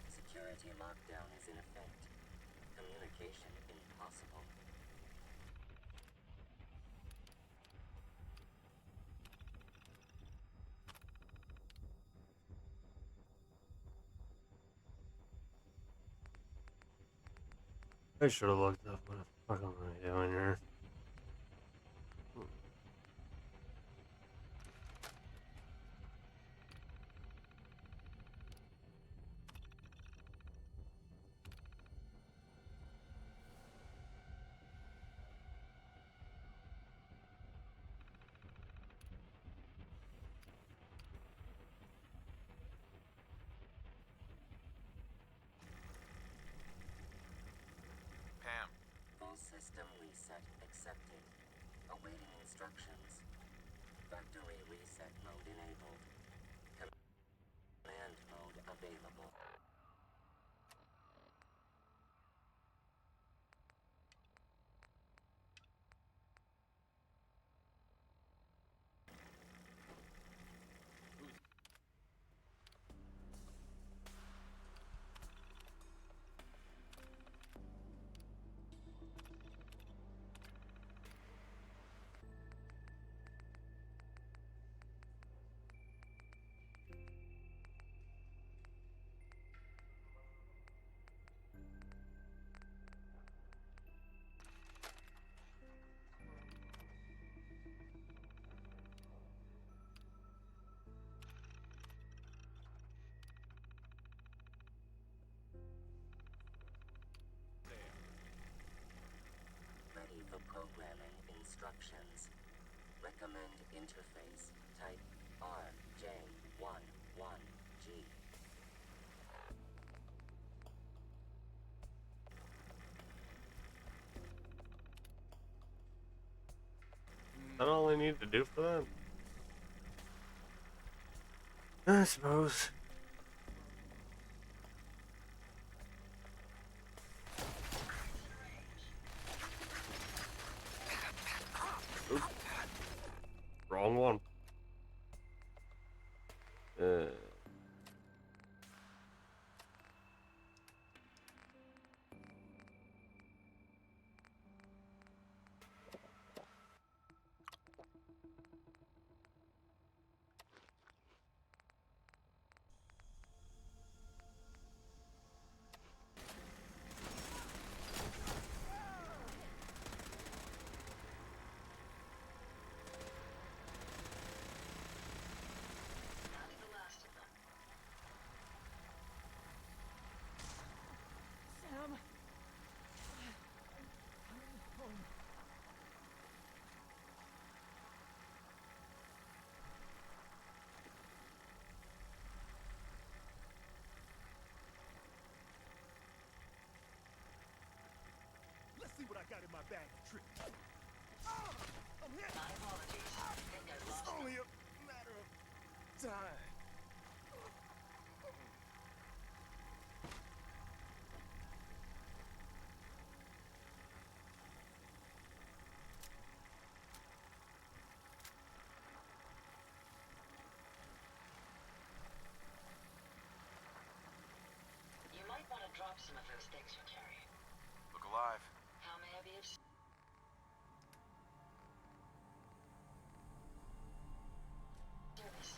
Security lockdown is in effect. Communication impossible. I should have looked up what the fuck am I doing here. Pam. Full system reset accepted. Awaiting instructions. Factory reset mode enabled. Command mode available. Ready for programming instructions. Recommend interface. Type RJ11G. Is that all I need to do for that? I suppose. Oop. Wrong one. That's the last of them. Sam. Let's see what I got in my bag of tricks. I'm hit. My apologies. Think I It's lost only them. a matter of time. You might want to drop some of those things you're carrying. Look alive. How may I be of service?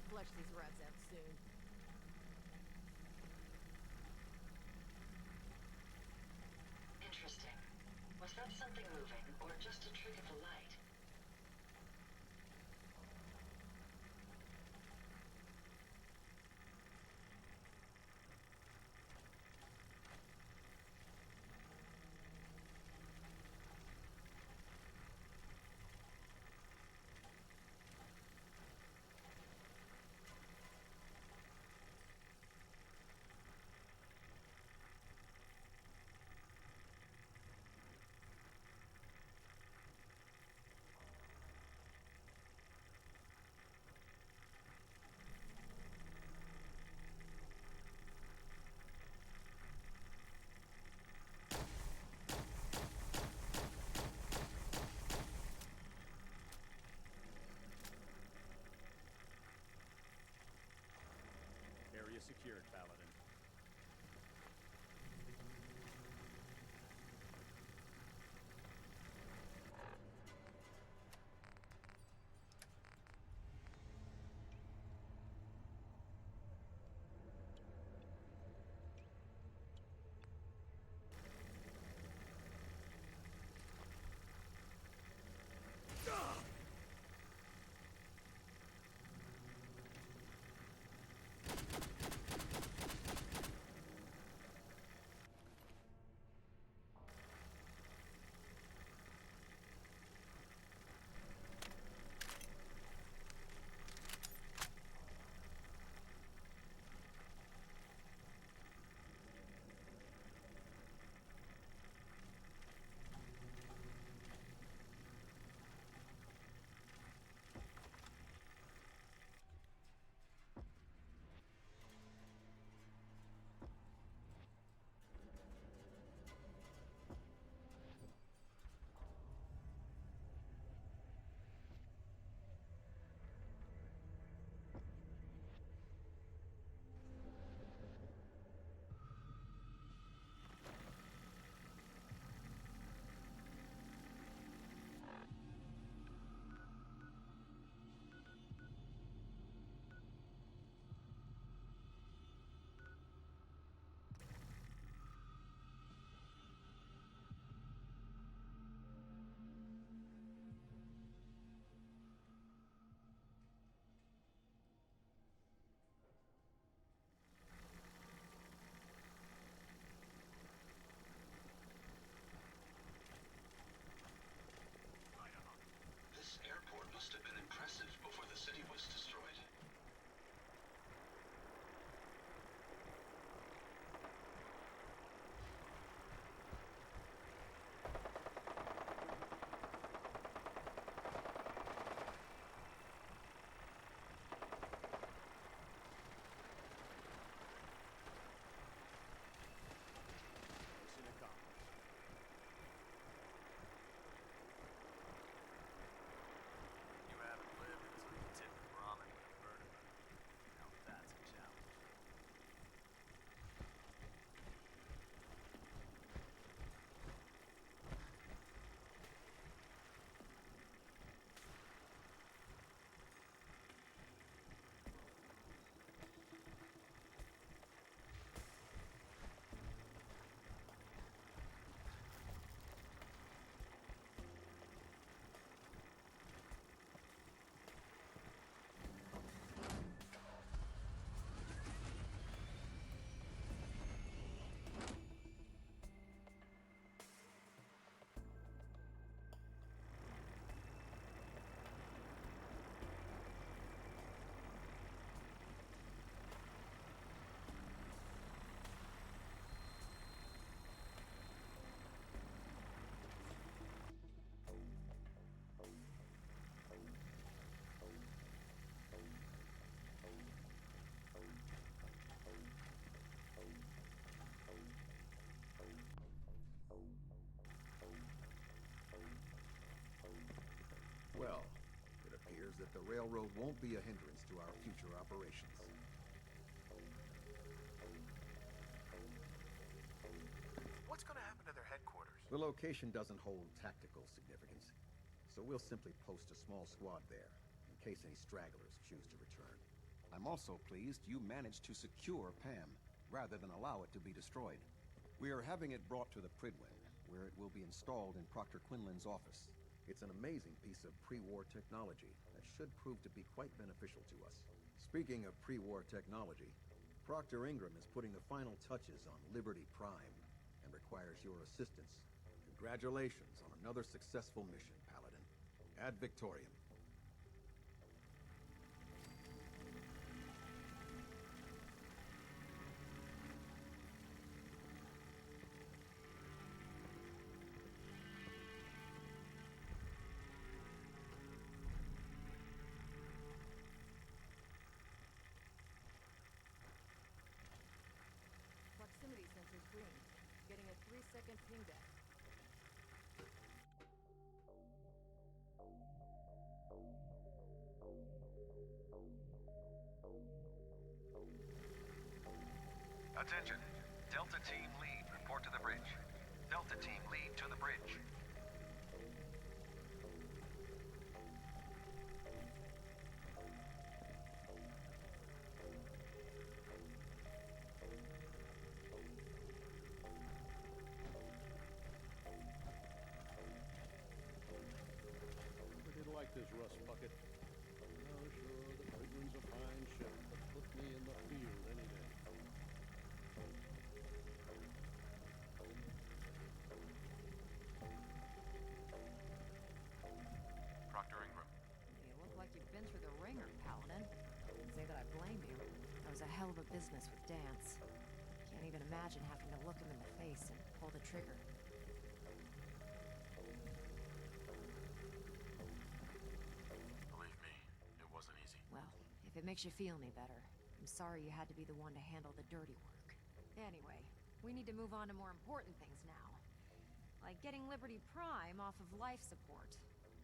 flesh these rats out soon. Interesting. Was that something moving, or just a trick of the light? Area secured, Paladin. This airport must have been impressive before the city was destroyed. Mission accomplished. You haven't lived until you tip the Brahmin with a vertebra. Now that's a challenge. Well, it appears that the railroad won't be a hindrance to our future operations. What's gonna happen to their headquarters? The location doesn't hold tactical significance, so we'll simply post a small squad there, in case any stragglers choose to return. I'm also pleased you managed to secure Pam, rather than allow it to be destroyed. We are having it brought to the Pridwen, where it will be installed in Proctor Quinlan's office. It's an amazing piece of pre-war technology that should prove to be quite beneficial to us. Speaking of pre-war technology, Proctor Ingram is putting the final touches on Liberty Prime and requires your assistance. Congratulations on another successful mission, Paladin. Ad Victoriam. Proximity sensors green. Getting a 3-second ping back. Attention. Delta Team Lead, report to the bridge. Delta Team Lead to the bridge. Never did like this rust bucket. Oh, sure, the Pridwen's a fine ship, but put me in the field any day. Proctor Ingram. You look like you've been through the ringer, Paladin. Can't say that I blame you. That was a hell of a business with Dance. Can't even imagine having to look him in the face and pull the trigger. Believe me, it wasn't easy. Well, if it makes you feel any better, I'm sorry you had to be the one to handle the dirty work. Anyway, we need to move on to more important things now. Like getting Liberty Prime off of life support.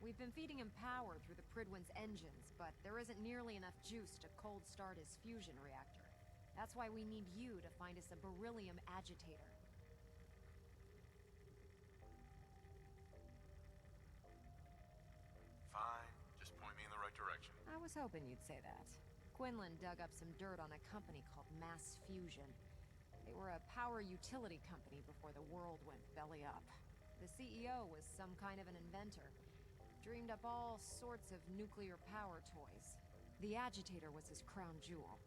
We've been feeding him power through the Pridwen's engines, but there isn't nearly enough juice to cold start his fusion reactor. That's why we need you to find us a beryllium agitator. Fine, just point me in the right direction. I was hoping you'd say that. Quinlan dug up some dirt on a company called Mass Fusion. They were a power utility company before the world went belly up. The CEO was some kind of an inventor. Dreamed up all sorts of nuclear power toys. The agitator was his crown jewel.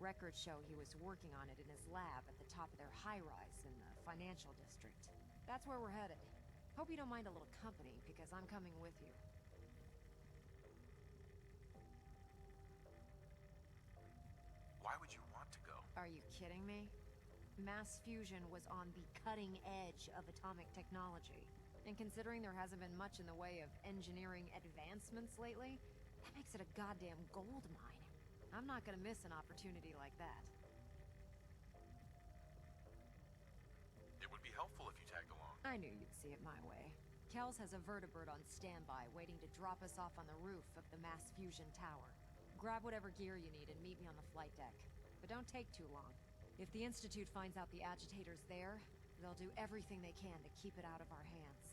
Records show he was working on it in his lab at the top of their high-rise in the financial district. That's where we're headed. Hope you don't mind a little company, because I'm coming with you. Why would you want to go? Are you kidding me? Mass fusion was on the cutting edge of atomic technology. And considering there hasn't been much in the way of engineering advancements lately, that makes it a goddamn gold mine. I'm not gonna miss an opportunity like that. It would be helpful if you tagged along. I knew you'd see it my way. Kells has a vertibird on standby, waiting to drop us off on the roof of the Mass Fusion Tower. Grab whatever gear you need and meet me on the flight deck. But don't take too long. If the Institute finds out the agitator's there, they'll do everything they can to keep it out of our hands.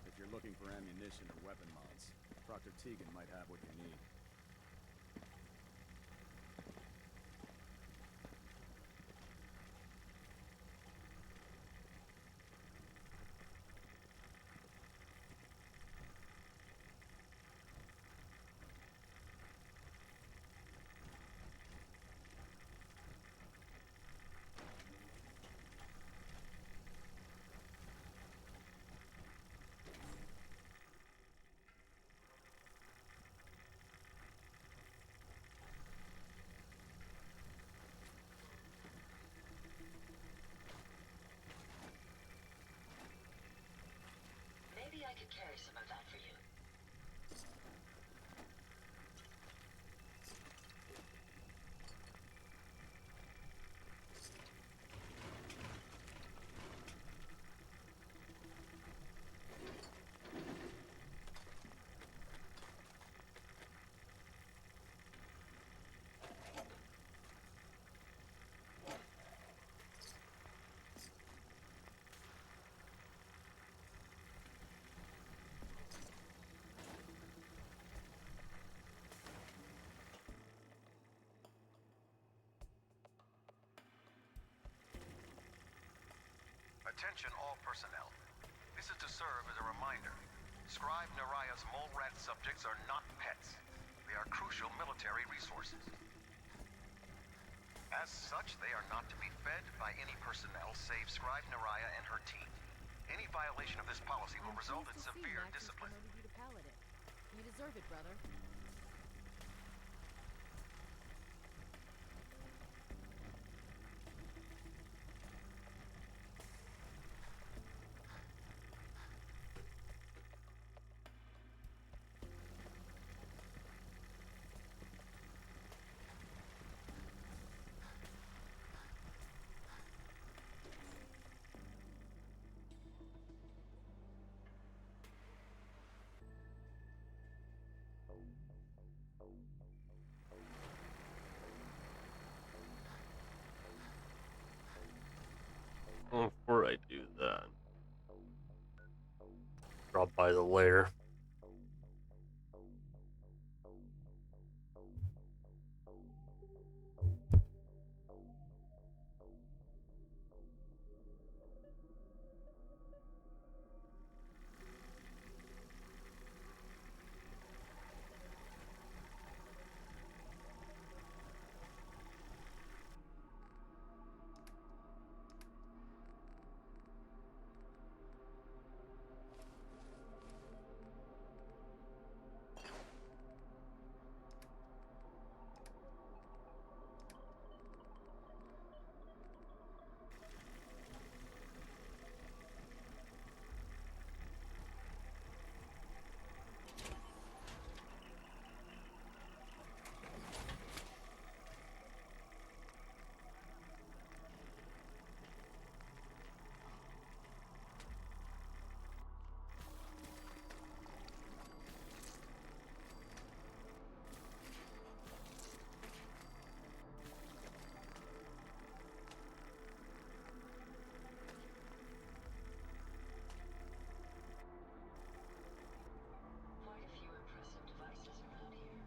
If you're looking for ammunition or weapon mods, Proctor Tegan might have what you need. Maybe I could carry some of that for you. Attention all personnel. This is to serve as a reminder. Scribe Naraya's mole rat subjects are not pets. They are crucial military resources. As such, they are not to be fed by any personnel save Scribe Naraya and her team. Any violation of this policy will result in severe discipline. You to Paladin. You deserve it, brother. Before I do that, drop by the lair. Quite a few impressive devices around here.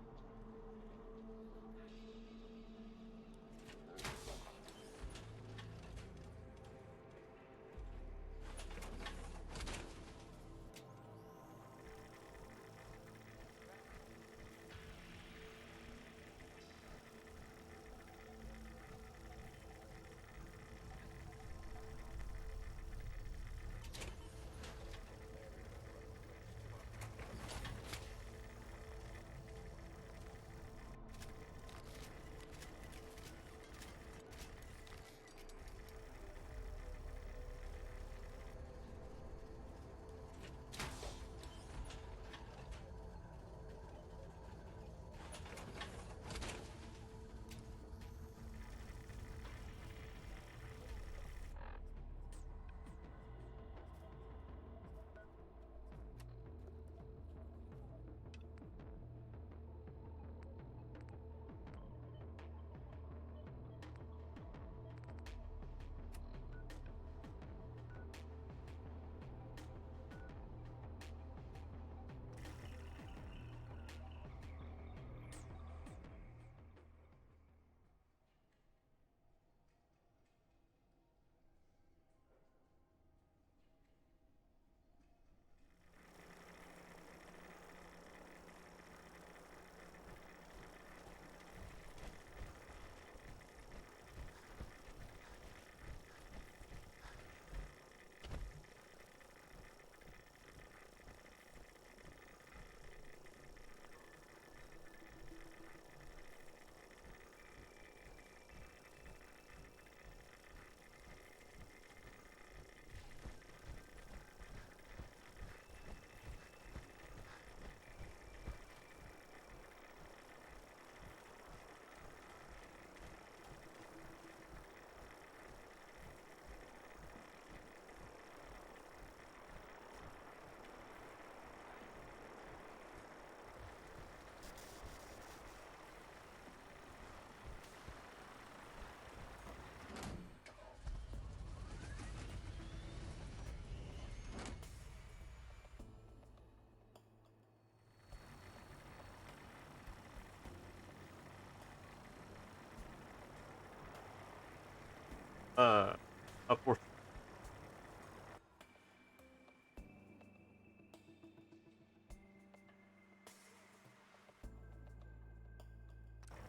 Upward.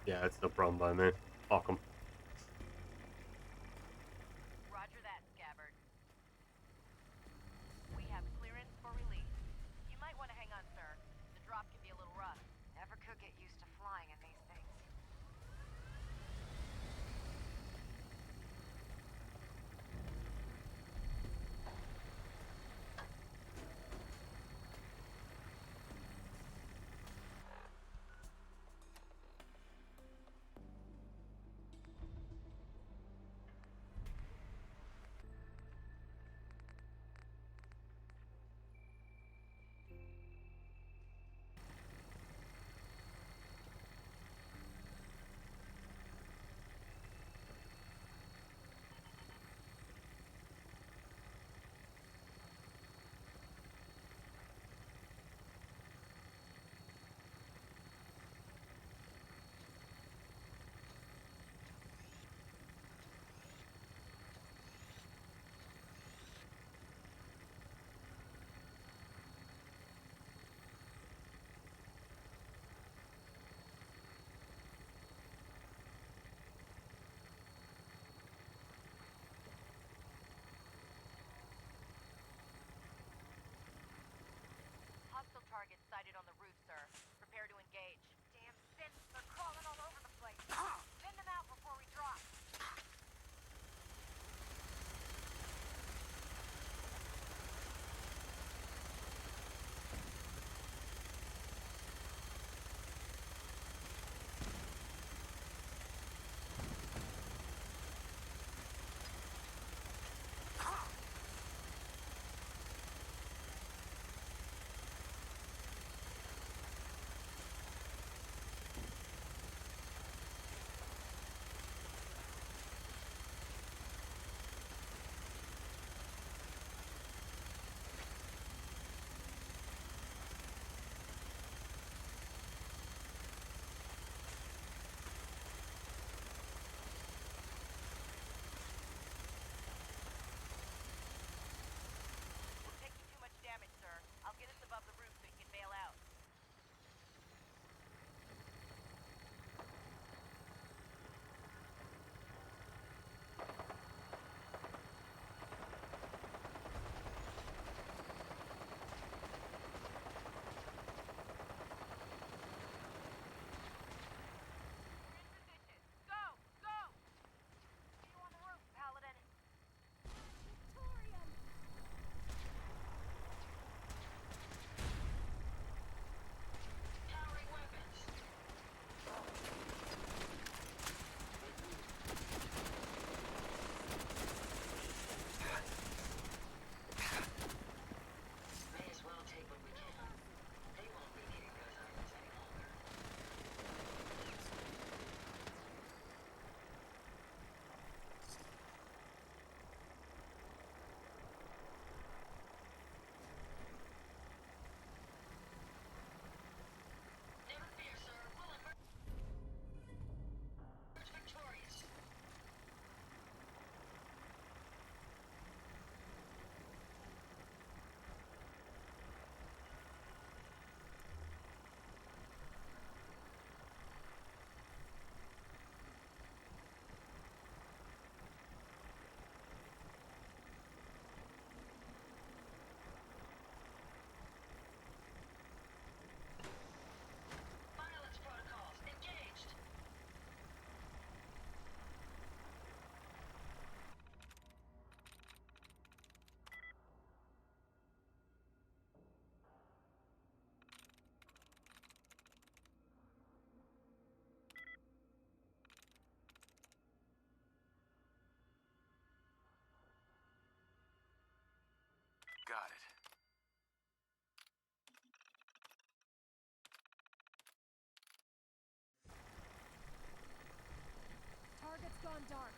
Yeah, it's no problem by me. Fuck 'em. Roger that, Scabbard. We have clearance for release. You might want to hang on, sir. The drop can be a little rough. Never could get used to flying in these things. Hostile target sighted on the roof, sir. Prepare to engage. Damn synths, they're crawling all over the place. Send them out before we drop. We're taking too much damage, sir. I'll get us above the roof so you can bail out. Go! Go! See you on the roof, Paladin. Powering weapons. May as well take what we can. They won't be needing those items any longer. Never fear, sir. We'll emerge victorious. Violence protocols engaged. Got it. Target's gone dark.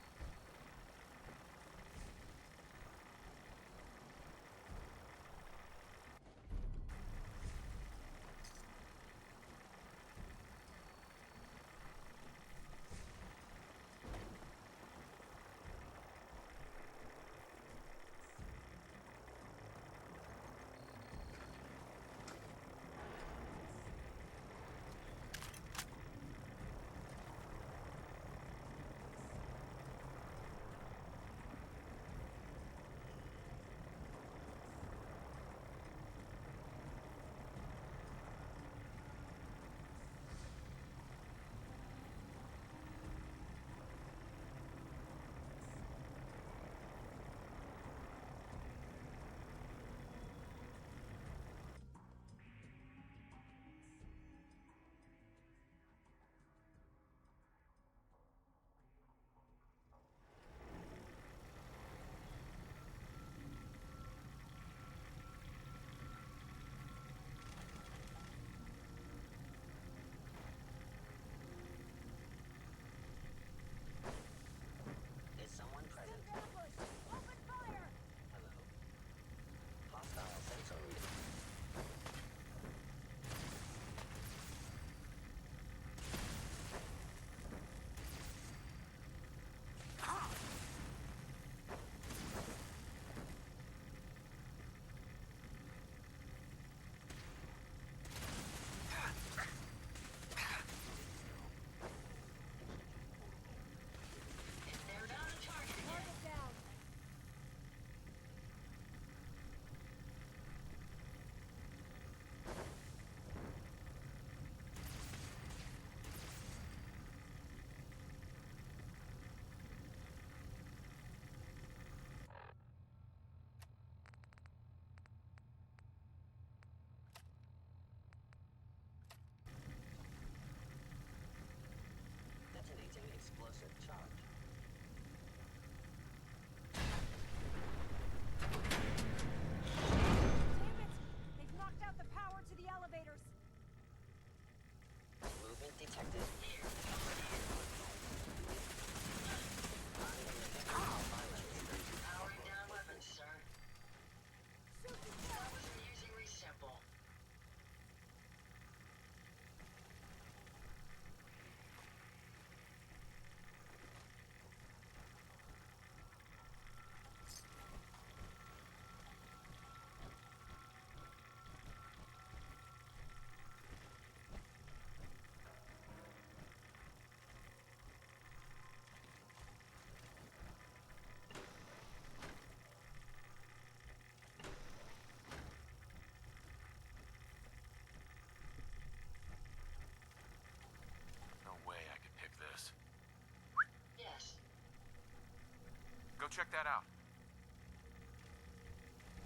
that out?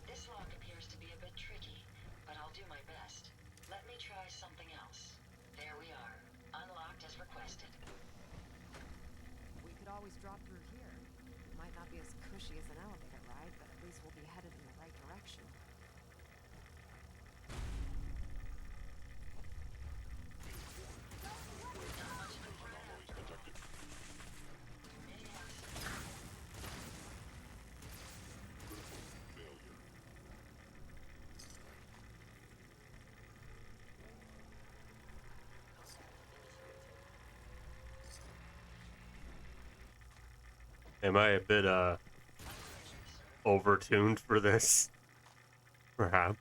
This lock appears to be a bit tricky, but I'll do my best. Let me try something else. There we are. Unlocked as requested. We could always drop through here. Might not be as cushy as an elevator ride, but at least we'll be headed in the right direction. Am I a bit overtuned for this? Perhaps.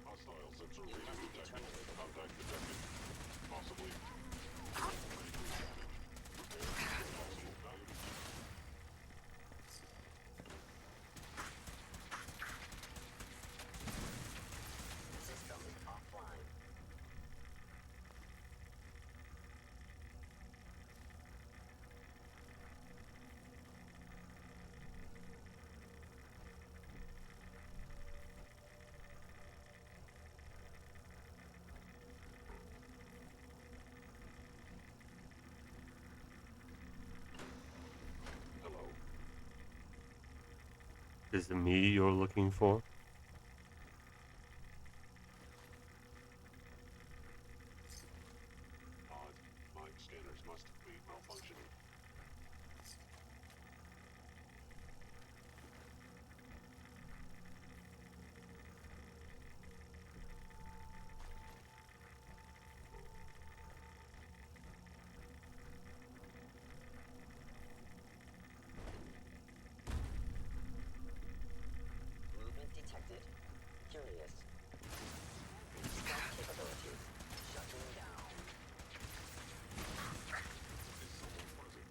Hostile sensor reading detected. Contact detected. Possibly. Possible value. System offline. Hello. Is it me you're looking for? Odd. Mind scanners must be malfunctioning. Movement detected. Curious. Stealth capabilities. Shutting down. Is someone present?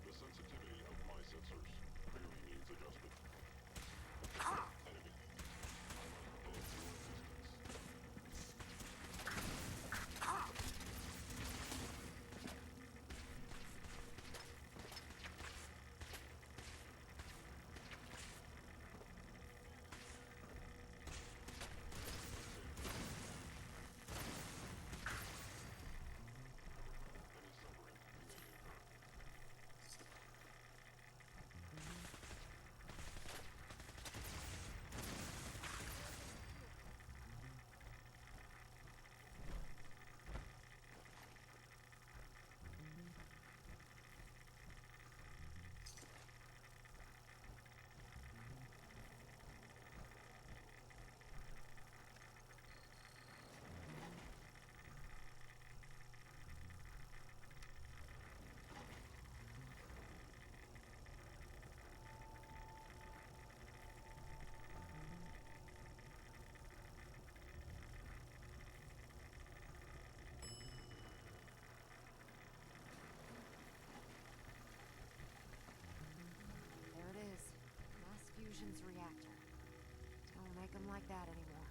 The sensitivity of my sensors clearly needs adjustment. Enemy. Dead to resistance. Any suffering may occur. There it is. Mass Fusion's reactor. Don't make them like that anymore.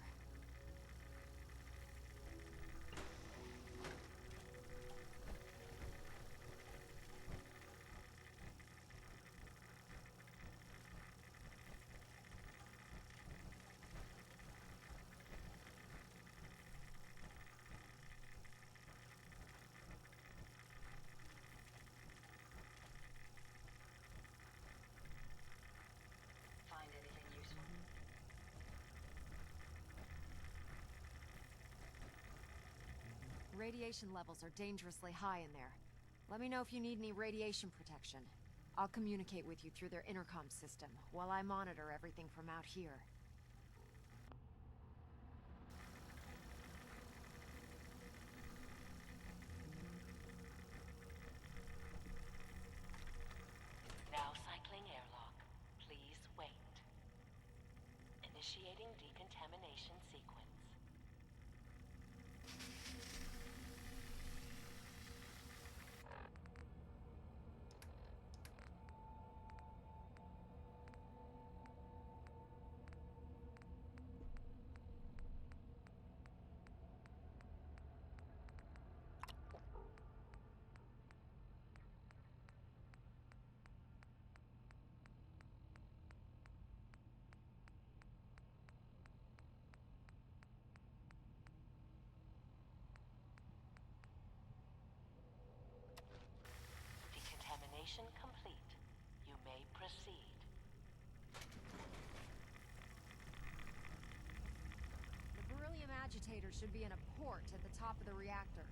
Find anything useful? Radiation levels are dangerously high in there. Let me know if you need any radiation protection. I'll communicate with you through their intercom system while I monitor everything from out here. Contamination complete. You may proceed. The beryllium agitator should be in a port at the top of the reactor.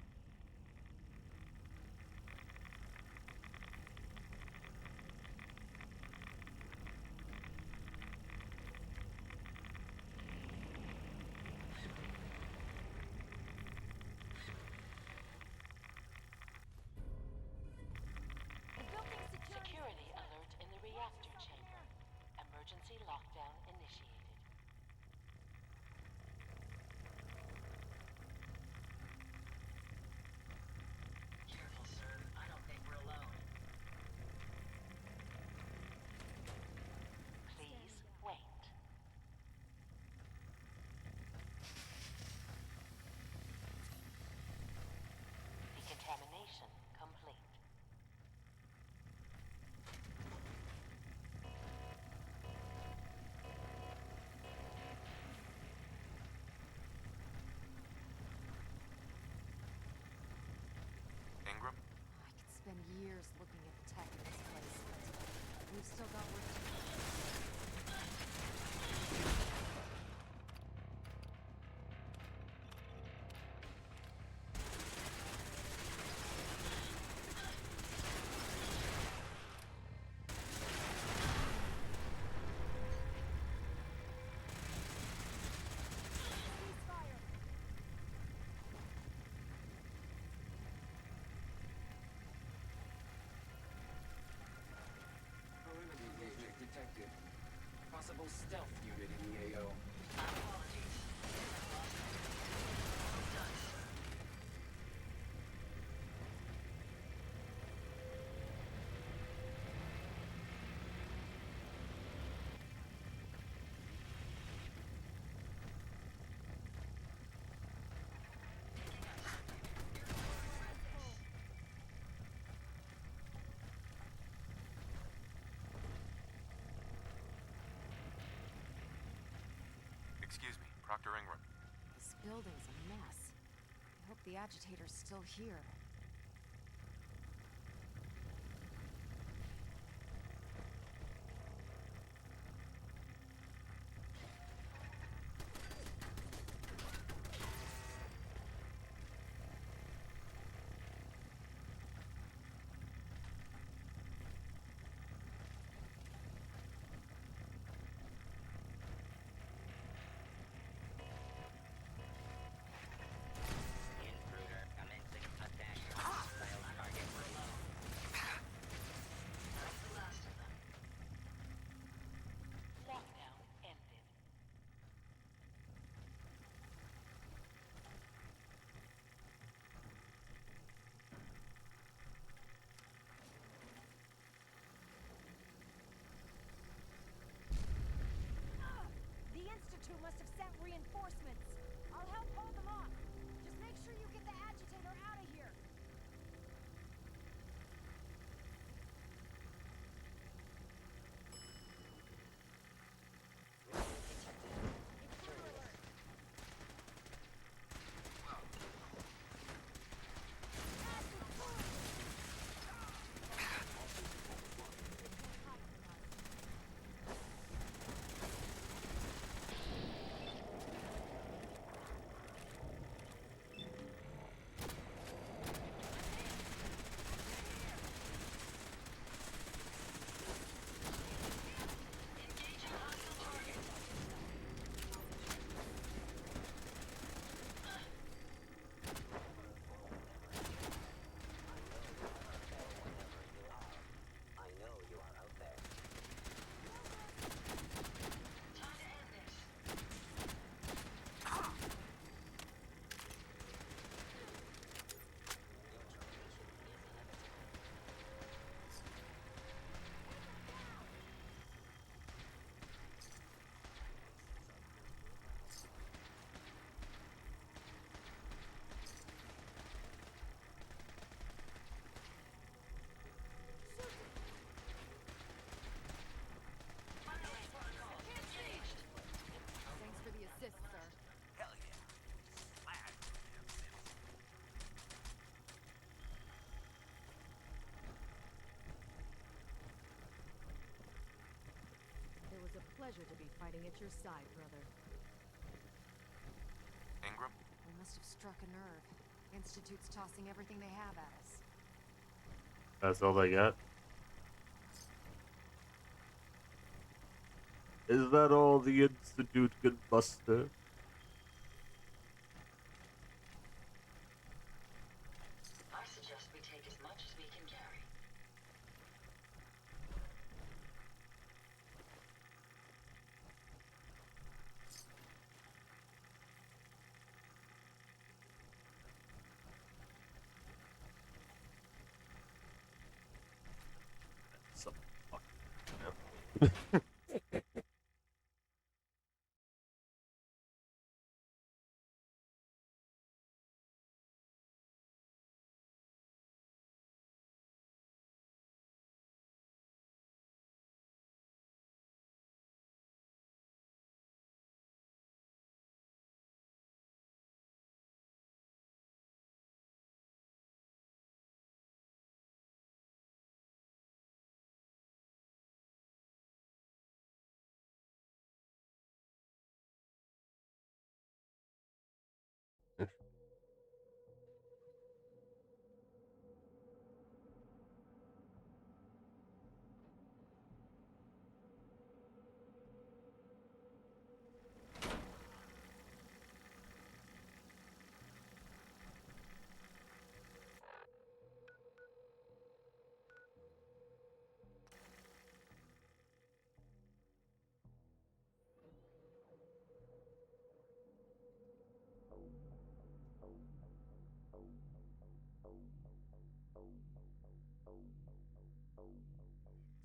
Security alert in the reactor chamber. Emergency lockdown initiated. Careful, sir. I don't think we're alone. Please wait. Decontamination complete. Ingram? I could spend years looking at the tech in this place, but we've still got work to do. Perimeter movement detected. Possible stealth unit in the AO. Apologies. Well done, sir. Excuse me, Proctor Ingram. This building's a mess. I hope the agitator's still here. Intruder commencing attack on hostile target. That's the last of them. Lockdown ended. The Institute must have sent reinforcements. I'll help hold them off. Just make sure you get the agitator out of here. pleasure to be fighting at your side, brother. Ingram? We must have struck a nerve. Institute's tossing everything they have at us. That's all they got? Is that all the Institute can muster? I suggest we take as much as we can carry. Some fuck.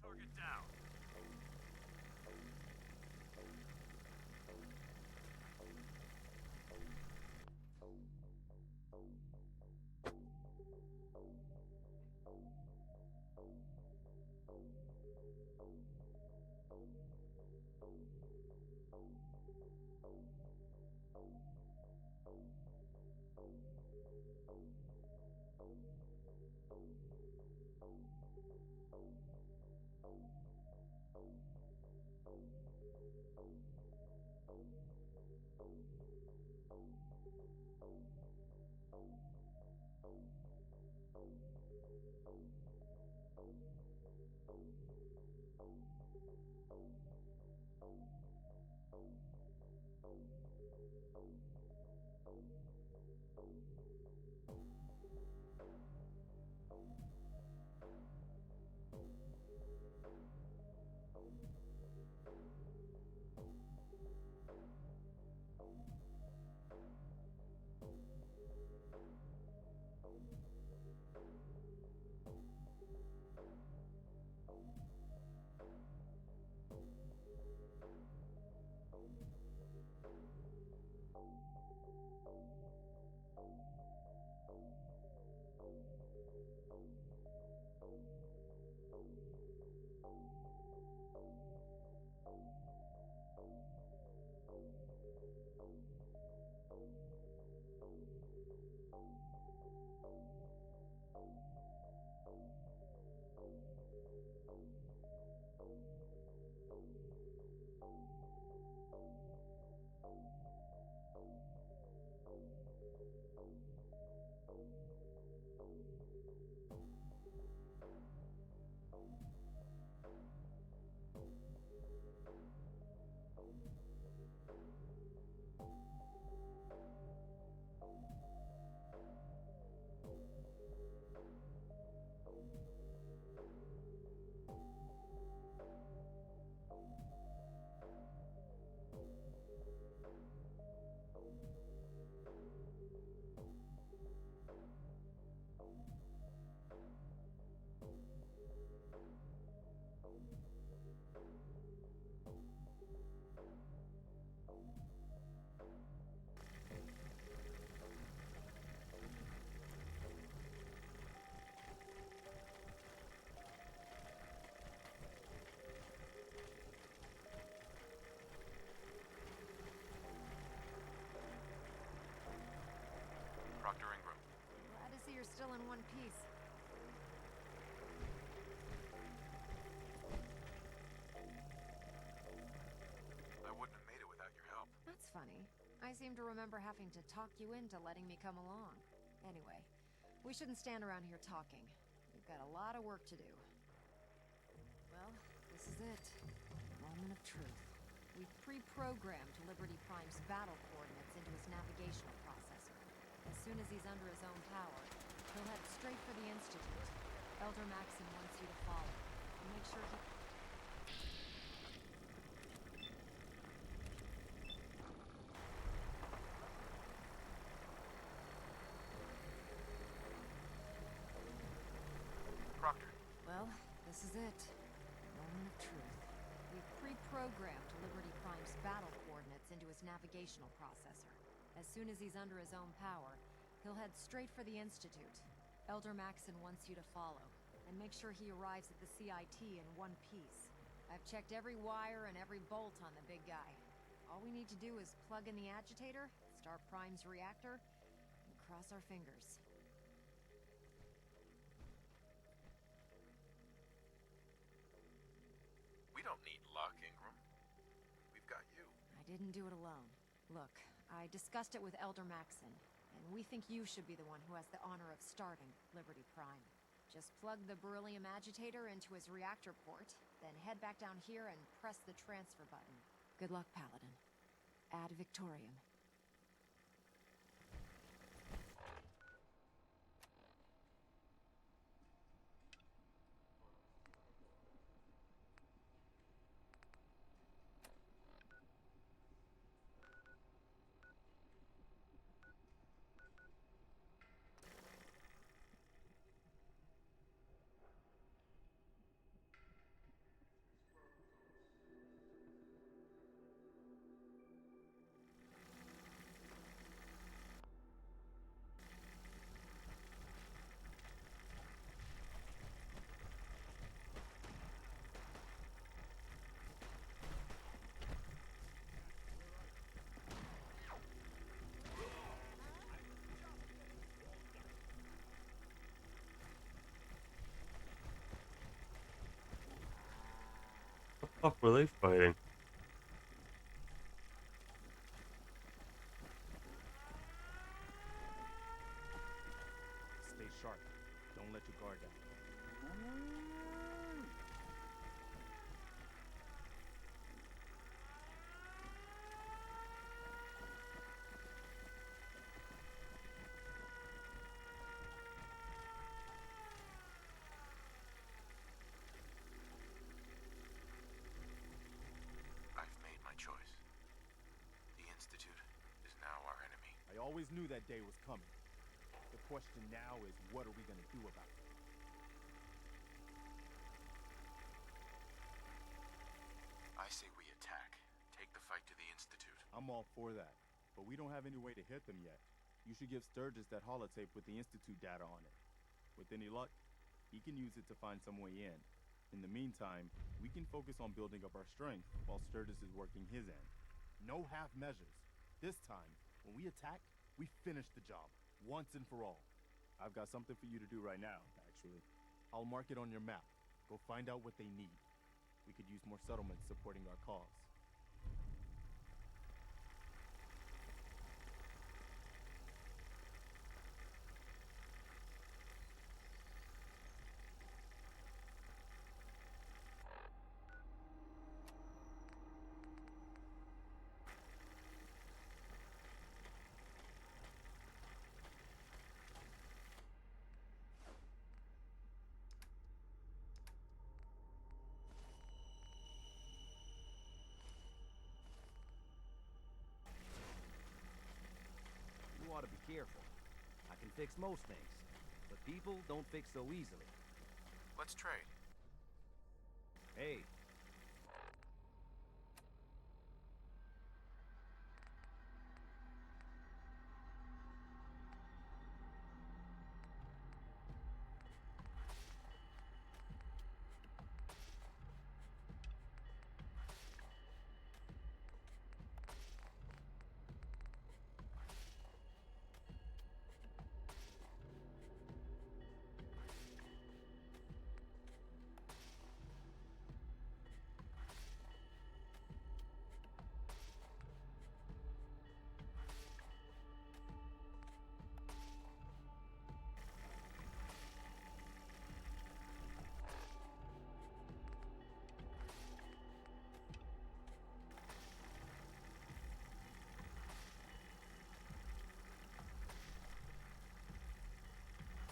Target down. funny. I seem to remember having to talk you into letting me come along. Anyway, we shouldn't stand around here talking. We've got a lot of work to do. Well, this is it. Moment of truth. We've pre-programmed Liberty Prime's battle coordinates into his navigational processor. As soon as he's under his own power, he'll head straight for the Institute. Elder Maxon wants you to follow, and make sure he... Proctor. Well, this is it. Moment of truth. We've pre-programmed Liberty Prime's battle coordinates into his navigational processor. As soon as he's under his own power, he'll head straight for the Institute. Elder Maxon wants you to follow, and make sure he arrives at the CIT in one piece. I've checked every wire and every bolt on the big guy. All we need to do is plug in the agitator, start Prime's reactor, and cross our fingers. We don't need luck, Ingram. We've got you. I didn't do it alone. Look, I discussed it with Elder Maxon, and we think you should be the one who has the honor of starting Liberty Prime. Just plug the beryllium agitator into his reactor port, then head back down here and press the transfer button. Good luck, Paladin. Ad Victoriam. What the fuck were they fighting? Stay sharp. Don't let your guard down. I've made my choice. The Institute is now our enemy. I always knew that day was coming. The question now is, what are we gonna do about it? I say we attack. Take the fight to the Institute. I'm all for that, but we don't have any way to hit them yet. You should give Sturgis that holotape with the Institute data on it. With any luck, he can use it to find some way in. In the meantime, we can focus on building up our strength while Sturgis is working his end. No half measures. This time, when we attack, we finish the job, once and for all. I've got something for you to do right now, actually. I'll mark it on your map. Go find out what they need. We could use more settlements supporting our cause. You ought to be careful. I can fix most things, but people don't fix so easily. Let's trade. Hey,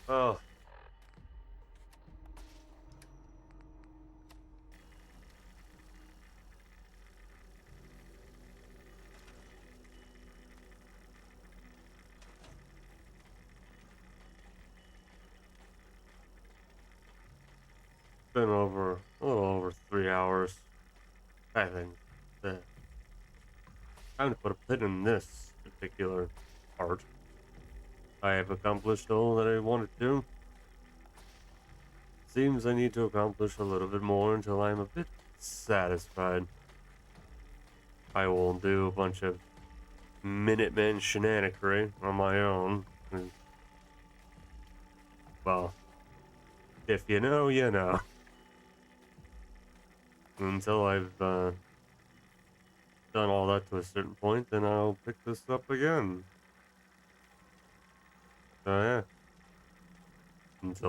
Oh. Been over a little over 3 hours. I think that time to put a pin in this particular part. I have accomplished all that I wanted to. Seems I need to accomplish a little bit more until I'm a bit satisfied. I will do a bunch of Minutemen shenanigery on my own. Well, if you know, you know. Until I've done all that to a certain point, then I'll pick this up again. So yeah. Until